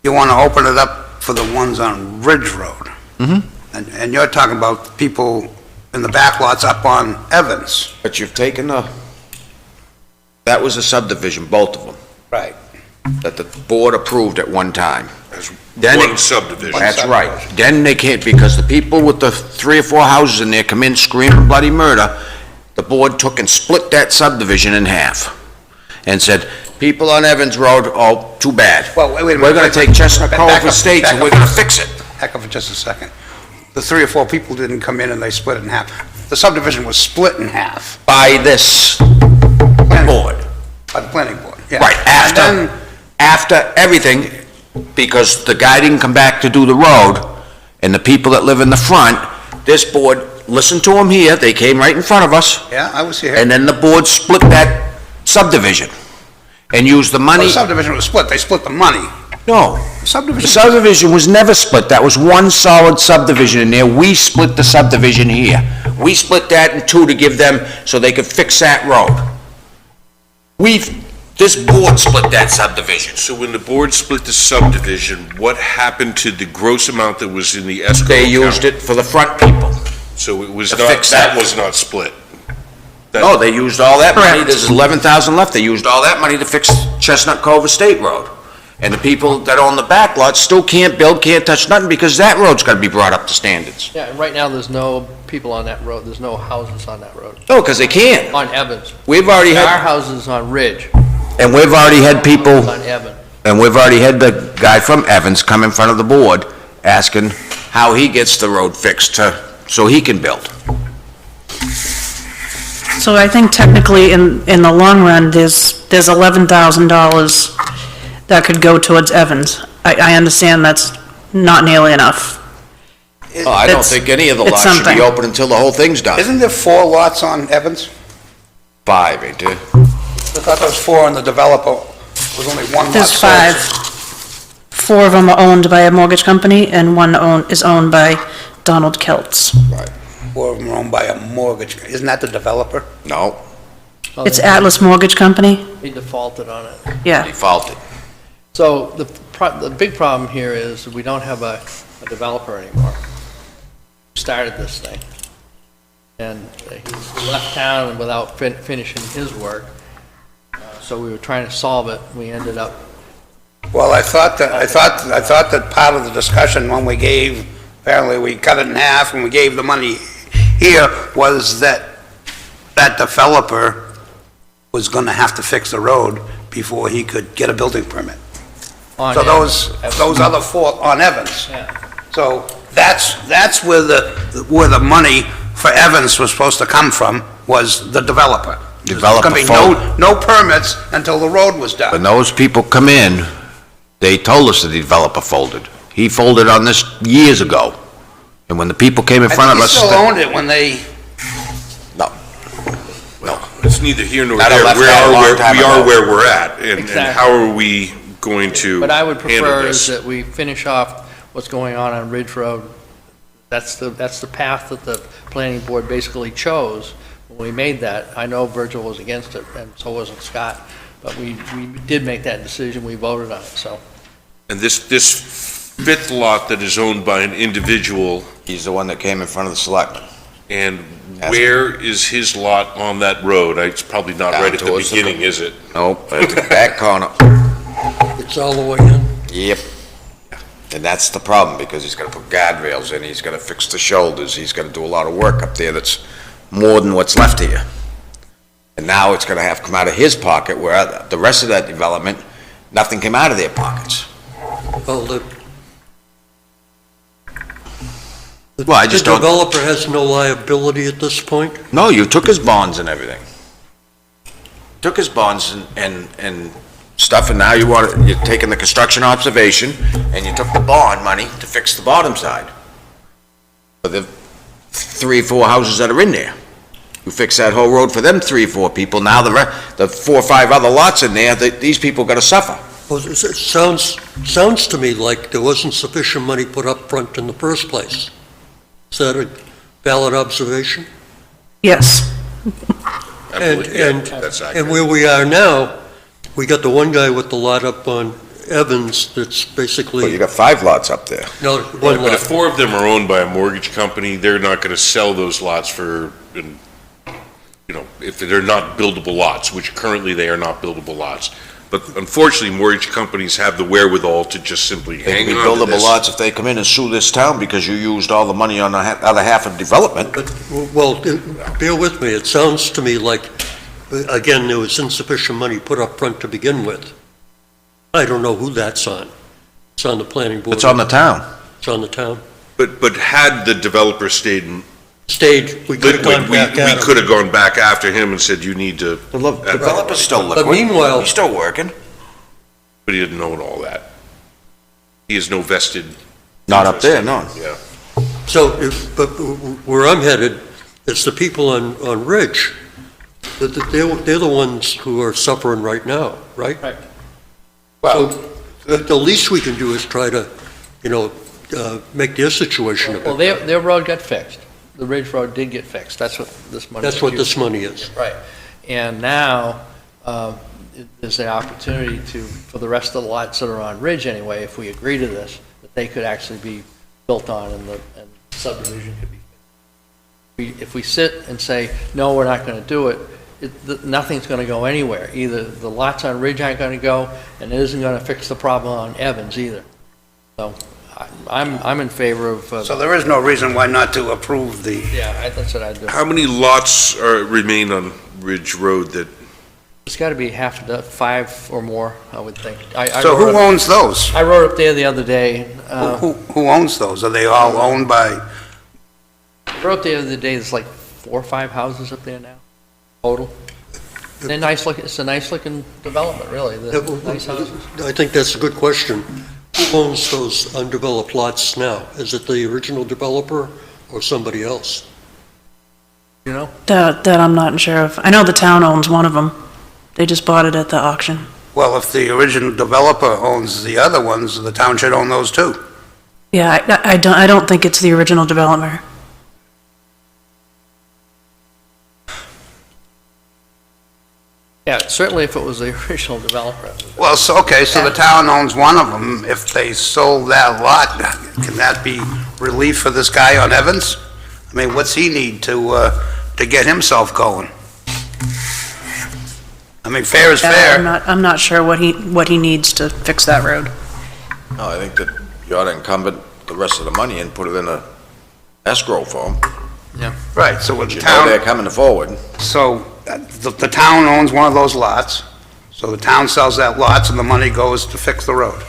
You want to open it up for the ones on Ridge Road? Mm-hmm. And you're talking about the people in the back lots up on Evans? But you've taken that was a subdivision, both of them, Right. that the board approved at one time. One subdivision. That's right. Then they can't, because the people with the 3 or 4 houses in there come in screaming bloody murder, the board took and split that subdivision in half and said, people on Evans Road, oh, too bad. Well, wait a minute. We're gonna take Chestnut Cove Back up, Estates back and up. we're gonna fix it. Back up for just a second. The 3 or 4 people didn't come in and they split it in half. The subdivision was split in half By this board. by the planning board. Yeah. Right, And then, after everything, because the guy didn't come back to do the road, and the people that live in the front, this board listened to them here, they came right in front of us, yeah, I was here. and then the board split that subdivision, and used the Well, money. the subdivision was split, they split the money. No, The the subdivision, subdivision was never split, that was one solid subdivision in there, we split the subdivision here. We split that in 2 to give them, so they could fix that road. This board split that subdivision. So when the board split the subdivision, what happened to the gross amount that was in the escrow They account? used it for the front people. So it was to not, fix that that. was not split? That- No, they used all that money, Correct. there's 11,000 left, they used all that money to fix Chestnut Cove Estate Road. And the people that own the back lots still can't build, can't touch nothing, because that road's gotta be brought up to standards. Yeah, and right now, there's no people on that road, there's no houses on that road, No, because they can't. on Evans. We've already There are had, houses on Ridge, and we've already had people, on Evans. and we've already had the guy from Evans come in front of the board asking how he gets the road fixed so he can build. So I think technically, in the long run, there's $11,000 that could go towards Evans. I understand that's not nearly enough. Oh, I don't It's- think any of the it's lots should be something. open until the whole thing's done. isn't there 4 lots on Evans? 5, ain't there? I thought there was 4 and the developer was only 1 lot. There's sold. 5. 4 of them are owned by a mortgage company, and 1 is owned by Donald Keltz. 4 of them are owned by a mortgage, isn't that the developer? No, Oh, It's they- Atlas Mortgage Company, He defaulted on it. yeah. defaulted. So the big problem here is we don't have a developer anymore. Started this thing. And he left town without finishing his work. So we were trying to solve it. We ended up, Well, I thought that part of the discussion when we gave, apparently we cut it in half and we gave the money here, was that developer was gonna have to fix the road before he could get a building permit. on So Evans. those other 4 on Evans. Yeah. So that's where the money for Evans was supposed to come from, was the developer. There's Developer gonna be fault. no permits until the road was done. When those people come in, they told us that the developer folded. He folded on this years ago. And when the people came in front of us... I think he still owned it when they, Well, it's neither here nor I'd have there. left that a long time We are ago. where we're at, and Exactly. how are we going to What I would handle prefer is this? that we finish off what's going on Ridge Road. That's the path that the planning board basically chose when we made that. I know Virgil was against it, and so wasn't Scott, but we did make that decision, we voted on it, so. And this 5th lot that is owned by an individual, He's the one that came in front of the selectmen. and where is his lot on that road? It's probably not Down right at the towards the- beginning, is it? Nope, at the back corner. It's all the way in. Yep. And that's the problem, because he's gonna put guardrails in, he's gonna fix the shoulders, he's gonna do a lot of work up there that's more than what's left here. And now it's gonna have to come out of his pocket, where the rest of that development, nothing came out of their pockets. Well, Well, I just the don't, developer has no liability at this point? no, you took his bonds and everything. Took his bonds and stuff, and now you're taking the construction observation, and you took the bond money to fix the bottom side. For the 3 or 4 houses that are in there. You fix that whole road for them 3 or 4 people, now the 4 or 5 other lots in there, these people gotta suffer. Well, it sounds to me like there wasn't sufficient money put up front in the first place. Is that a valid observation? Yes. That's accurate. And where we are now, we got the one guy with the lot up on Evans that's basically... Well, you got 5 lots up there. No, Right, one but if lot. 4 of them are owned by a mortgage company, they're not going to sell those lots for, if they're not buildable lots, which currently they are not buildable lots. But unfortunately, mortgage companies have the wherewithal to just simply They can hang be on to buildable this. lots if they come in and sue this town because you used all the money on the other half of development. But, well, bear with me, it sounds to me like, again, there was insufficient money put up front to begin with. I don't know who that's on. It's on the planning board. It's on the town. It's on the town. But had the developer stayed, We could have gone back we at him. could have gone back after him and said, you need to, The developer's still liquid. But meanwhile- He's still working. but he didn't own all that. He has no vested. Not up there, no. Yeah. So, but where I'm headed, it's the people on Ridge. They're the ones who are suffering right now, right? Right. Well, the least we can do is try to, make their situation a Well, bit. their road got fixed. The Ridge Road did get fixed. That's what this money is. That's what used this money is. Right. And now, there's an opportunity for the rest of the lots that are on Ridge anyway, if we agree to this, that they could actually be built on and the subdivision could be. If we sit and say, no, we're not going to do it, nothing's going to go anywhere. Either the lots on Ridge aren't going to go, and it isn't going to fix the problem on Evans either. So I'm in favor of. So there is no reason why not to approve the... Yeah, that's what I'd do. How many lots remain on Ridge Road that, It's got to be 5 or more, I would think. So who owns those? I rode up there the other day. Who owns those? Are they all owned by... I rode up there the other day, there's like 4 or 5 houses up there now, total. They're nice looking, it's a nice looking development, really, the nice houses. I think that's a good question. Who owns those undeveloped lots now? Is it the original developer or somebody else? You know? That I'm not sure of. I know the town owns one of them. They just bought it at the auction. Well, if the original developer owns the other ones, the town should own those too. Yeah, I don't think it's the original developer. Yeah, certainly if it was the original developer. Well, so the town owns one of them. If they sold that lot, can that be relief for this guy on Evans? I mean, what's he need to get himself going? I mean, fair is fair. I'm not sure what he needs to fix that road. No, I think that you ought to encumber the rest of the money and put it in a escrow for them. Right, so with the You know they're town, coming forward. so the town owns one of those lots, so the town sells that lots and the money goes to fix the road.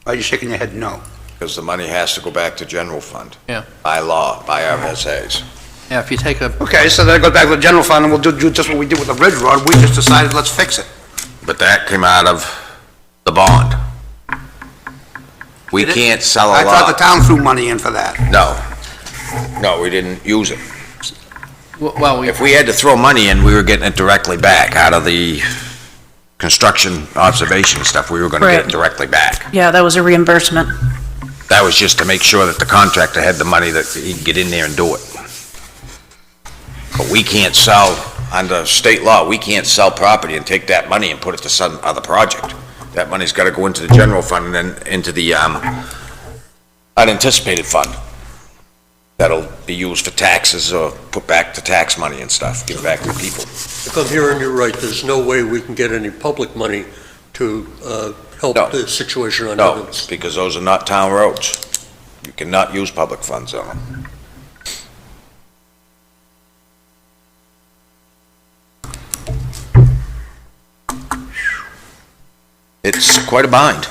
Are you shaking your head no? Because the money has to go back to general fund. Yeah. By law, by RSA's. Yeah, if you take a, Okay, so then it goes back to the general fund and we'll do just what we did with the Ridge Road. We just decided, let's fix it. But that came out of the bond. We can't sell a I thought the lot. town threw money in for that. No, we didn't use it. well, If we had to throw money in, we were getting it directly back out of the construction observation stuff. We were gonna get it Right. directly back. Yeah, that was a reimbursement. That was just to make sure that the contractor had the money that he could get in there and do it. But we can't sell, under state law, we can't sell property and take that money and put it to some other project. That money's gotta go into the general fund and then into the, unanticipated fund. That'll be used for taxes or put back to tax money and stuff, give back to people. If I'm hearing you right, there's no way we can get any public money to help No. the situation on No, Evans. because those are not town roads. You cannot use public funds on them. It's quite a bind.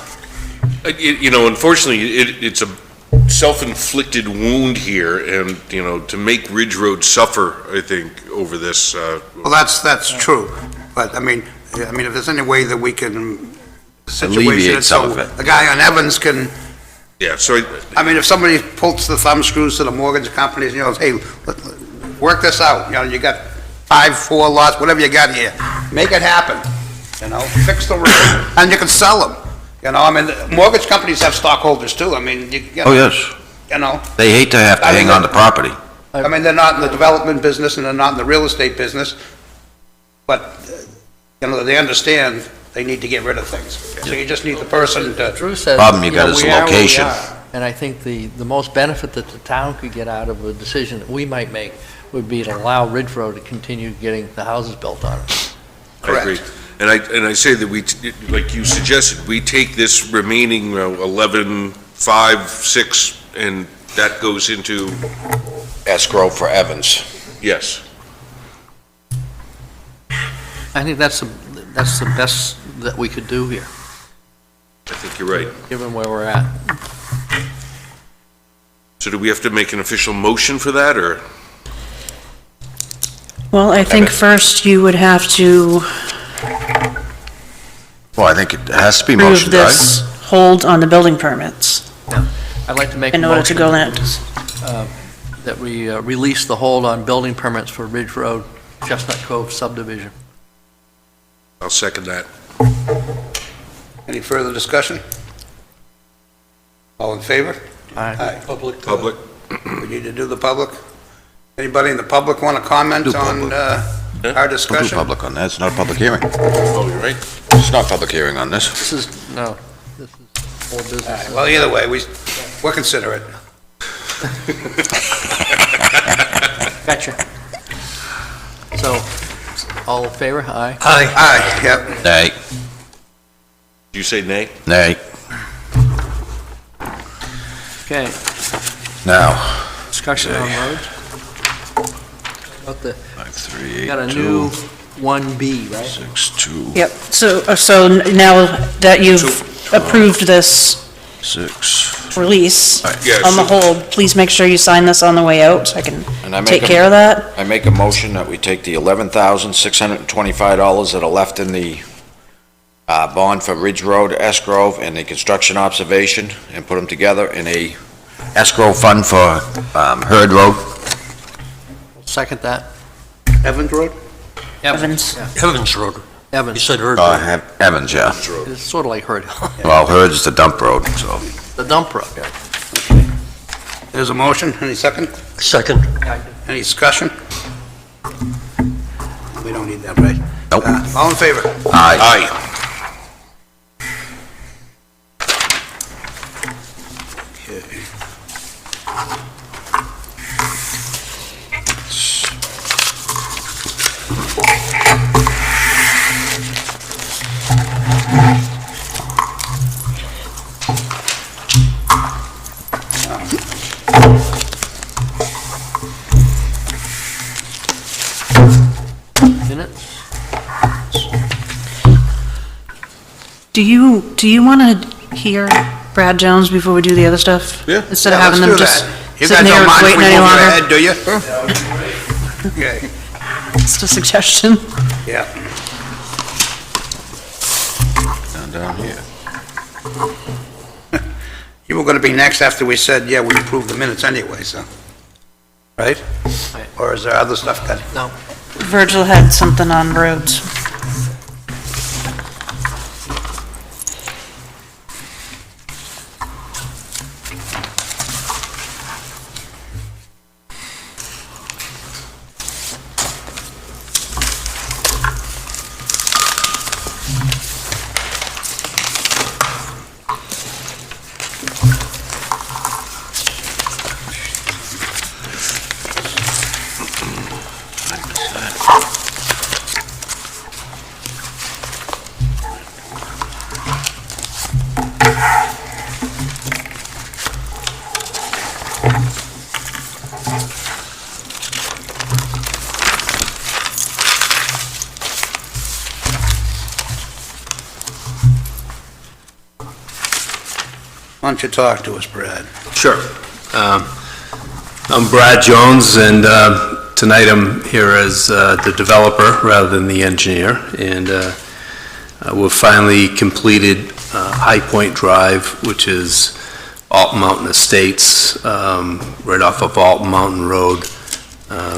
You know, unfortunately, it's a self-inflicted wound here, and, you know, to make Ridge Road suffer, I think, over this, Well, that's true, but I mean, if there's any way that we can situation Alleviate it some so of it. the guy on Evans can, yeah, so I mean, if somebody pulls the thumb screws to the mortgage companies, you know, hey, work this out, you know, you got 5, 4 lots, whatever you got here, make it happen, you know, fix the road, and you can sell them, you know, I mean, mortgage companies have stockholders too, I mean, you Oh, yes. you know, They hate to have to I mean, hang on to property. I mean, they're not in the development business and they're not in the real estate business, but, you know, they understand they need to get rid of things. So you just need the person to, Drew says, Problem you got know, is we are where we location. are. And I think the most benefit that the town could get out of a decision that we might make would be to allow Ridge Road to continue getting the houses built on it. I agree. And I say that we, like you suggested, we take this remaining 11, 5, 6, and that goes into, Escrow for Evans. yes. I think that's the best that we could do here, I think you're right. given where we're at. So do we have to make an official motion for that, or? Well, I think first you would have to Well, I think it has to be approve motioned, right? this hold on the building permits I'd like to make a in order to motion go in. that we release the hold on building permits for Ridge Road, Chestnut Cove subdivision. I'll second that. any further discussion? All in favor? Aye. Aye. Public. Public? We need to do the public. Anybody in the public want to comment Do on public. our Don't do discussion? public on that, it's not a public hearing. Oh, you're right. It's not a public hearing on this. This is all business. Well, either way, we'll consider it. Gotcha. So, all in favor? Aye. Aye, yep. Nay, Did you say nay? nay. Okay, Now, discussion on roads. About the, 5, 3, got a 8, new 2, 1B, right? 6, 2, Yep, so now that you've approved this 6. release Yeah, on the so- hold, please make sure you sign this on the way out, so I can And I make take a- care of that. I make a motion that we take the $11,625 that are left in the bond for Ridge Road escrow and the construction observation and put them together in a escrow fund for Hurd Road. Second that. Evans Road? Evans. Yeah, Evans Road. You Evans. said Erd. Evans, yeah. It's sort of like Herd. Well, Hurd's the dump road, so. The dump road. There's a motion, any second? Second. Any discussion? We don't need that, right? Nope. All in favor? Aye. Aye. Minutes? Do you want to hear Brad Jones before we do the other stuff? Yeah. Instead of Yeah, having let's them do just that. You sitting guys there don't mind if waiting we any move longer? ahead, do you? Okay, Just a suggestion. yeah. Down here. You were going to be next after we said, yeah, we approved the minutes anyway, so, right? Right. Or is there other stuff that, No. Virgil had something on roads. Why don't you talk to us, Brad? Sure. I'm Brad Jones, and tonight I'm here as the developer rather than the engineer, and we've finally completed High Point Drive, which is Alton Mountain Estates, right off of Alton Mountain Road.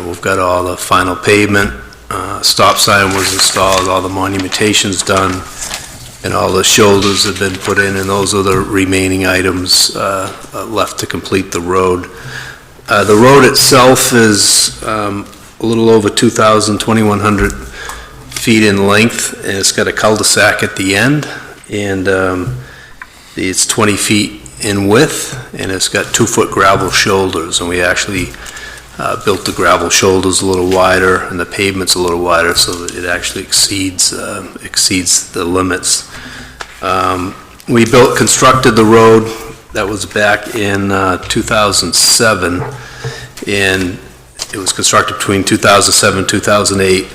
We've got all the final pavement, stop sign was installed, all the monumentation's done, and all the shoulders have been put in, and those are the remaining items left to complete the road. The road itself is a little over 2,100 feet in length, and it's got a cul-de-sac at the end, and it's 20 feet in width, and it's got 2-foot gravel shoulders, and we actually built the gravel shoulders a little wider, and the pavement's a little wider, so that it actually exceeds the limits. We constructed the road, that was back in 2007, and it was constructed between 2007 and 2008,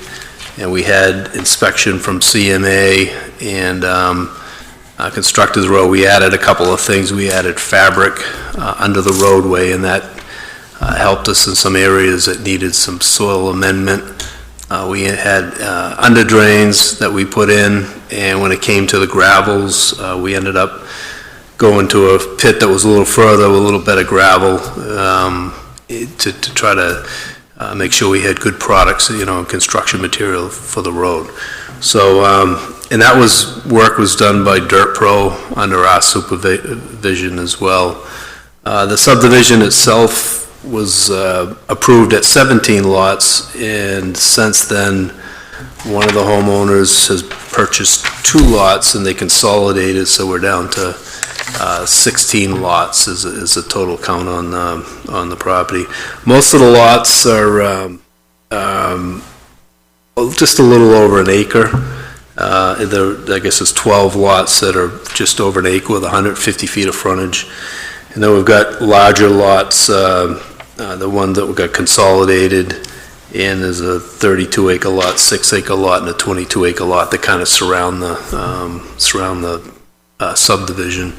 and we had inspection from CMA and constructed the road. We added a couple of things. We added fabric under the roadway, and that helped us in some areas that needed some soil amendment. We had under drains that we put in, and when it came to the gravels, we ended up going to a pit that was a little further with a little bit of gravel to try to make sure we had good products, construction material for the road. So, and that work was done by Dirt Pro under our supervision as well. The subdivision itself was approved at 17 lots, and since then, one of the homeowners has purchased 2 lots, and they consolidated, so we're down to 16 lots is a total count on the property. Most of the lots are just a little over an acre. I guess it's 12 lots that are just over an acre with 150 feet of frontage. And then we've got larger lots, the one that we got consolidated, and there's a 32-acre lot, 6-acre lot, and a 22-acre lot that kind of surround the subdivision.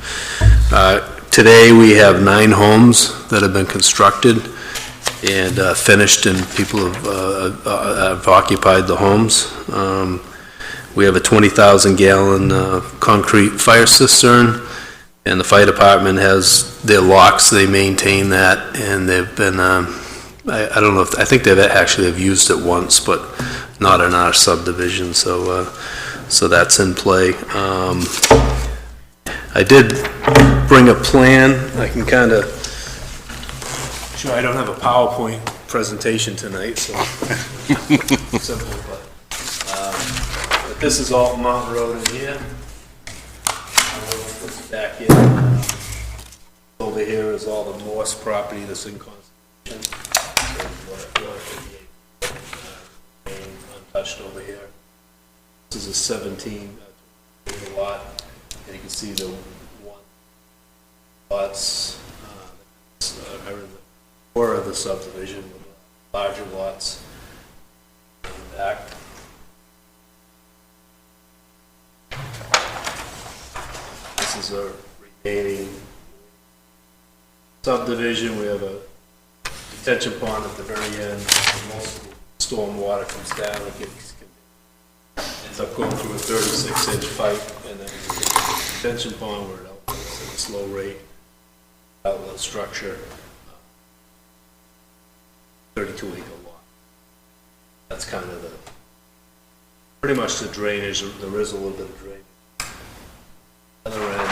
Today we have 9 homes that have been constructed and finished, and people have occupied the homes. We have a 20,000-gallon concrete fire cistern, and the fire department has their locks. They maintain that, and they've been, I don't know if, I think they've actually have used it once, but not in our subdivision, so that's in play. I did bring a plan. I can kind of show. I don't have a PowerPoint presentation tonight, so simple, but this is Alton Mountain Road in here. Back here. Over here is all the Morse property that's in conservation. Untouched over here. This is a 17 lot, and you can see the lots are in the core of the subdivision with larger lots in the back. This is a remaining subdivision. We have a detention pond at the very end. Most of the stormwater comes down and ends up going through a 36-inch pipe, and then the detention pond where it outputs at a slow rate, outlet structure, 32-acre lot. That's kind of pretty much the drainage. There is a little bit of drainage. Other end,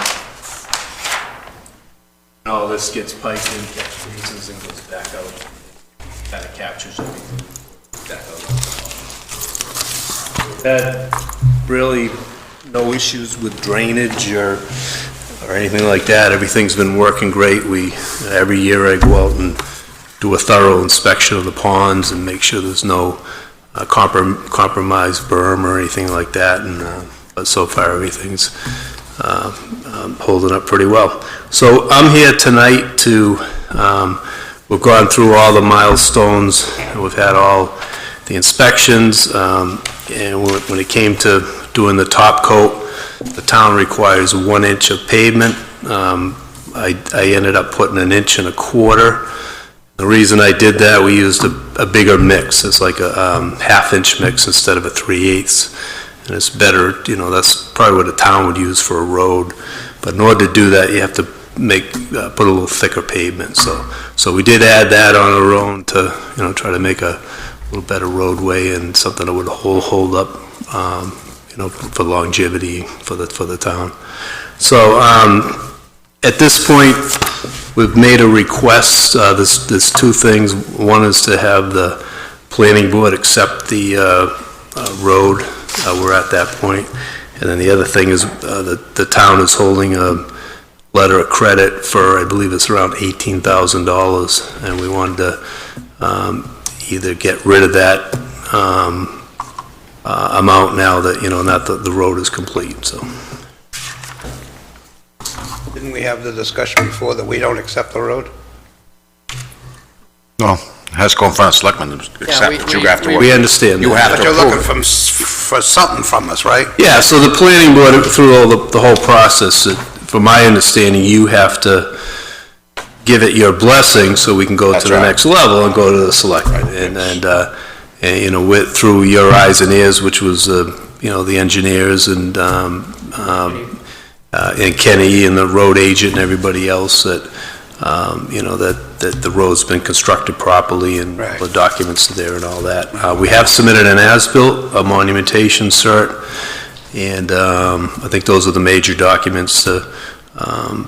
and all this gets piped in, catch basins, and goes back out. Kind of captures everything back out. Had really no issues with drainage or anything like that. Everything's been working great. Every year I go out and do a thorough inspection of the ponds and make sure there's no compromised berm or anything like that. And but so far everything's holding up pretty well. So I'm here tonight to, we've gone through all the milestones, and we've had all the inspections, and when it came to doing the top coat, the town requires 1 inch of pavement. I ended up putting 1.25 inches. The reason I did that, we used a bigger mix. It's like a 1/2 inch mix instead of a 3/8. And it's better, that's probably what a town would use for a road. But in order to do that, you have to put a little thicker pavement. So we did add that on our own to, try to make a little better roadway and something that would hold up, for longevity for the town. So at this point, we've made a request. There's two things. One is to have the planning board accept the road. We're at that point. And then the other thing is the town is holding a letter of credit for, I believe it's around $18,000. And we wanted to either get rid of that amount now that, not that the road is complete, so. Didn't we have the discussion before that we don't accept the road? No, it has to go in front of selectmen, except that you have to. We understand You that. have But to you're approve looking it. for something from us, right? Yeah, so the planning board, through the whole process, from my understanding, you have to give it your blessing so we can go That's to the right. next level and go to the selectmen. And through your eyes and ears, which was, the engineers and Kenny and the road agent and everybody else that, that the road's been constructed properly and Right. the documents are there and all that. We have submitted an as-built, a monumentation cert, and I think those are the major documents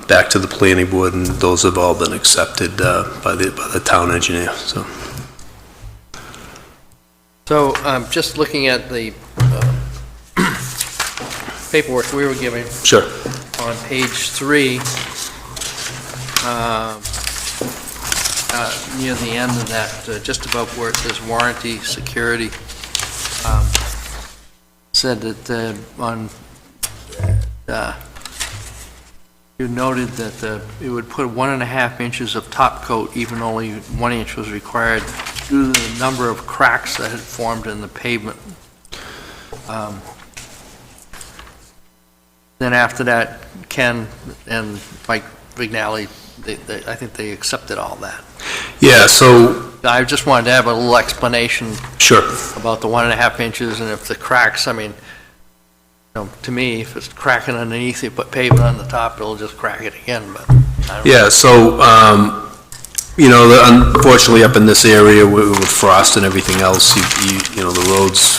back to the planning board, and those have all been accepted by the town engineer, so. So, just looking at the paperwork we were given Sure. on page 3, near the end of that, just above where it says warranty, security, said that you noted that it would put 1.5 inches of top coat, even only 1 inch was required due to the number of cracks that had formed in the pavement. Then after that, Ken and Mike Vignali, I think they accepted all that. Yeah, so, I just wanted to have a little explanation sure. about the 1.5 inches, and if the cracks, I mean, to me, if it's cracking underneath, you put pavement on the top, it'll just crack it again, but I don't know. Yeah, so, unfortunately, up in this area with frost and everything else, the roads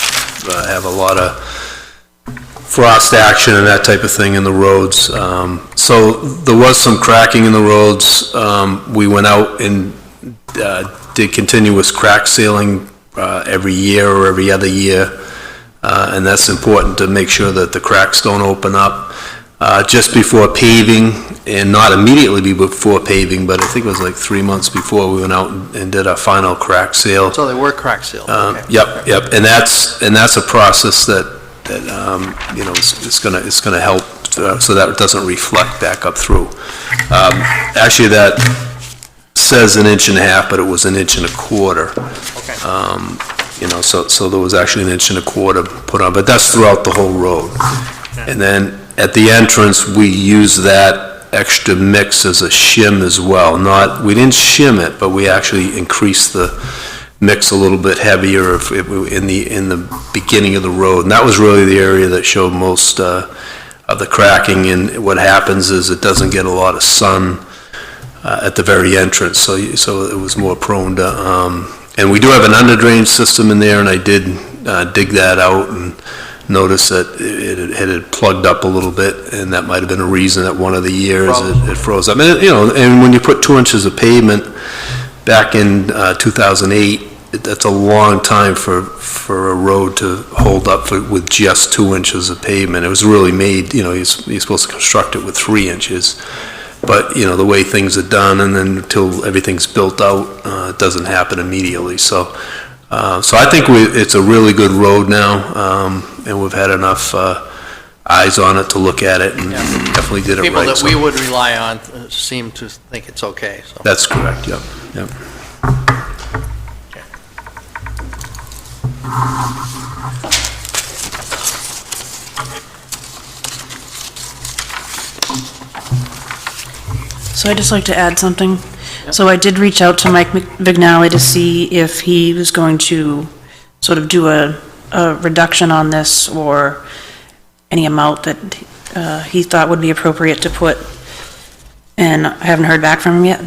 have a lot of frost action and that type of thing in the roads. So there was some cracking in the roads. We went out and did continuous crack sealing every year or every other year. And that's important to make sure that the cracks don't open up. Just before paving, and not immediately before paving, but I think it was like 3 months before, we went out and did our final crack seal. So they were crack sealed, okay. Yep, and that's a process that it's gonna help so that it doesn't reflect back up through. Actually, that says 1.5 inches, but it was 1.25 inches. Okay. So there was actually 1.25 inches put on, but that's throughout the whole road. And then at the entrance, we used that extra mix as a shim as well. We didn't shim it, but we actually increased the mix a little bit heavier in the beginning of the road. And that was really the area that showed most of the cracking. And what happens is it doesn't get a lot of sun at the very entrance, so it was more prone to. And we do have an under drain system in there, and I did dig that out and noticed that it had plugged up a little bit, and that might have been a reason that one of the years it froze up. And when you put 2 inches of pavement back in 2008, that's a long time for a road to hold up with just 2 inches of pavement. It was really made, you're supposed to construct it with 3 inches. But, the way things are done, and then until everything's built out, it doesn't happen immediately. So I think it's a really good road now, and we've had enough eyes on it to look at it, and definitely did it right. People that we would rely on seem to think it's okay, so. That's correct, yep. So I'd just like to add something. So I did reach out to Mike Vignali to see if he was going to sort of do a reduction on this or any amount that he thought would be appropriate to put, and I haven't heard back from him yet.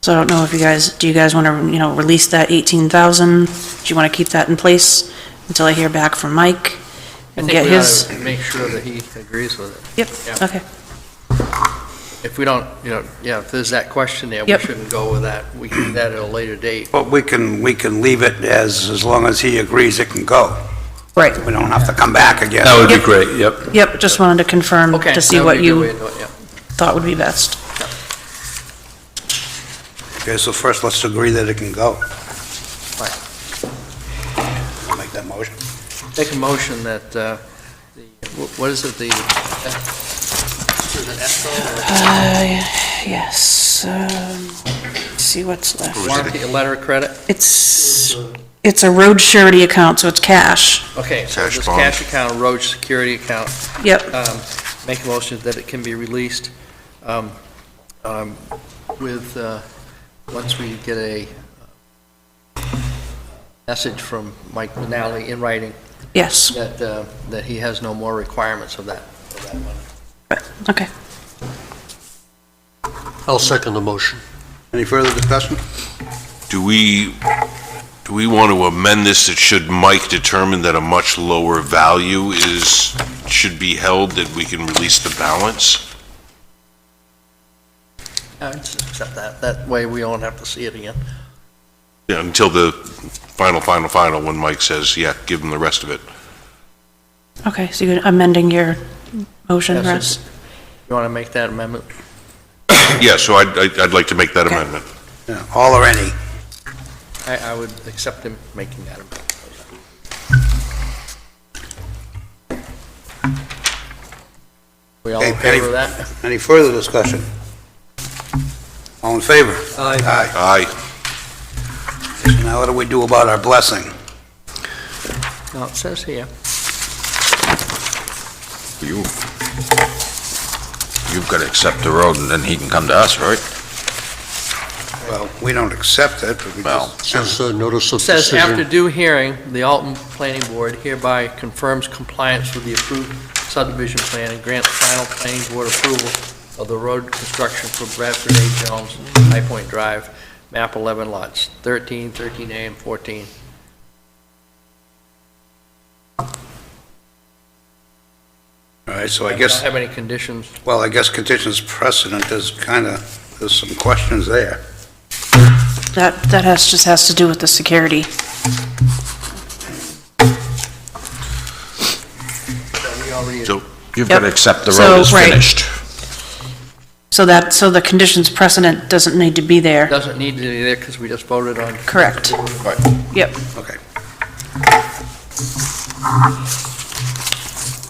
So I don't know if do you guys want to, release that 18,000? Do you want to keep that in place until I hear back from Mike? I And think get we his? ought to make sure that he agrees with it. Yep, Yeah. okay. If we don't, if there's that question there, we Yep. shouldn't go with that. We can do that at a later date. But we can leave it as long as he agrees it can go. Right. We don't have to come back again. That would be Yep. great, yep. Yep, just wanted to confirm Okay. to see that would what be a good way you to do it, yeah. thought would be best. Okay, so first let's agree that it can go. Right. Make that motion. Make a motion that, what is it, is it ESCO Yes, see what's or left. warranty letter of credit? It's a road surety account, so it's cash. Okay, so Cash this bond. cash account, road security account, Yep, make a motion that it can be released with, once we get a message from Mike Manali in writing yes, that he has no more requirements of that money. okay. I'll second the motion. Any further discussion? Do we want to amend this that should Mike determine that a much lower value should be held, that we can release the balance? Just accept that. That way we don't have to see it again. Yeah, until the final, when Mike says, yeah, give him the rest of it. Okay, so you're amending your motion, Yes, Russ? You want to make that amendment? Yeah, so I'd like to make that amendment. Yeah, all or any? I would accept him making that amendment. We all in Okay, favor of that? Any further discussion? All in favor? Aye. Aye. Aye. Now what do we do about our blessing? No, it says here. You've got to accept the road, and then he can come to us, right? Well, we don't accept it, but we Well, just... Says notice of It says, decision. after due hearing, the Alton Planning Board hereby confirms compliance with the approved subdivision plan and grants final planning board approval of the road construction for Bradford A. Jones, High Point Drive, map 11 lots, 13, 13A, and 14. All right, so I Don't guess, have any conditions. well, I guess conditions precedent is there's some questions there. That just has to do with the security. We already So you've got to Yep. accept the So, road is right. finished. So the conditions precedent doesn't need to be there. doesn't need to be there because we just voted on. Correct. Right. Yep, Okay.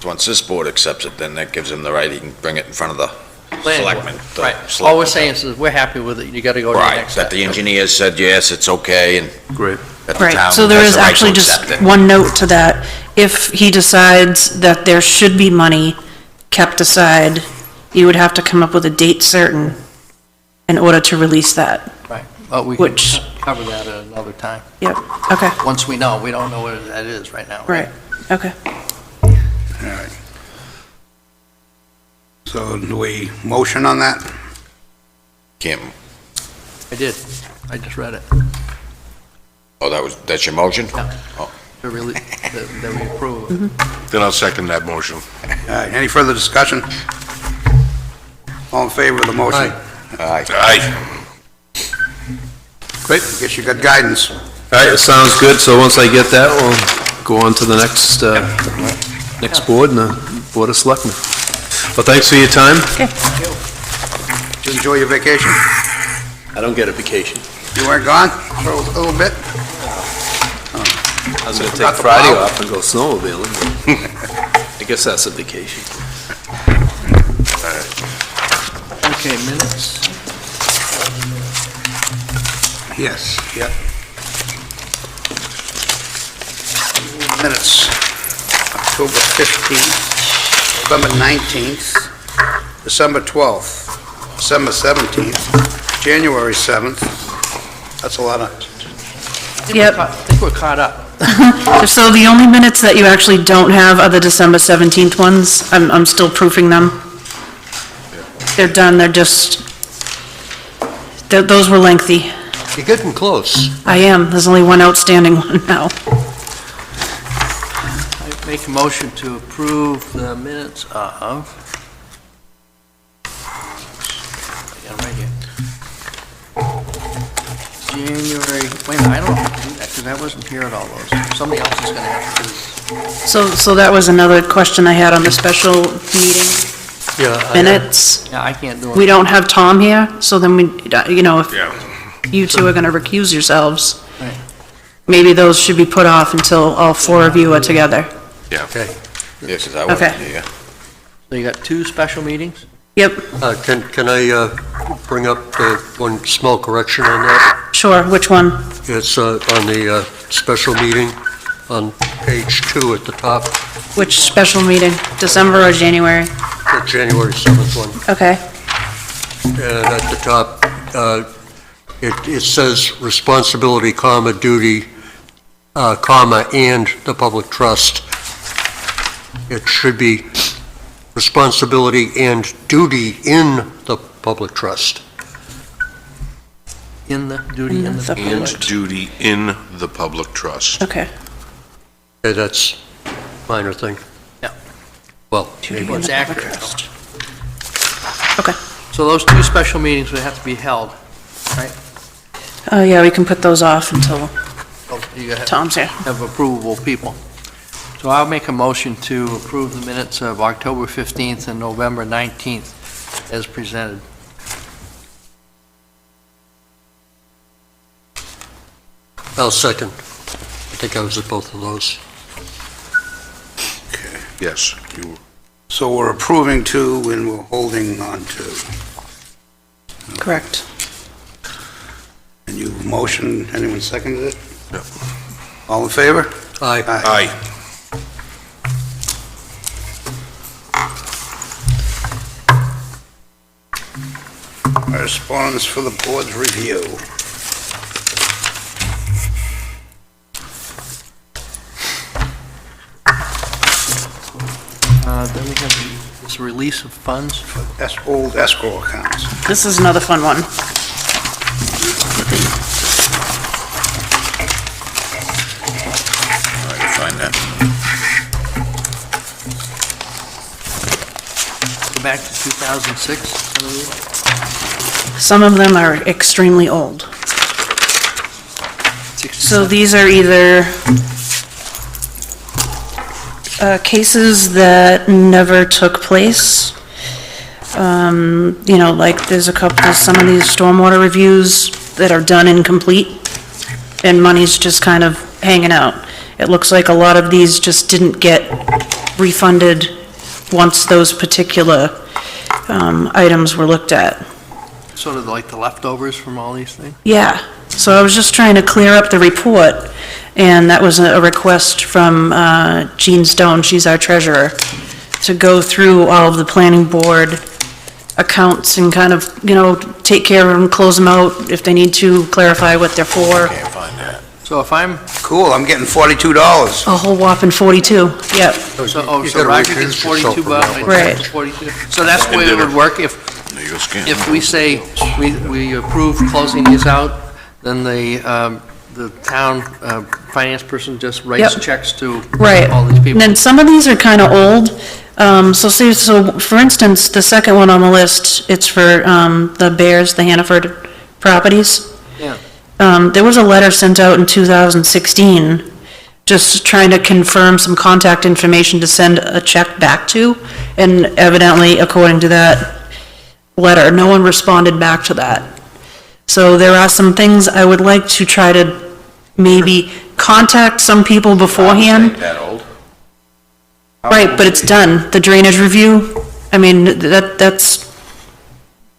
Once this board accepts it, then that gives him the right, he can bring it in front of the Planning board. selectmen. the Right. All we're selectmen. saying is we're happy with it. You got to go to the Right, next that step. the engineers said, yes, it's okay, and Great. that the right. town So there has is the right to actually just accept it. one note to that. If he decides that there should be money kept aside, you would have to come up with a date certain in order to release that. Right. But we can Which- cover that at another time. Yep, okay, Once we know, we don't know what that is right now. right, okay. All right. So do we motion on that? Can't, I did. I just read it. oh, that's your motion? Yeah. Oh. To really, that we approve. then I'll second that motion. All right, any further discussion? All in favor of the motion? Aye. Aye. Great. I guess you got guidance. All right, it sounds good, so once I get that, we'll go on to the next board, and the Board of Selectmen. Well, thanks for your time. Did you enjoy your vacation? I don't get a vacation. You weren't gone for a little bit? I was gonna Forgot take the Friday plow. off and go snowmobiling. I guess that's a vacation. Okay, minutes. Yes, yep. Minutes, October 15th, November 19th, December 12th. December 17th, January 7th. That's a lot of, Yep. I think we're caught up. So the only minutes that you actually don't have are the December 17th ones. I'm still proofing them. They're done, those were lengthy. You're getting close. I am, there's only one outstanding one now. I make a motion to approve the minutes of, I got 'em right here. January, wait a minute, I don't have to do that, because I wasn't here at all those. Somebody else is gonna have to do this. So that was another question I had on the special meeting Yeah. minutes. Yeah, I can't do it. We don't have Tom here, so then if Yeah. you two are gonna recuse yourselves, Right. maybe those should be put off until all four of you are together. Okay. Yeah, 'cause I wasn't Okay. here. So you got 2 special meetings? Yep, Can I bring up one small correction on that? sure, which one? It's on the special meeting on page 2 at the top, Which special meeting, December or January? the January 7th one. Okay, And at the top, it says responsibility, comma, duty, comma, and the public trust. It should be responsibility and duty in the public trust. In the duty in the... And duty in the public trust. okay. Okay, that's minor thing. Yeah. Well, Duty maybe in It's the public accurate. trust. Okay, So those 2 special meetings would have to be held, right? yeah, we can put those off until You have Tom's here. approvable people. So I'll make a motion to approve the minutes of October 15th and November 19th as presented. I'll second. I think I was at both of those. Yes, you, so we're approving 2 and we're holding on 2. Correct. And you motioned, anyone seconded it? No. All in favor? Aye. aye. Correspondence for the board's review. Then we have this release of funds. Old escrow accounts. This is another fun one. All right, find that. Go back to 2006, some of these. Some of them are extremely old. So these are either cases that never took place. Like there's some of these stormwater reviews that are done incomplete, and money's just kind of hanging out. It looks like a lot of these just didn't get refunded once those particular items were looked at. Sort of like the leftovers from all these things? Yeah, so I was just trying to clear up the report, and that was a request from Jean Stone, she's our treasurer, to go through all of the planning board accounts and kind of, take care of them, close them out if they need to, clarify what they're for. Can't find that. So if I'm, Cool, I'm getting $42. A whole whopping 42, yep. You so gotta Roger recuse gets yourself 42 from bucks, that I one. Right. get 42. So that's the way it would work Legal scan. if we say we approve closing these out, then the town finance person just writes Yep. checks to Right. all these And people. then some of these are kind of old. So for instance, the second one on the list, it's for the Bears, the Hannaford properties. Yeah. There was a letter sent out in 2016, just trying to confirm some contact information to send a check back to, and evidently, according to that letter, no one responded back to that. So there are some things I would like to try to maybe contact some people beforehand. Ain't that old? Right, but it's done. The drainage review, I mean, that's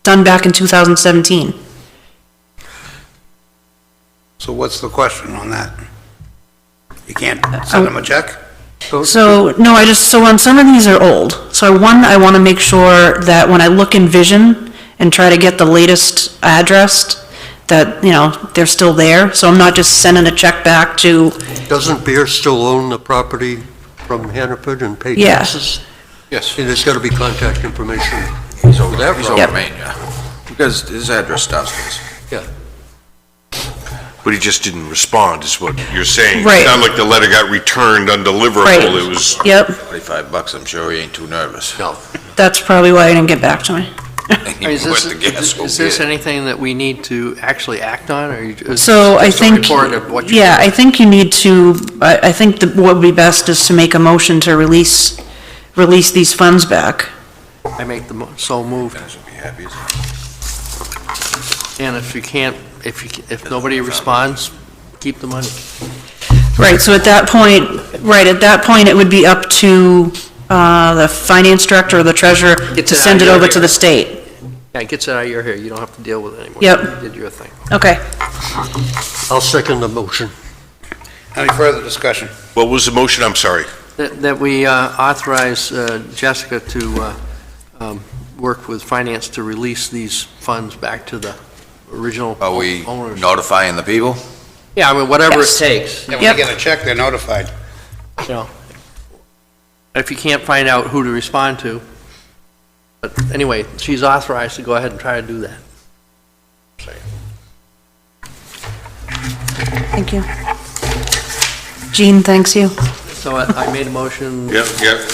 done back in 2017. So what's the question on that? You can't send them a check? So, no, so on some of these are old. So one, I want to make sure that when I look in Vision and try to get the latest address, that, you know, they're still there, so I'm not just sending a check back to, Doesn't Beer still own the property from Hannaford and pay Yeah. taxes? Yes. And there's got to be contact information. He's over, that he's road. over Maine, yeah. Because his address starts with Yeah. But he just didn't respond, is what you're saying. Right. It's not like the letter got returned undeliverable. Right. It was, yep, $25, I'm sure he ain't too nervous. No. that's probably why he didn't get back to me. He Is went this, to gas, go is this get it. anything that we need to actually act on, or you just? So I just a think, report of what you yeah, did? I think you need to, I think that what would be best is to make a motion to release these funds back. I make the, so moved. Guys would be happy as And if you can't, if nobody responds, keep the money. Right, so at that point, it would be up to the finance director or the treasurer Gets to it send out it of over your to the state. Yeah, it gets it out of your hair, you don't have to deal with it anymore. Yep. You did your thing. Okay. I'll second the motion. Any further discussion? what was the motion? I'm sorry. That we authorize Jessica to work with finance to release these funds back to the original Are we owners. notifying the people? Yeah, I mean, whatever it Yes. takes, Yeah, when Yep. they get a check, they're notified. you know. If you can't find out who to respond to. But anyway, she's authorized to go ahead and try to do that. Thank you. Jean, thanks you. So I made a motion. Yeah,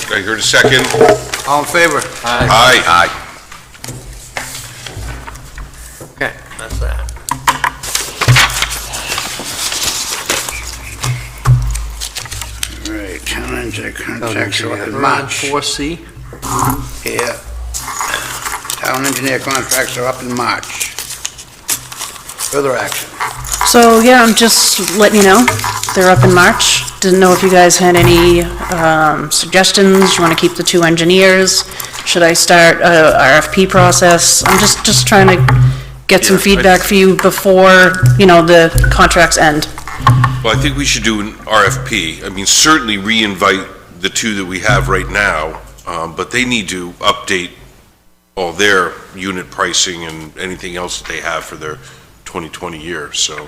I heard a second. All in favor? Aye. Aye. Okay, that's that. All right, town engineer contracts are up in We're on March. 4C. Yeah. Town engineer contracts are up in March. Further action. So, yeah, I'm just letting you know, they're up in March. Didn't know if you guys had any suggestions, you want to keep the 2 engineers? Should I start a RFP process? I'm just trying to get some Yeah, feedback for you before, you know, the contracts end. Well, I think we should do an RFP. I mean, certainly re-invite the 2 that we have right now, but they need to update all their unit pricing and anything else that they have for their 2020 year, so.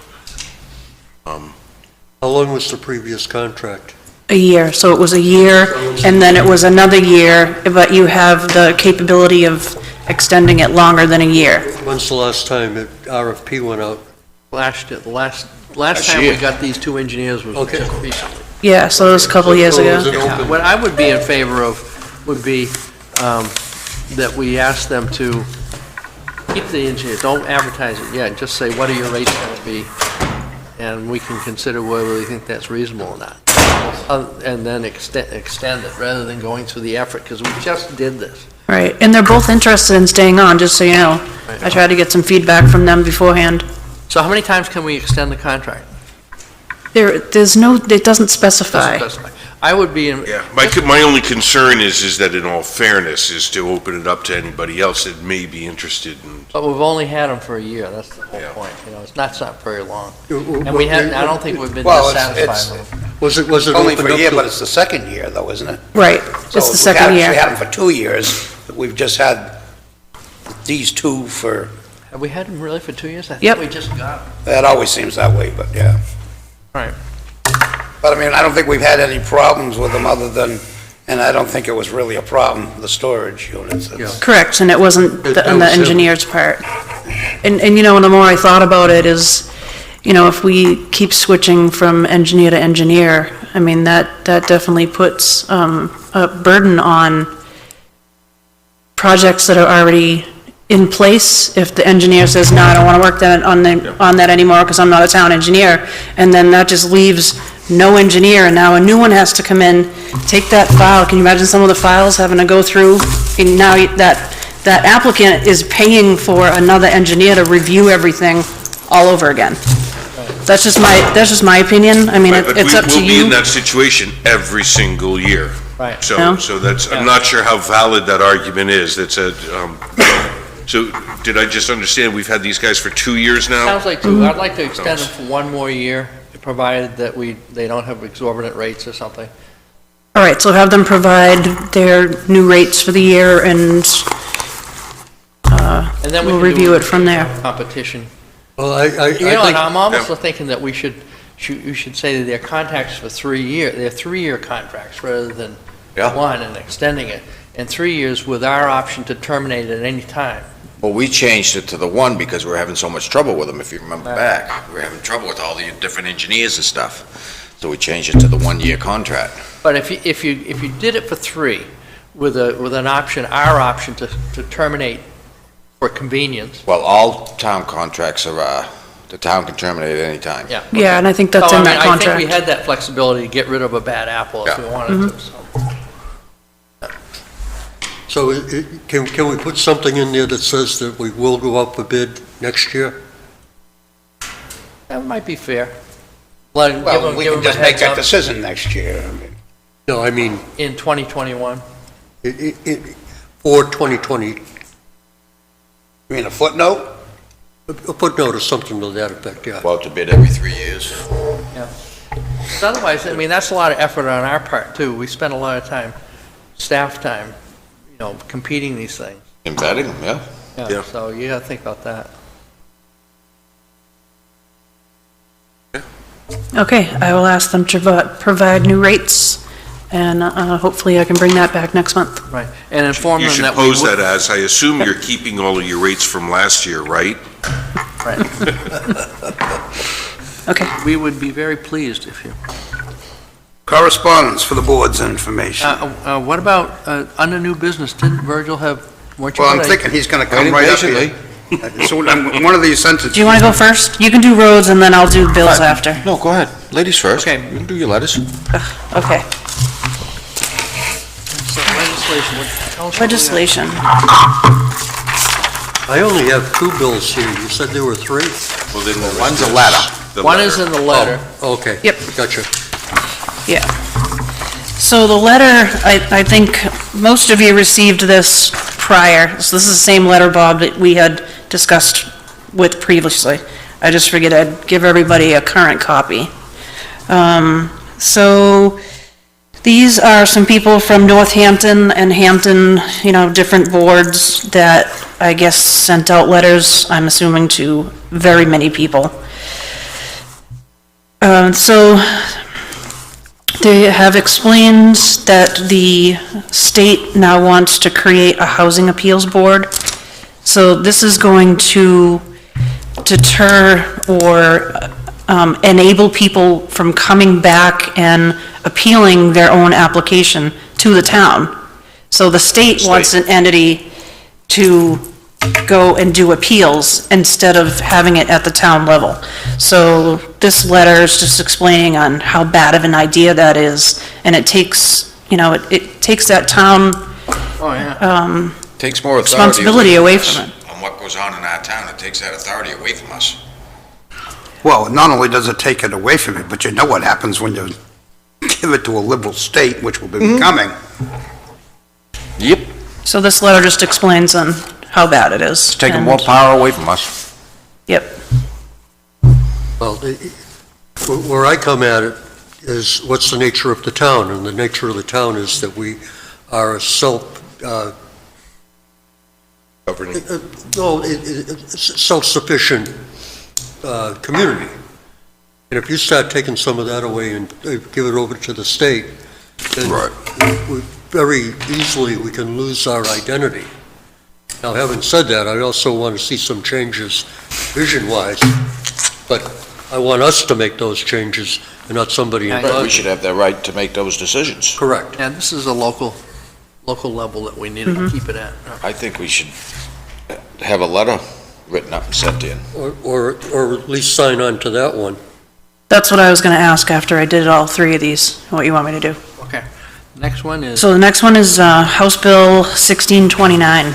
How long was the previous contract? A year, so it was a year, and then it was another year, but you have the capability of extending it longer than a year. When's the last time the RFP went out? Last time we got these 2 engineers was Okay. just recently. Yeah, so it was a couple of years So ago. was it open? What I would be in favor of would be that we ask them to keep the engineer, don't advertise it yet, just say, what are your rates going to be? And we can consider whether we think that's reasonable or not. And then extend it, rather than going through the effort, because we just did this. Right, and they're both interested in staying on, just so you know. I tried to get some feedback from them beforehand. So how many times can we extend the contract? There's no, it doesn't specify. Doesn't specify. I would be in, Yeah, my only concern is that in all fairness, is to open it up to anybody else that may be interested in. but we've only had them for a year, that's the whole point, you know, it's not very long. And we had, I don't think we've been Well, dissatisfied with them. Was it Only opened for a up year, to- but it's the second year though, isn't it? Right, it's the second We year. had them for 2 years, but we've just had these 2 for, Have we had them really for 2 years? I Yep. think we just got them. it always seems that way, but yeah. Right. But I mean, I don't think we've had any problems with them other than, and I don't think it was really a problem, the storage units. It's- Correct, and it wasn't on the engineer's part. And, you know, the more I thought about it is, you know, if we keep switching from engineer to engineer, I mean, that definitely puts a burden on projects that are already in place. If the engineer says, no, I don't want to work on that anymore because I'm not a town engineer, and then that just leaves no engineer, and now a new one has to come in, take that file. Can you imagine some of the files having to go through? And now that applicant is paying for another engineer to review everything all over again. That's just my opinion. I mean, Right, but it's up to We'll be in you. that situation every single year. Right. No? So that's, I'm not sure how valid that argument is. That's so did I just understand we've had these guys for 2 years now? Sounds like 2. I'd like to extend them for 1 more year, provided that they don't have exorbitant rates or something. All right, so have them provide their new rates for the year and And then we we'll can do review a it from there. competition. Well, I You know, and think, I'm almost thinking that you should say that their contracts for 3 years, they're 3-year contracts rather than Yeah. one and extending it. And 3 years with our option to terminate at any time. Well, we changed it to the one because we were having so much trouble with them, if you remember Right. back. We were having trouble with all the different engineers and stuff. So we changed it to the 1-year contract. But if you did it for 3 with an option, our option to terminate for convenience. Well, all town contracts are, the town can terminate at any time. Yeah. Yeah, and I think that's So, in I mean, that I think we contract. had that flexibility to get rid of a bad apple if we wanted to, so. so can we put something in there that says that we will go up a bid next year? That might be fair. Let them- Well, give we them can a just make heads that up decision next year. No, I mean, in 2021. for 2020, You mean a footnote? a footnote or something to that effect, yeah. Well, to bid every 3 years. 'Cause otherwise, I mean, that's a lot of effort on our part, too. We spend a lot of time, staff time, competing these things. In vetting them, yeah. Yeah, so you gotta think about that. Okay, I will ask them to provide new rates, and hopefully I can bring that back next month. Right, and inform You them should that we pose would. that as, I assume you're keeping all of your rates from last year, right? Right. Okay. We would be very pleased if you. Correspondence for the board's information. What about, under new business, didn't Virgil weren't you? Well, I'm gonna- thinking he's going to come Waiting right up patiently. here. So one of these sentences. Do you want to go first? You can do roads, and then I'll do bills after. No, go ahead. Ladies first. Okay. You can do your letters. Okay. So legislation, tell us what we got. Legislation. I only have 2 bills here. You said there were 3? Well, then One's a letter. One is in the letter. Oh, okay. Yep. Gotcha. Yeah. So the letter, I think most of you received this prior. So this is the same letter, Bob, that we had discussed with previously. I just figured I'd give everybody a current copy. So these are some people from Northampton and Hampton, different boards that I guess sent out letters, I'm assuming, to very many people. So they have explained that the state now wants to create a housing appeals board. So this is going to deter or enable people from coming back and appealing their own application to the town. So the state wants an entity to go and do appeals instead of having it at the town level. So this letter is just explaining on how bad of an idea that is, and it takes, it takes that town Oh, yeah. Takes more authority. responsibility away us from it. On what goes on in our town, it takes that authority away from us. Well, not only does it take it away from it, but you know what happens when you give it to a liberal state, which will be becoming. Yep. So this letter just explains on how bad it is. It's taking and- more power away from us. Yep. Well, where I come at it is what's the nature of the town? And the nature of the town is that we are a self-sufficient community. And if you start taking some of that away and give it over to the state, then very easily we can lose our identity. Now, having said that, I also want to see some changes vision-wise, but I want us to make those changes and not somebody in Right, we Boston. should have the right to make those decisions. Correct. And this is a local level that we need to keep it at. I think we should have a letter written up and sent in. Or at least sign on to that one. That's what I was going to ask after I did all 3 of these, what you want me to do. Okay. Next one is. So the next one is House Bill 1629.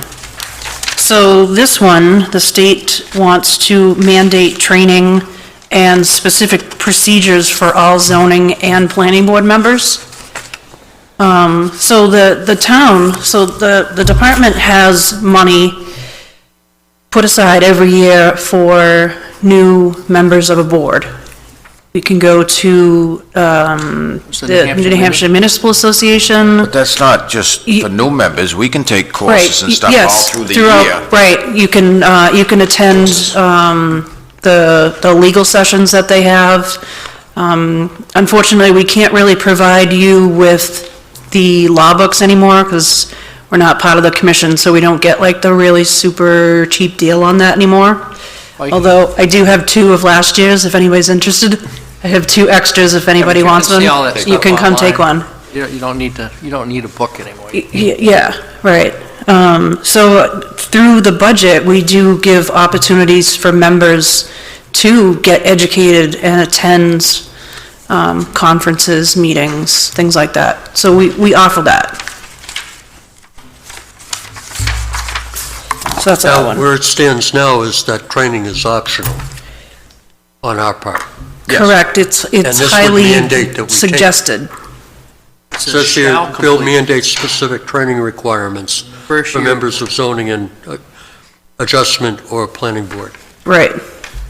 So this one, the state wants to mandate training and specific procedures for all zoning and planning board members. So the town, so the department has money put aside every year for new members of a board. We can go to the New Hampshire Municipal Association. But that's not just for new members, we can take Right, courses and stuff all yes, through the throughout- year. Right, you can attend the legal sessions that they have. Unfortunately, we can't really provide you with the law books anymore, because we're not part of the commission, so we don't get like the really super cheap deal on that anymore. Although, I do have 2 of last year's, if anybody's interested. I have 2 extras if anybody wants them. See all that You stuff can come take online. one. You don't need a book anymore. Yeah, right. So through the budget, we do give opportunities for members to get educated and attend conferences, meetings, things like that. So we offer that. So that's that Now, one. where it stands now is that training is optional on our part. Correct, it's this would highly mandate that we take- suggested. It says here, bill mandates specific training requirements First for year. members of zoning and adjustment or planning board. Right.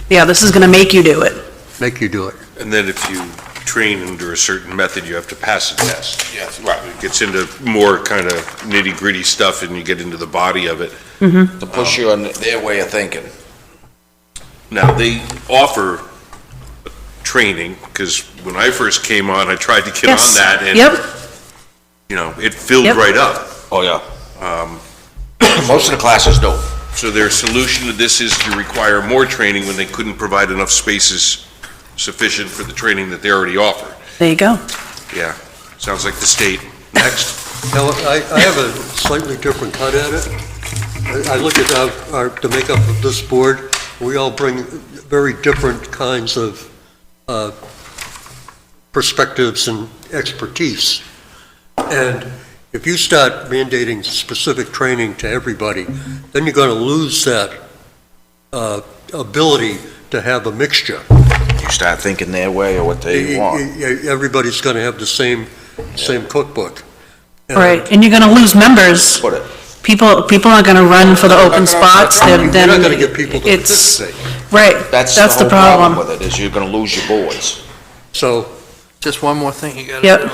Yeah, this is gonna make you do it. Make you do it. And then if you train under a certain method, you have to pass a test. Yes. Right. It gets into more kind of nitty-gritty stuff, and you get into the body of it. To push you on their way of thinking. Now, they offer training, because when I first came on, I tried to get Yes. on that, and, Yep, you know, it filled Yep. right up. Oh, yeah. Most of the classes do. So their solution to this is to require more training when they couldn't provide enough spaces sufficient for the training that they already offer. there you go. Yeah, sounds like the state. Next. Now, I have a slightly different cut at it. I look at the makeup of this board, we all bring very different kinds of perspectives and expertise. And if you start mandating specific training to everybody, then you're going to lose that ability to have a mixture. You start thinking their way or what they want. Everybody's going to have the same cookbook. And Right, and you're gonna lose members. Put it. People are gonna run for the open spots, then You're not going to get people to it's, participate. right, That's that's the the whole problem problem. with it, is you're gonna lose your boards. So Just one more thing you got. Yep.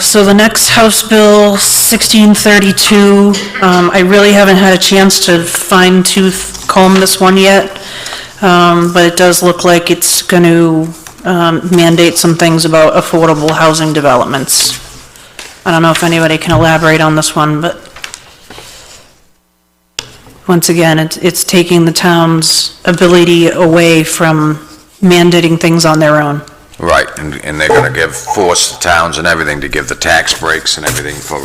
So the next House Bill 1632, I really haven't had a chance to fine tooth comb this one yet, but it does look like it's going to mandate some things about affordable housing developments. I don't know if anybody can elaborate on this one, but once again, it's taking the town's ability away from mandating things on their own. Right, and they're gonna force the towns and everything to give the tax breaks and everything for,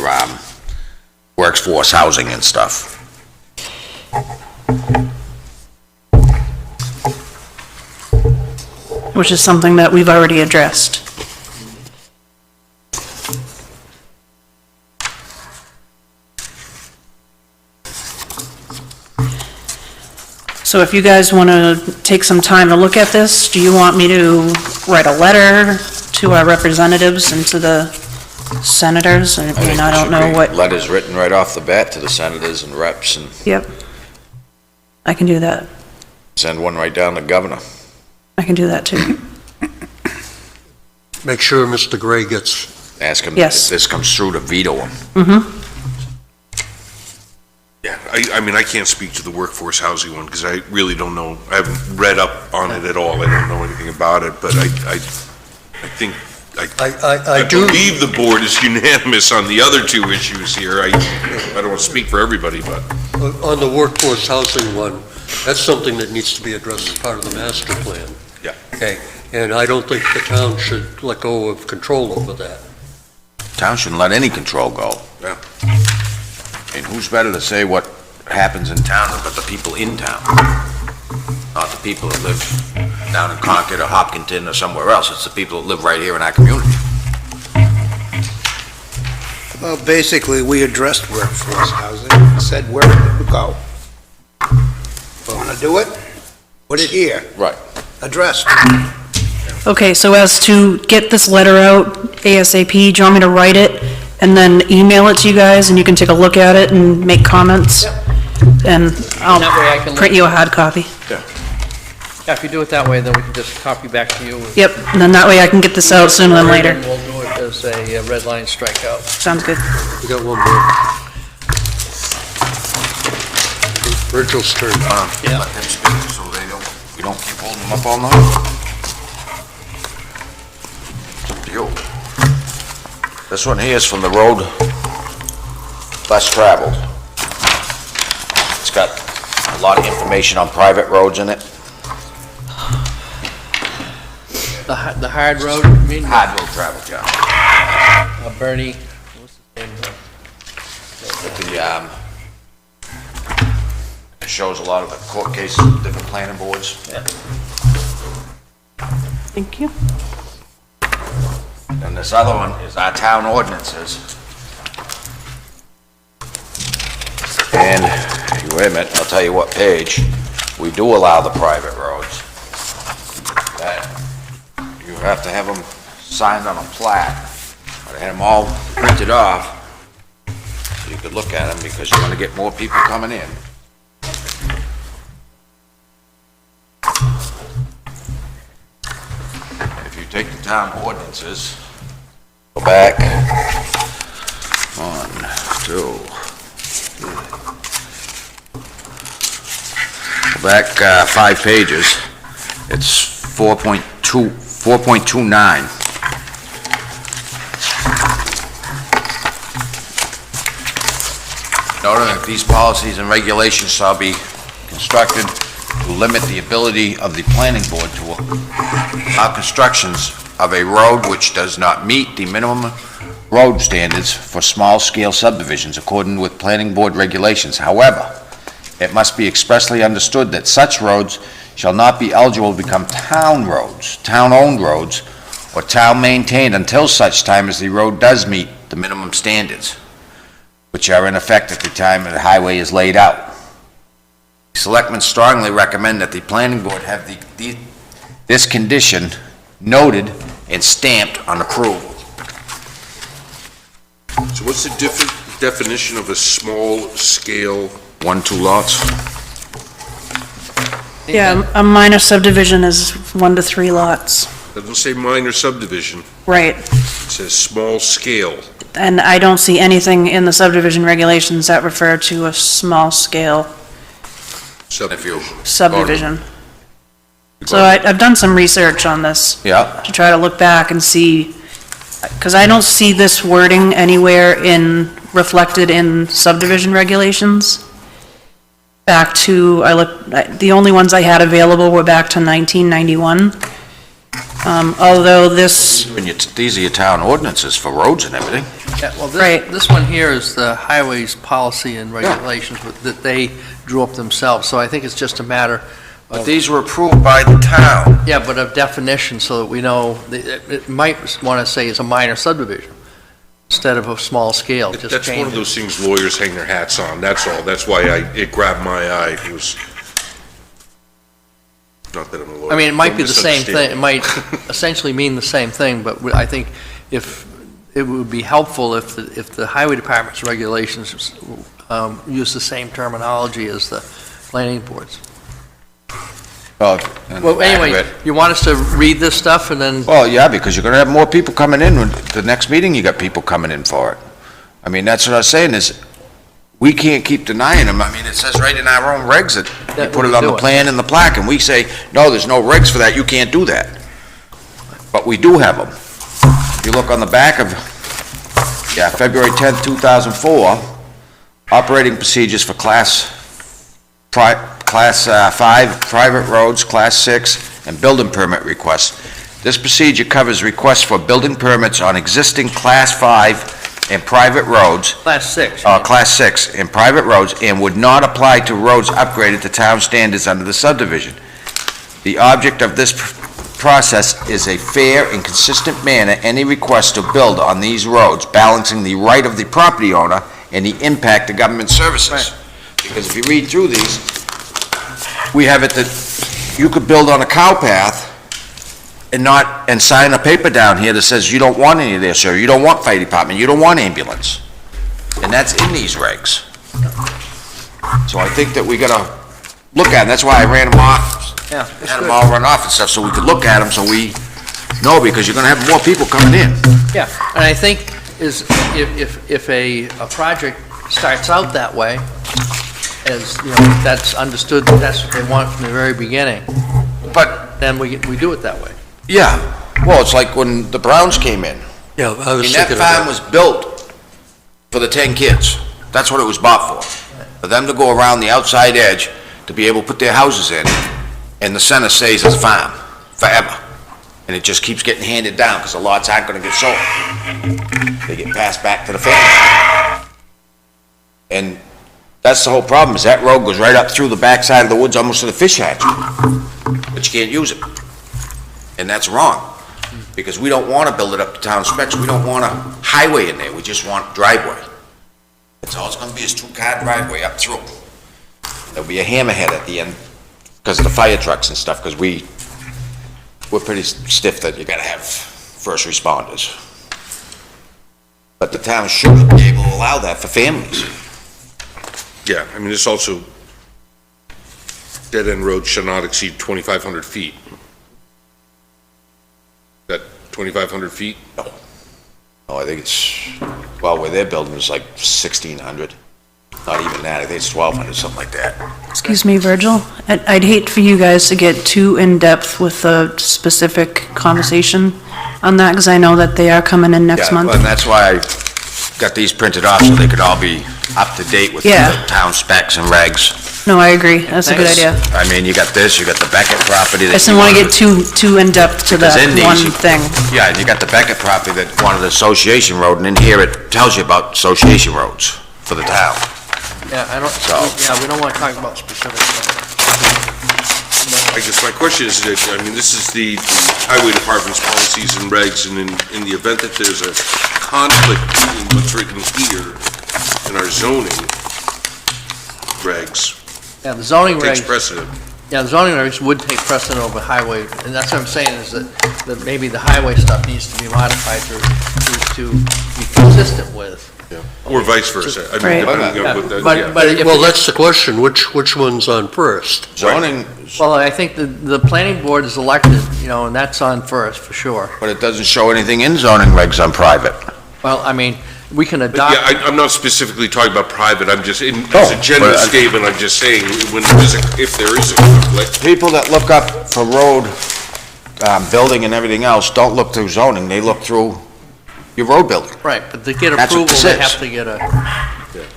workforce housing and stuff. Which is something that we've already addressed. So if you guys want to take some time to look at this, do you want me to write a letter to our representatives and to the senators? I mean, I don't know what, Letters written right off the bat to the senators and reps, and yep. I can do that. send one right down to the governor. I can do that too. make sure Mr. Gray gets, Ask him Yes. if this comes through to veto him. Mm-hmm. Yeah, I mean, I can't speak to the workforce housing one, because I really don't know, I haven't read up on it at all, I don't know anything about it, but I think, I I do, believe the board is unanimous on the other two issues here. I don't want to speak for everybody, but on the workforce housing one, that's something that needs to be addressed as part of the master plan. Yeah. Okay, and I don't think the town should let go of control over that. Town shouldn't let any control go. Yeah. I mean, who's better to say what happens in town than but the people in town? Not the people that live down in Concord or Hopkinton or somewhere else. It's the people that live right here in our community. Well, basically, we addressed workforce housing, and said where it would go. Want to do it? Put it here, Right. addressed. Okay, so as to get this letter out ASAP, do you want me to write it and then email it to you guys, and you can take a look at it and make comments? And That way I I'll can print you a hard copy. Yeah, if you do it that way, then we can just copy back to you. Yep, and then that way I can get this out sooner than later. And we'll do it as a red line strikeout. Sounds good. We got one more. Virgil's turn. Yeah. Let them speak so we don't keep holding them up all night. It's up to you. This one here is from the road less traveled. It's got a lot of information on private roads in it. The hard road, you mean? Hard road traveled, yeah. Bernie, what's his name? It shows a lot of the court cases, different planning boards. Thank you. And this other one is our town ordinances. And, wait a minute, I'll tell you what page. We do allow the private roads. That, you have to have them signed on a plaque. I had them all printed off, so you could look at them, because you're gonna get more people coming in. If you take the town ordinances, go back, 1, 2, go back 5 pages, it's 4.29. In order that these policies and regulations shall be constructed to limit the ability of the planning board to allow constructions of a road which does not meet the minimum road standards for small-scale subdivisions according with planning board regulations. However, it must be expressly understood that such roads shall not be eligible to become town roads, town-owned roads, or town-maintained until such time as the road does meet the minimum standards, which are in effect at the time the highway is laid out. The selectmen strongly recommend that the planning board have this condition noted and stamped on approval. So what's the definition of a small-scale? 1, 2 lots? Yeah, a minor subdivision is 1 to 3 lots. Doesn't say minor subdivision, Right. it says small-scale. And I don't see anything in the subdivision regulations that refer to a small-scale subdivision. So I've done some research on this. Yeah. To try to look back and see, because I don't see this wording anywhere reflected in subdivision regulations. Back to, the only ones I had available were back to 1991. Although this, These are your town ordinances for roads and everything. Yeah, well, Right. this one here is the highways policy and regulations that they drew up themselves, so I think it's just a matter But of, these were approved by the town. yeah, but of definition, so that we know, it might want to say it's a minor subdivision, instead of a small scale, just That's one change of it. those things lawyers hang their hats on, that's all. That's why it grabbed my eye. It was, not that I'm a lawyer. I mean, it might be Don't the same thing, it misunderstand. might essentially mean the same thing, but I think if, it would be helpful if the highway department's regulations use the same terminology as the planning boards. Well, Anyway, you want us to read this stuff and then, Well, yeah, because you're gonna have more people coming in. The next meeting, you got people coming in for it. I mean, that's what I was saying is, we can't keep denying them. I mean, it says right in our own regs that you That put we it on do the it. plan and the plaque, and we say, no, there's no regs for that, you can't do that. But we do have them. If you look on the back of, February 10th, 2004, operating procedures for Class 5 private roads, Class 6, and building permit requests. This procedure covers requests for building permits on existing Class 5 and private roads, Class 6. Class 6 and private roads, and would not apply to roads upgraded to town standards under the subdivision. The object of this process is a fair and consistent manner any request to build on these roads, balancing the right of the property owner and the impact to government services. Because if you read through these, we have it that you could build on a cow path and sign a paper down here that says you don't want any of this, or you don't want fire department, you don't want ambulance. And that's in these regs. So I think that we gotta look at it, that's why I ran them off Yeah, that's had them good. all run off and stuff, so we could look at them, so we know, because you're gonna have more people coming in. Yeah, and I think is if a project starts out that way, as, you know, that's understood, that that's what they want from the very beginning, But, then we do it that way. yeah, well, it's like when the Browns came in. Yeah, I was And that thinking of farm that. was built for the 10 kids. That's what it was bought for. For them to go around the outside edge, to be able to put their houses in, and the center stays as a farm forever. And it just keeps getting handed down, because the lots aren't gonna get sold. They get passed back to the family. And that's the whole problem, is that road goes right up through the backside of the woods, almost to the fish hatchery. But you can't use it. And that's wrong, because we don't wanna build it up to town specs, we don't want a highway in there, we just want driveway. That's all it's gonna be, is two-car driveway up through. There'll be a hammerhead at the end, because of the fire trucks and stuff, because we're pretty stiff that you gotta have first responders. But the town should be able to allow that for families. Yeah, I mean, this also, dead-end road shall not exceed 2,500 feet. That 2,500 feet? Oh, I think it's, well, where they're building is like 1,600. Not even that, I think it's 1,200, something like that. Excuse me, Virgil, I'd hate for you guys to get too in-depth with a specific conversation on that, because I know that they are coming in next Yeah, month. and that's why I got these printed off, so they could all be up to date with the Yeah. town specs and regs. No, I agree, that's a good idea. I mean, you got this, you got the Beckett property I that just you didn't want to wanted- get too in-depth to Because that in these, one you- thing. Yeah, and you got the Beckett property that wanted the association road, and in here it tells you about association roads for the town. Yeah, we don't want to talk about specifics. I guess my question is, that, I mean, this is the highway department's policies and regs, and in the event that there's a conflict between what's written here and our zoning regs, Yeah, the zoning takes regs, precedent. yeah, the zoning regs would take precedent over highway, and that's what I'm saying, is that maybe the highway stuff needs to be modified to be consistent with. Or vice versa. I mean, Right. depending on what the- But- yeah. but if- Well, that's the question, which one's on first? Zoning, Well, I think the planning board is elected, you know, and that's on first, for sure. but it doesn't show anything in zoning regs on private. Well, I mean, we can But adopt. yeah, I'm not specifically talking about private, I'm just, as Oh, a general but I- statement, I'm just saying, when there is if there is a conflict, People that look up for road, building and everything else, don't look through zoning, they look through your road building. Right, but to get That's what approval, this they is. have to get a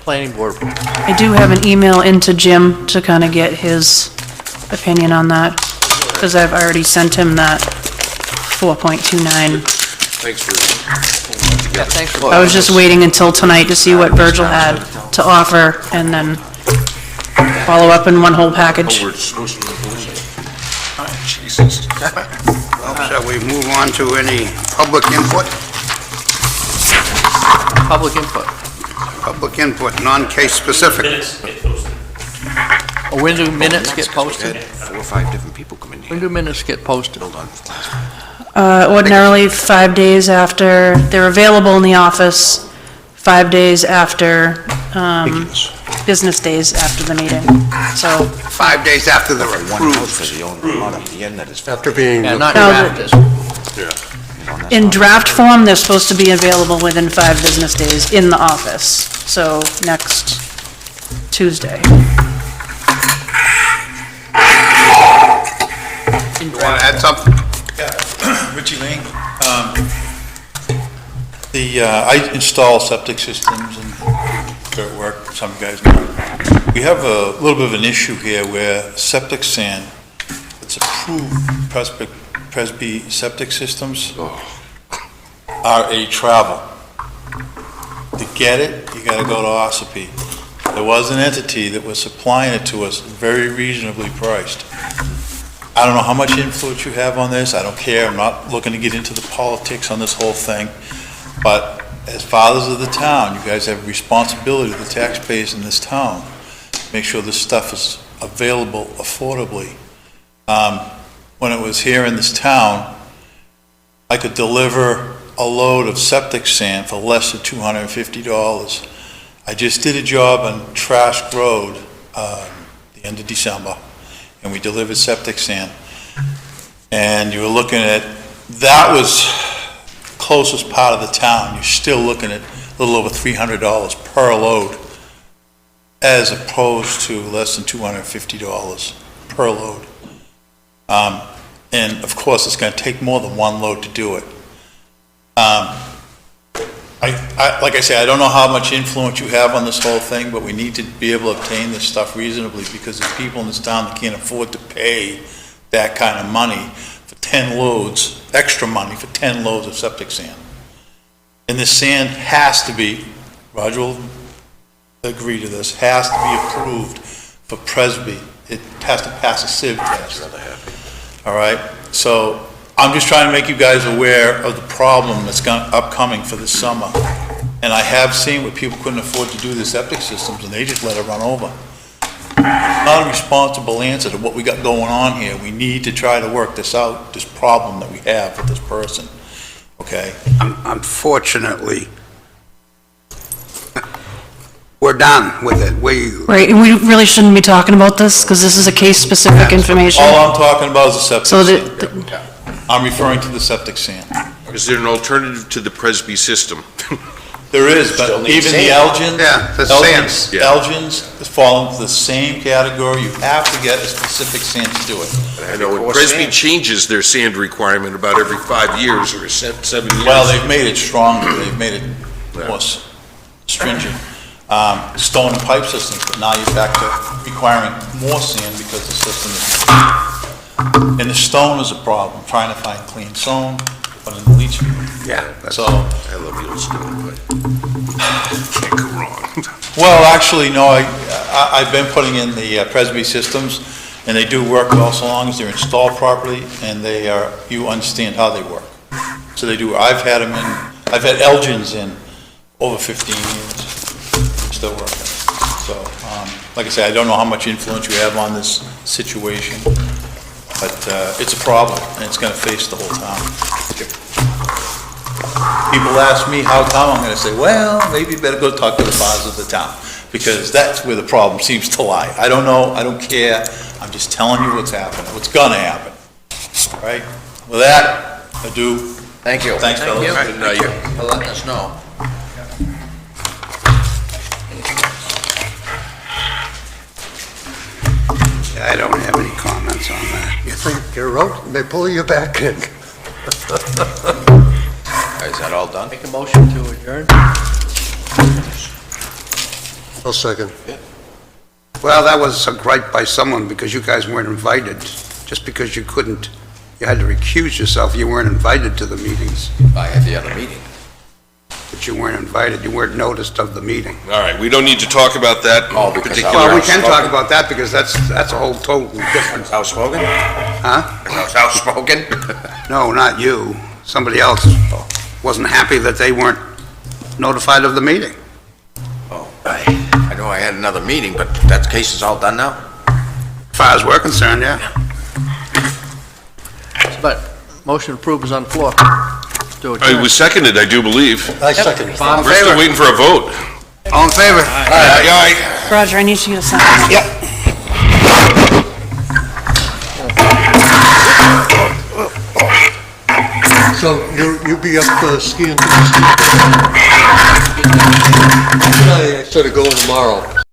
planning board. I do have an email into Jim to kind of get his opinion on that, because I've already sent him that 4.29. thanks for Yeah, thanks for. I was just waiting until tonight to see what Virgil had to offer, and then follow up in one whole package. Jesus. Shall we move on to any public input? Public input. Public input, non-case specific. When do minutes get posted? 4 or 5 different people come in here. When do minutes get posted? Hold on. Ordinarily, 5 days after, they're available in the office, 5 days after, Ridiculous. business days after the meeting, so. 5 days after they're One approved. house for the owner, lot at the end that is. After being, Yeah, not No, drafted. In draft form, they're supposed to be available within 5 business days in the office, so next Tuesday. You want to add something? Yeah, Richie Lane. I install septic systems and dirt work, some guys know. We have a little bit of an issue here where septic sand, it's approved Presby septic systems are a travel. To get it, you gotta go to Ossipee. There was an entity that was supplying it to us, very reasonably priced. I don't know how much influence you have on this, I don't care, I'm not looking to get into the politics on this whole thing, but as fathers of the town, you guys have a responsibility to the taxpayers in this town, make sure this stuff is available affordably. When it was here in this town, I could deliver a load of septic sand for less than $250. I just did a job on Trask Road, the end of December, and we delivered septic sand. And you were looking at, that was closest part of the town, you're still looking at a little over $300 per load, as opposed to less than $250 per load. And of course, it's gonna take more than one load to do it. Like I say, I don't know how much influence you have on this whole thing, but we need to be able to obtain this stuff reasonably, because there's people in this town that can't afford to pay that kind of money for 10 loads, extra money for 10 loads of septic sand. And this sand has to be, Roger will agree to this, has to be approved for Presby. It has to pass a sieve test. All right, so I'm just trying to make you guys aware of the problem that's upcoming for this summer. And I have seen where people couldn't afford to do the septic systems, and they just let it run over. It's not a responsible answer to what we got going on here. We need to try to work this out, this problem that we have with this person, okay? Unfortunately, we're done with it. Right, and we really shouldn't be talking about this, because this is a case-specific information. All I'm talking about is the septic So sand. I'm referring to the septic sand. Is there an alternative to the Presby system? There is, but even the Elgins, Yeah, the sands. Elgins fall into the same category. You have to get a specific sand to do it. I know when Presby changes their sand requirement about every 5 years or 7 years. Well, they've made it stronger, they've made it more stringent. Stone and pipe systems, but now you're back to requiring more sand because the system is. And the stone is a problem, trying to find clean stone, but in the leach field. Yeah. So, I love the old stone, but can't go wrong. well, actually, no, I've been putting in the Presby systems, and they do work well so long as they're installed properly and they are, you understand how they work. So they do, I've had them in, I've had Elgins in over 15 years, still working. So, like I say, I don't know how much influence you have on this situation, but it's a problem, and it's gonna face the whole town. People ask me how come, I'm gonna say, well, maybe you better go talk to the fathers of the town, because that's where the problem seems to lie. I don't know, I don't care, I'm just telling you what's happening, what's gonna happen. All right? With that, adieu. Thank you. Thanks, fellas. Good night. For letting us know. I don't have any comments on that. You think you're out, and they pull you back in. Is that all done? Make a motion to adjourn? I'll second. Well, that was a gripe by someone because you guys weren't invited. Just because you couldn't, you had to recuse yourself, you weren't invited to the meetings. By the other meeting. But you weren't invited, you weren't noticed of the meeting. All right, we don't need to talk about that Oh, because particular. Well, we can talk about that because that's a whole totally different. Outspoken? Huh? Outspoken? No, not you. Somebody else wasn't happy that they weren't notified of the meeting. Oh, I know I had another meeting, but that case is all done now? As far as we're concerned, yeah. But motion approved is on the floor. To It adjourn. was seconded, I do believe. I second it. All in We're still favor? waiting for a vote. All in favor? Aye. Roger, I need you to sign. Yep. So you'll be up skiing to the ski? I said to go tomorrow.